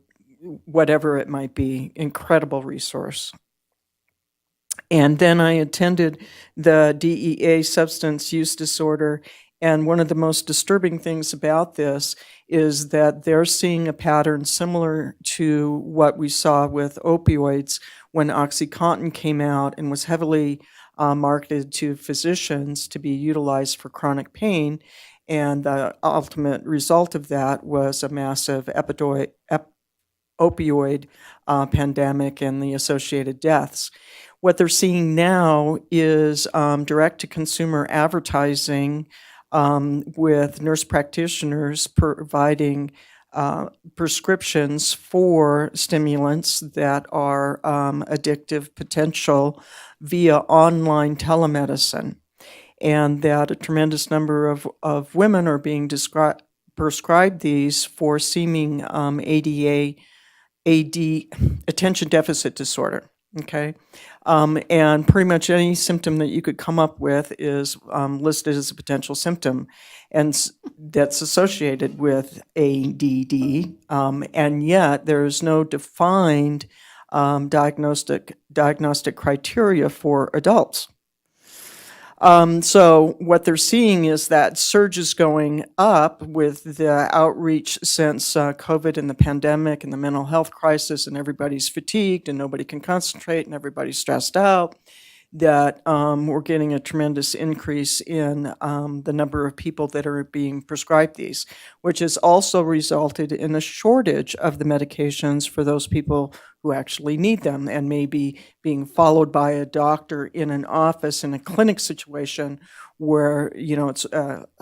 whatever it might be. Incredible resource. And then I attended the DEA substance use disorder, and one of the most disturbing things about this is that they're seeing a pattern similar to what we saw with opioids when OxyContin came out and was heavily marketed to physicians to be utilized for chronic pain, and the ultimate result of that was a massive opioid pandemic and the associated deaths. What they're seeing now is direct-to-consumer advertising with nurse practitioners providing prescriptions for stimulants that are addictive potential via online telemedicine, and that a tremendous number of women are being prescribed these for seeming AD, attention deficit disorder. Okay. And pretty much any symptom that you could come up with is listed as a potential symptom, and that's associated with ADD, and yet there's no defined diagnostic criteria for adults. So what they're seeing is that surge is going up with the outreach since COVID and the pandemic and the mental health crisis, and everybody's fatigued and nobody can concentrate and everybody's stressed out, that we're getting a tremendous increase in the number of people that are being prescribed these, which has also resulted in a shortage of the medications for those people who actually need them and may be being followed by a doctor in an office in a clinic situation where, it's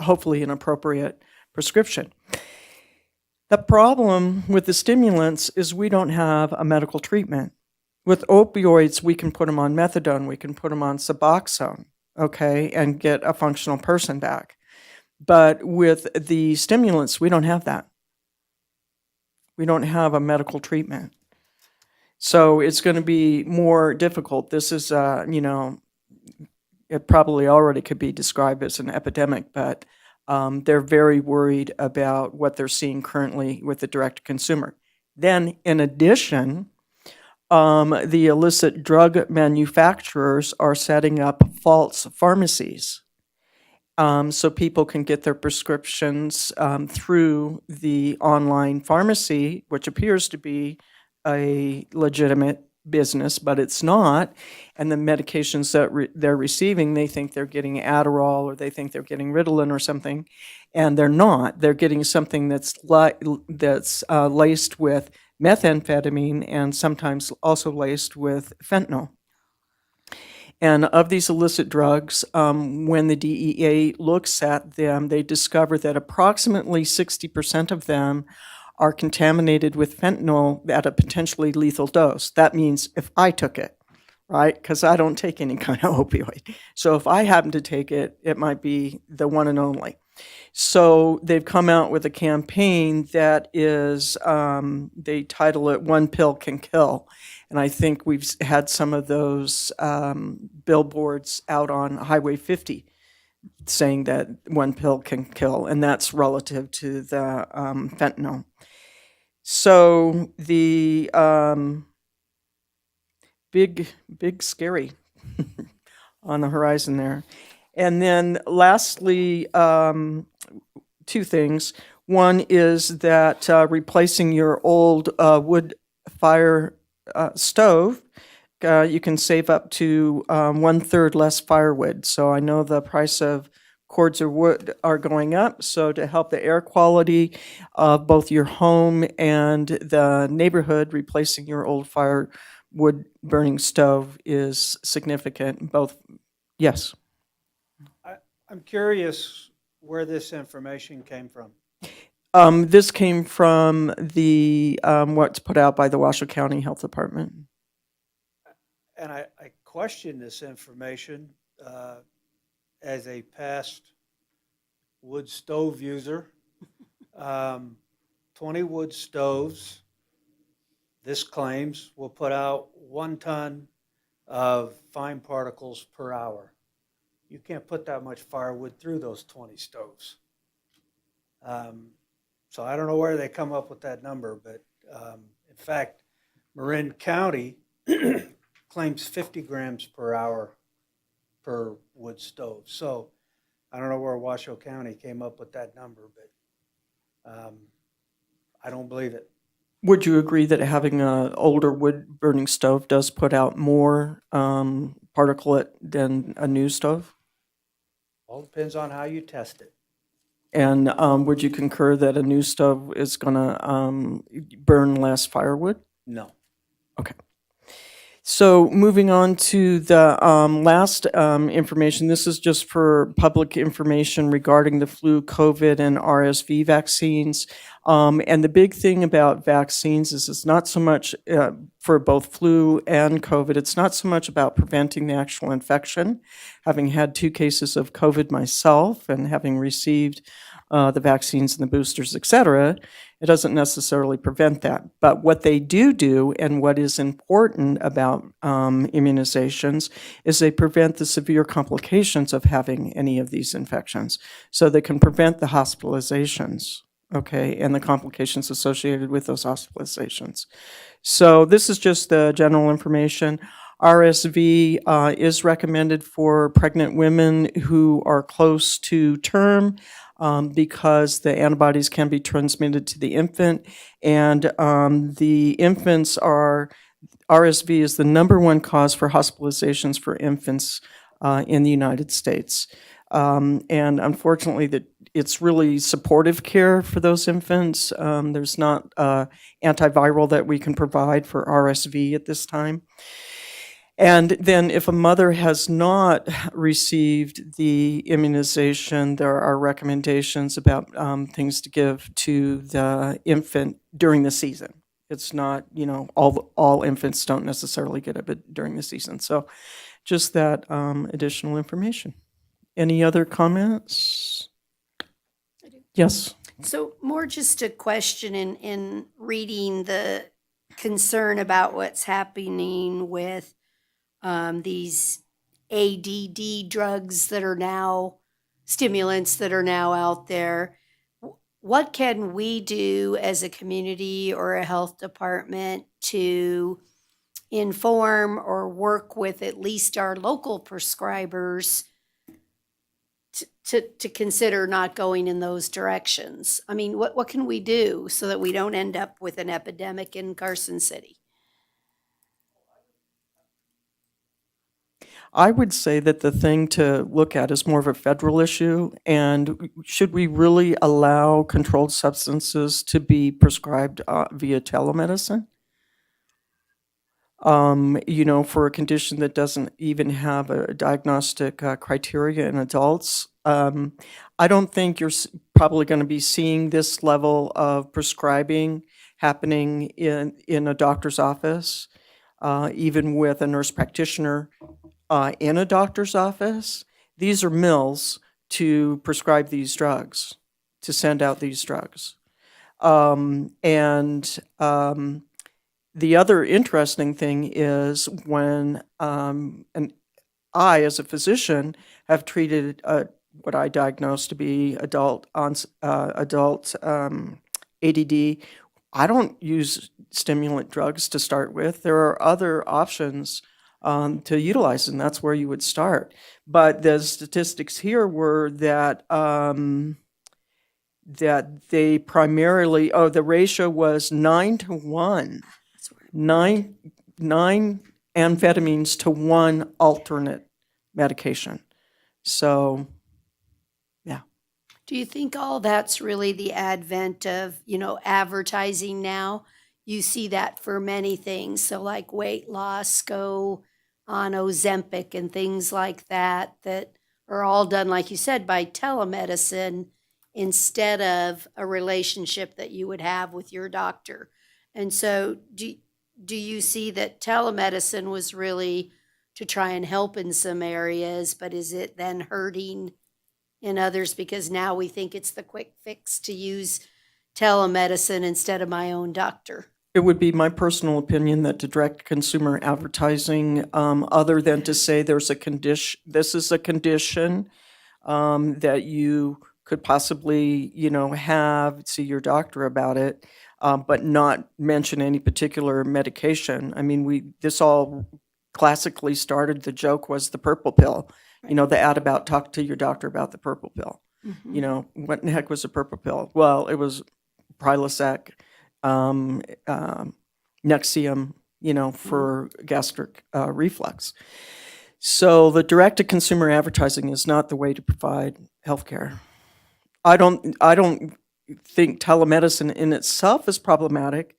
hopefully an appropriate prescription. The problem with the stimulants is we don't have a medical treatment. With opioids, we can put them on methadone, we can put them on Suboxone, okay, and get a functional person back. But with the stimulants, we don't have that. We don't have a medical treatment. So it's going to be more difficult. This is, it probably already could be described as an epidemic, but they're very worried about what they're seeing currently with the direct-to-consumer. Then, in addition, the illicit drug manufacturers are setting up false pharmacies. So people can get their prescriptions through the online pharmacy, which appears to be a legitimate business, but it's not. And the medications that they're receiving, they think they're getting Adderall or they think they're getting Ritalin or something, and they're not. They're getting something that's laced with methamphetamine and sometimes also laced with fentanyl. And of these illicit drugs, when the DEA looks at them, they discover that approximately 60% of them are contaminated with fentanyl at a potentially lethal dose. That means if I took it, right? Because I don't take any kind of opioid. So if I happen to take it, it might be the one and only. So they've come out with a campaign that is, they title it "One Pill Can Kill." And I think we've had some of those billboards out on Highway 50 saying that one pill can kill, and that's relative to the fentanyl. So the big scary on the horizon there. And then lastly, two things. One is that replacing your old wood fire stove, you can save up to 1/3 less firewood. So I know the price of cords of wood are going up. So to help the air quality of both your home and the neighborhood, replacing your old firewood burning stove is significant. Both, yes. I'm curious where this information came from. This came from the what's put out by the Washoe County Health Department. And I question this information as a past wood stove user. 20 wood stoves, this claims, will put out 1 ton of fine particles per hour. You can't put that much firewood through those 20 stoves. So I don't know where they come up with that number, but in fact, Marin County claims 50 grams per hour per wood stove. So I don't know where Washoe County came up with that number, but I don't believe it. Would you agree that having an older wood burning stove does put out more particulate than a new stove? All depends on how you test it. And would you concur that a new stove is going to burn less firewood? No. Okay. So moving on to the last information, this is just for public information regarding the flu, COVID, and RSV vaccines. And the big thing about vaccines is it's not so much for both flu and COVID, it's not so much about preventing the actual infection. Having had 2 cases of COVID myself and having received the vaccines and the boosters, et cetera, it doesn't necessarily prevent that. But what they do, and what is important about immunizations, is they prevent the severe complications of having any of these infections. So they can prevent the hospitalizations, okay, and the complications associated with those hospitalizations. So this is just the general information. RSV is recommended for pregnant women who are close to term, because the antibodies can be transmitted to the infant, and the infants are, RSV is the #1 cause for hospitalizations for infants in the United States. And unfortunately, it's really supportive care for those infants. There's not antiviral that we can provide for RSV at this time. And then if a mother has not received the immunization, there are recommendations about things to give to the infant during the season. It's not, all infants don't necessarily get it during the season. So just that additional information. Any other comments? Yes. So more just a question in reading the concern about what's happening with these ADD drugs that are now, stimulants that are now out there. What can we do as a community or a health department to inform or work with at least our local prescribers to consider not going in those directions? I mean, what can we do so that we don't end up with an epidemic in Carson City? I would say that the thing to look at is more of a federal issue, and should we really allow controlled substances to be prescribed via telemedicine? For a condition that doesn't even have a diagnostic criteria in adults. I don't think you're probably going to be seeing this level of prescribing happening in a doctor's office, even with a nurse practitioner in a doctor's office. These are mills to prescribe these drugs, to send out these drugs. The other interesting thing is when I, as a physician, have treated what I diagnosed to be adult ADD. I don't use stimulant drugs to start with. There are other options to utilize, and that's where you would start. But the statistics here were that they primarily, the ratio was 9-to-1. Nine amphetamines to one alternate medication. So, yeah. Do you think all that's really the advent of, advertising now? You see that for many things. So like weight loss, go on Ozempic and things like that are all done, like you said, by telemedicine instead of a relationship that you would have with your doctor. And so do you see that telemedicine was really to try and help in some areas, but is it then hurting in others because now we think it's the quick fix to use telemedicine instead of my own doctor? It would be my personal opinion that to direct consumer advertising, other than to say there's a condition, this is a condition that you could possibly, see your doctor about it, but not mention any particular medication. I mean, this all classically started, the joke was the purple pill. The ad about talk to your doctor about the purple pill. Mm-hmm. What in the heck was a purple pill? Well, it was Prilosec, Nexium, for gastric reflux. So the direct-to-consumer advertising is not the way to provide healthcare. I don't think telemedicine in itself is problematic.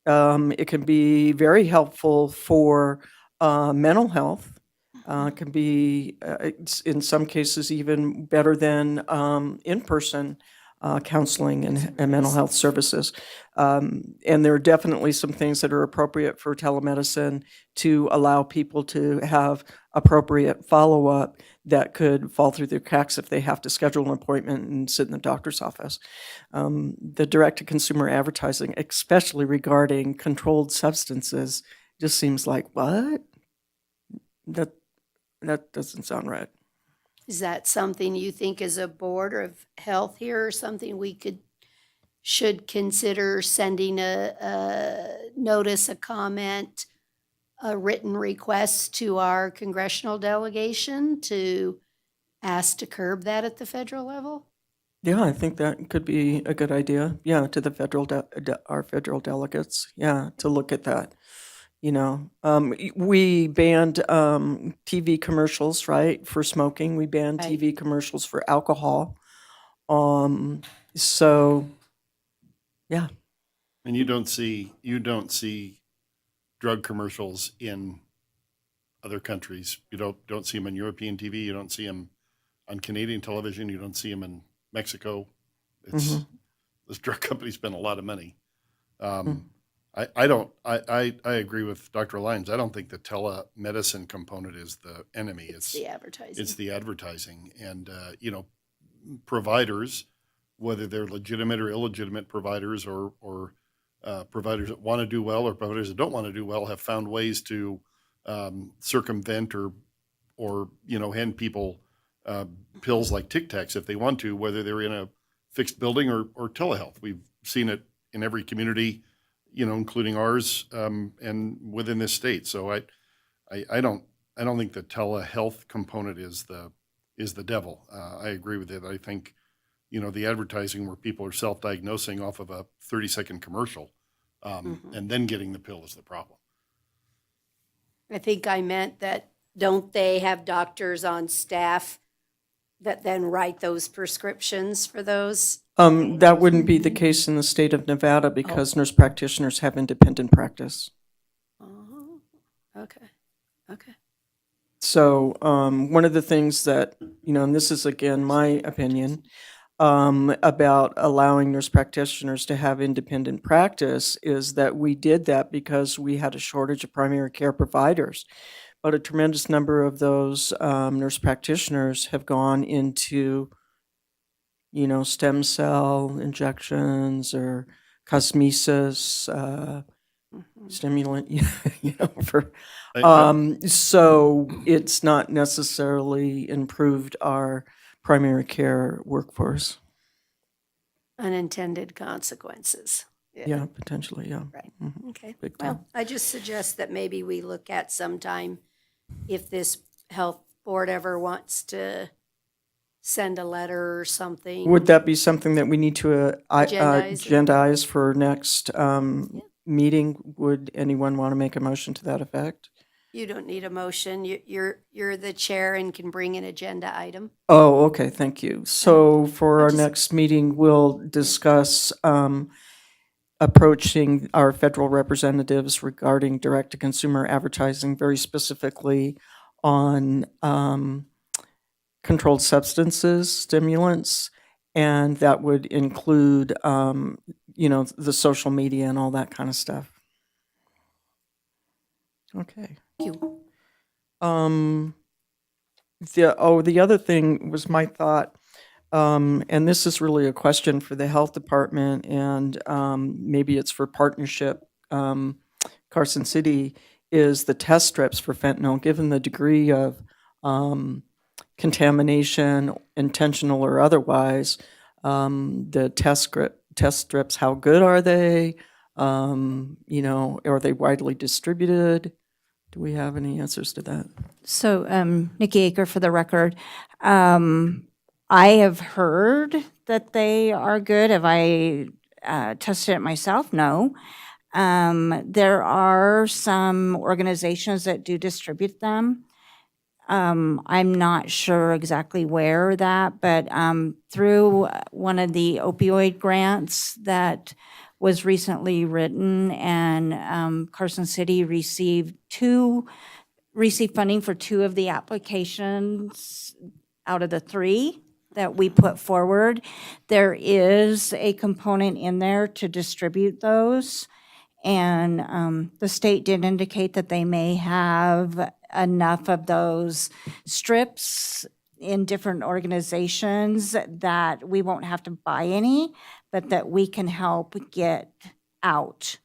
It can be very helpful for mental health. It can be, in some cases, even better than in-person counseling and mental health services. And there are definitely some things that are appropriate for telemedicine to allow people to have appropriate follow-up that could fall through the cracks if they have to schedule an appointment and sit in the doctor's office. The direct-to-consumer advertising, especially regarding controlled substances, just seems like, what? That doesn't sound right. Is that something you think as a board of health here, or something we should consider sending a notice, a comment, a written request to our congressional delegation to ask to curb that at the federal level? Yeah, I think that could be a good idea. Yeah, to the our federal delegates. Yeah, to look at that. We banned TV commercials, right, for smoking. We banned Right. TV commercials for alcohol. So, yeah. And you don't see drug commercials in other countries. You don't see them on European TV. You don't see them on Canadian television. You don't see them in Mexico. This drug company spend a lot of money. I agree with Dr. Lyons. I don't think the telemedicine component is the enemy. It's the advertising. It's the advertising. And, providers, whether they're legitimate or illegitimate providers or providers that want to do well or providers that don't want to do well, have found ways to circumvent or hand people pills like Tic Tacs if they want to, whether they're in a fixed building or telehealth. We've seen it in every community including ours, and within this state. So I don't think the telehealth component is the devil. I agree with it. I think, the advertising where people are self-diagnosing off of a 30-second commercial, and then getting the pill is the problem. I think I meant that, don't they have doctors on staff that then write those prescriptions for those? That wouldn't be the case in the state of Nevada because nurse practitioners have independent practice. Oh, okay, okay. So one of the things that, and this is again my opinion, about allowing nurse practitioners to have independent practice is that we did that because we had a shortage of primary care providers. But a tremendous number of those nurse practitioners have gone into, stem cell injections or cosmesis, stimulant, for, so it's not necessarily improved our primary care workforce. Unintended consequences. Yeah, potentially, yeah. Right, okay. Big Well, time. I just suggest that maybe we look at sometime, if this health board ever wants to send a letter or something. Would that be something that we need to Agendize it? agendize for next meeting? Would anyone want to make a motion to that effect? You don't need a motion. You're the chair and can bring an agenda item. Oh, okay, thank you. So for our just- next meeting, we'll discuss approaching our federal representatives regarding direct-to-consumer advertising, very specifically on controlled substances, stimulants, and that would include, the social media and all that kind of stuff. Okay. Thank you. The other thing was my thought, and this is really a question for the health department, and maybe it's for partnership, Carson City, is the test strips for fentanyl, given the degree of contamination, intentional or otherwise, the test strips, how good are they? Are they widely distributed? Do we have any answers to that? So, Nikki Aker for the record. I have heard that they are good. Have I tested it myself? No. There are some organizations that do distribute them. I'm not sure exactly where that, but through one of the opioid grants that was recently written, and Carson City received funding for 2 of the applications out of the 3 that we put forward. There is a component in there to distribute those. And the state did indicate that they may have enough of those strips in different organizations that we won't have to buy any, but that we can help get out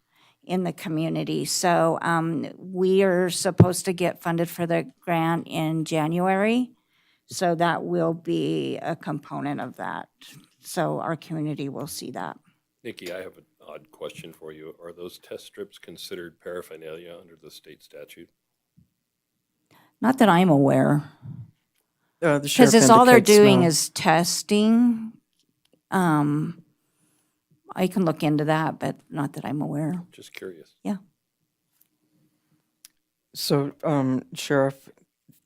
in the community. So we are supposed to get funded for the grant in January. So that will be a component of that. So our community will see that. Nikki, I have an odd question for you. Are those test strips considered paraphernalia under the state statute? Not that I'm aware. The Because sheriff it's all they're indicates doing no. is testing. I can look into that, but not that I'm aware. Just curious. Yeah. So, Sheriff,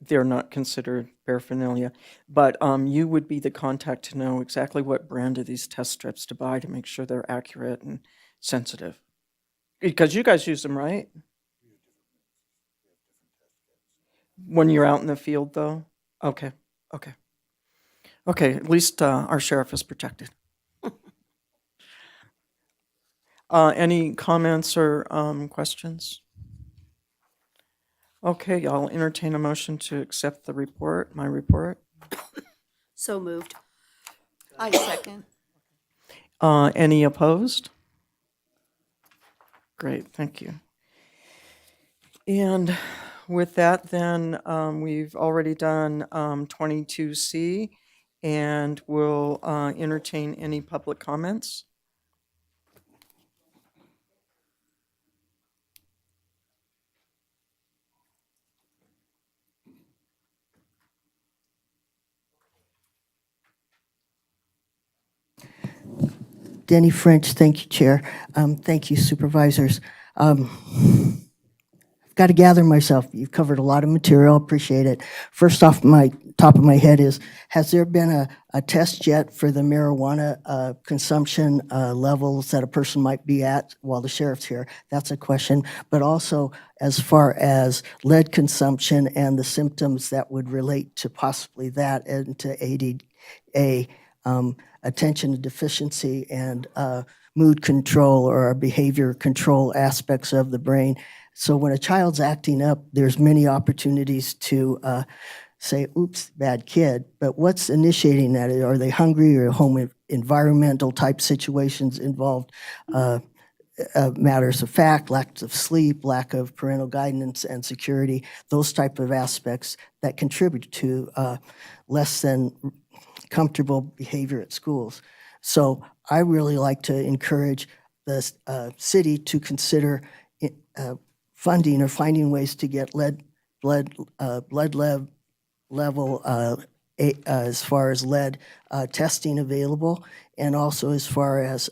they're not considered paraphernalia, but you would be the contact to know exactly what brand of these test strips to buy to make sure they're accurate and sensitive. Because you guys use them, right? When you're out in the field, though? Okay, okay. Okay, at least our sheriff is protected. Any comments or questions? Okay, I'll entertain a motion to accept the report, my report. So moved. I second. Any opposed? Great, thank you. And with that, then, we've already done 22C, and we'll entertain any public comments. Denny French, thank you, Chair. Thank you, Supervisors. I've got to gather myself. You've covered a lot of material, appreciate it. First off, my top of my head is, has there been a test yet for the marijuana consumption levels that a person might be at while the sheriff's here? That's a question. But also, as far as lead consumption and the symptoms that would relate to possibly that and to ADA, attention deficiency and mood control or behavior control aspects of the brain. So when a child's acting up, there's many opportunities to say, oops, bad kid. But what's initiating that? Are they hungry or home environmental type situations involved? Matters of fact, lack of sleep, lack of parental guidance and security, those type of aspects that contribute to less than comfortable behavior at schools. So I really like to encourage the city to consider funding or finding ways to get blood level as far as lead testing available, and also as far as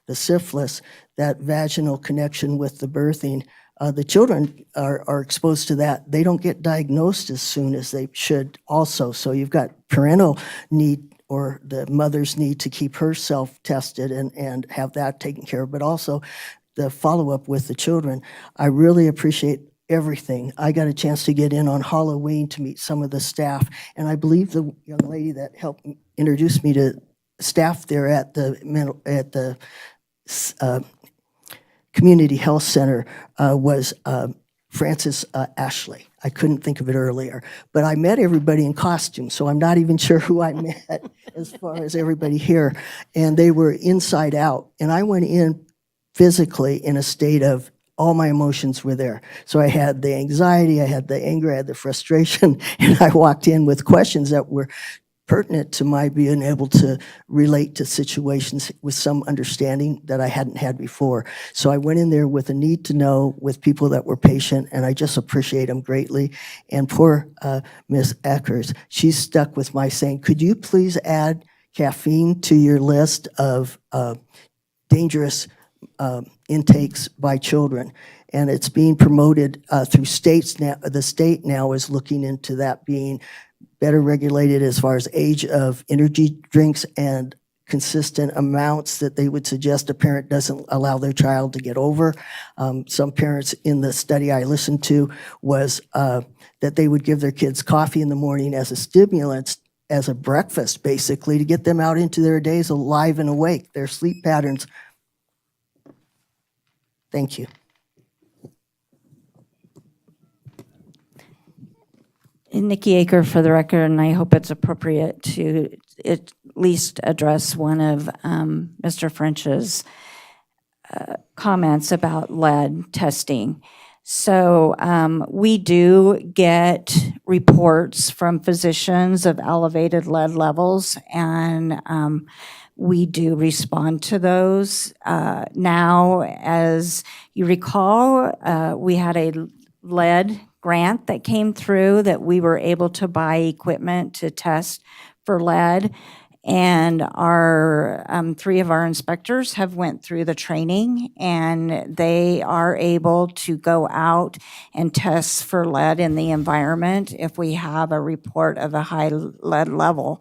the syphilis, that vaginal connection with the birthing. The children are exposed to that. They don't get diagnosed as soon as they should also. So you've got parental need, or the mother's need to keep herself tested and have that taken care of, but also the follow-up with the children. I really appreciate everything. I got a chance to get in on Halloween to meet some of the staff, and I believe the young lady that helped introduce me to staff there at the Community Health Center was Frances Ashley. I couldn't think of it earlier, but I met everybody in costume, so I'm not even sure who I met as far as everybody here, and they were inside out, and I went in physically in a state of all my emotions were there. So I had the anxiety, I had the anger, I had the frustration, and I walked in with questions that were pertinent to my being able to relate to situations with some understanding that I hadn't had before. So I went in there with a need to know, with people that were patient, and I just appreciate them greatly. And poor Miss Eckers, she's stuck with my saying, could you please add caffeine to your list of dangerous intakes by children? And it's being promoted through states now. The state now is looking into that being better regulated as far as age of energy drinks and consistent amounts that they would suggest a parent doesn't allow their child to get over. Some parents in the study I listened to was that they would give their kids coffee in the morning as a stimulant, as a breakfast, basically, to get them out into their days alive and awake, their sleep patterns. Thank you. Nikki Aker for the record, and I hope it's appropriate to at least address one of Mr. French's comments about lead testing. So we do get reports from physicians of elevated lead levels, and we do respond to those. Now, as you recall, we had a lead grant that came through that we were able to buy equipment to test for lead. And our 3 of our inspectors have went through the training, and they are able to go out and test for lead in the environment if we have a report of a high lead level.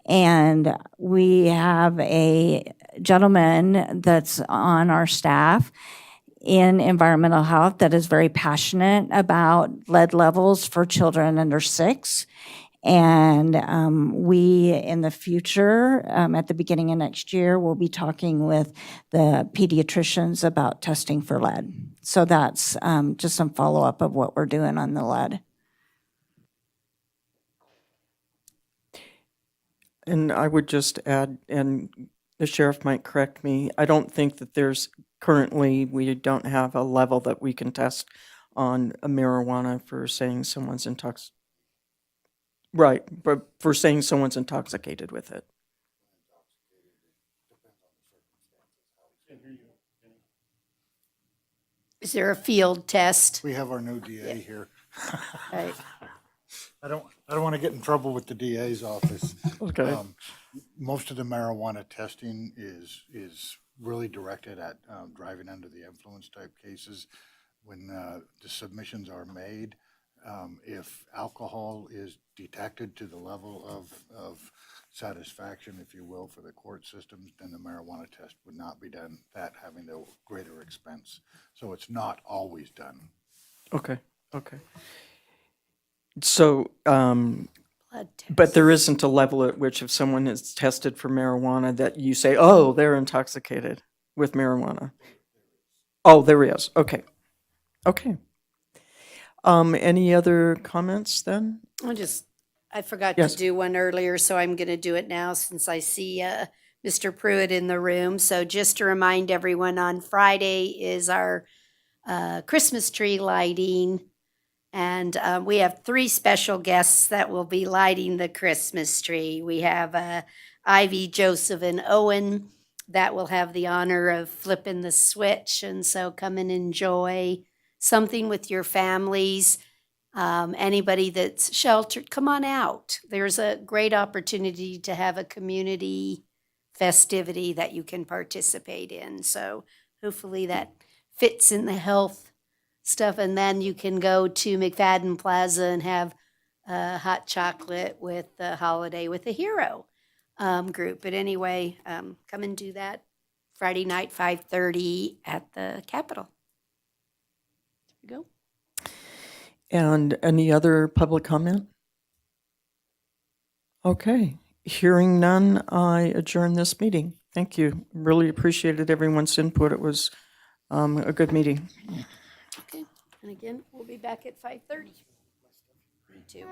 And we have a gentleman that's on our staff in environmental health that is very passionate about lead levels for children under 6. And we, in the future, at the beginning of next year, will be talking with the pediatricians about testing for lead. So that's just some follow-up of what we're doing on the lead. And I would just add, and the sheriff might correct me, I don't think that there's currently, we don't have a level that we can test on a marijuana for saying someone's intoxicated. Right, but for saying someone's intoxicated with it. Is there a field test? We have our new DA here. Right. I don't want to get in trouble with the DA's office. Okay. Most of the marijuana testing is really directed at driving under the influence type cases. When the submissions are made, if alcohol is detected to the level of satisfaction, if you will, for the court systems, then the marijuana test would not be done, that having the greater expense. So it's not always done. Okay, okay. So, Blood test. but there isn't a level at which if someone is tested for marijuana that you say, oh, they're intoxicated with marijuana? Oh, there is. Okay. Okay. Any other comments then? I forgot Yes. to do one earlier, so I'm going to do it now since I see Mr. Pruitt in the room. So just to remind everyone, on Friday is our Christmas tree lighting. And we have 3 special guests that will be lighting the Christmas tree. We have Ivy, Joseph, and Owen that will have the honor of flipping the switch. And so come and enjoy something with your families. Anybody that's sheltered, come on out. There's a great opportunity to have a community festivity that you can participate in. So hopefully that fits in the health stuff. And then you can go to McFadden Plaza and have hot chocolate with the Holiday with a Hero group. But anyway, come and do that Friday night, 5:30 at the Capitol. There you go. And any other public comment? Okay, hearing none, I adjourn this meeting. Thank you. Really appreciated everyone's input. It was a good meeting. Okay, and again, we'll be back at 5:30. Me too.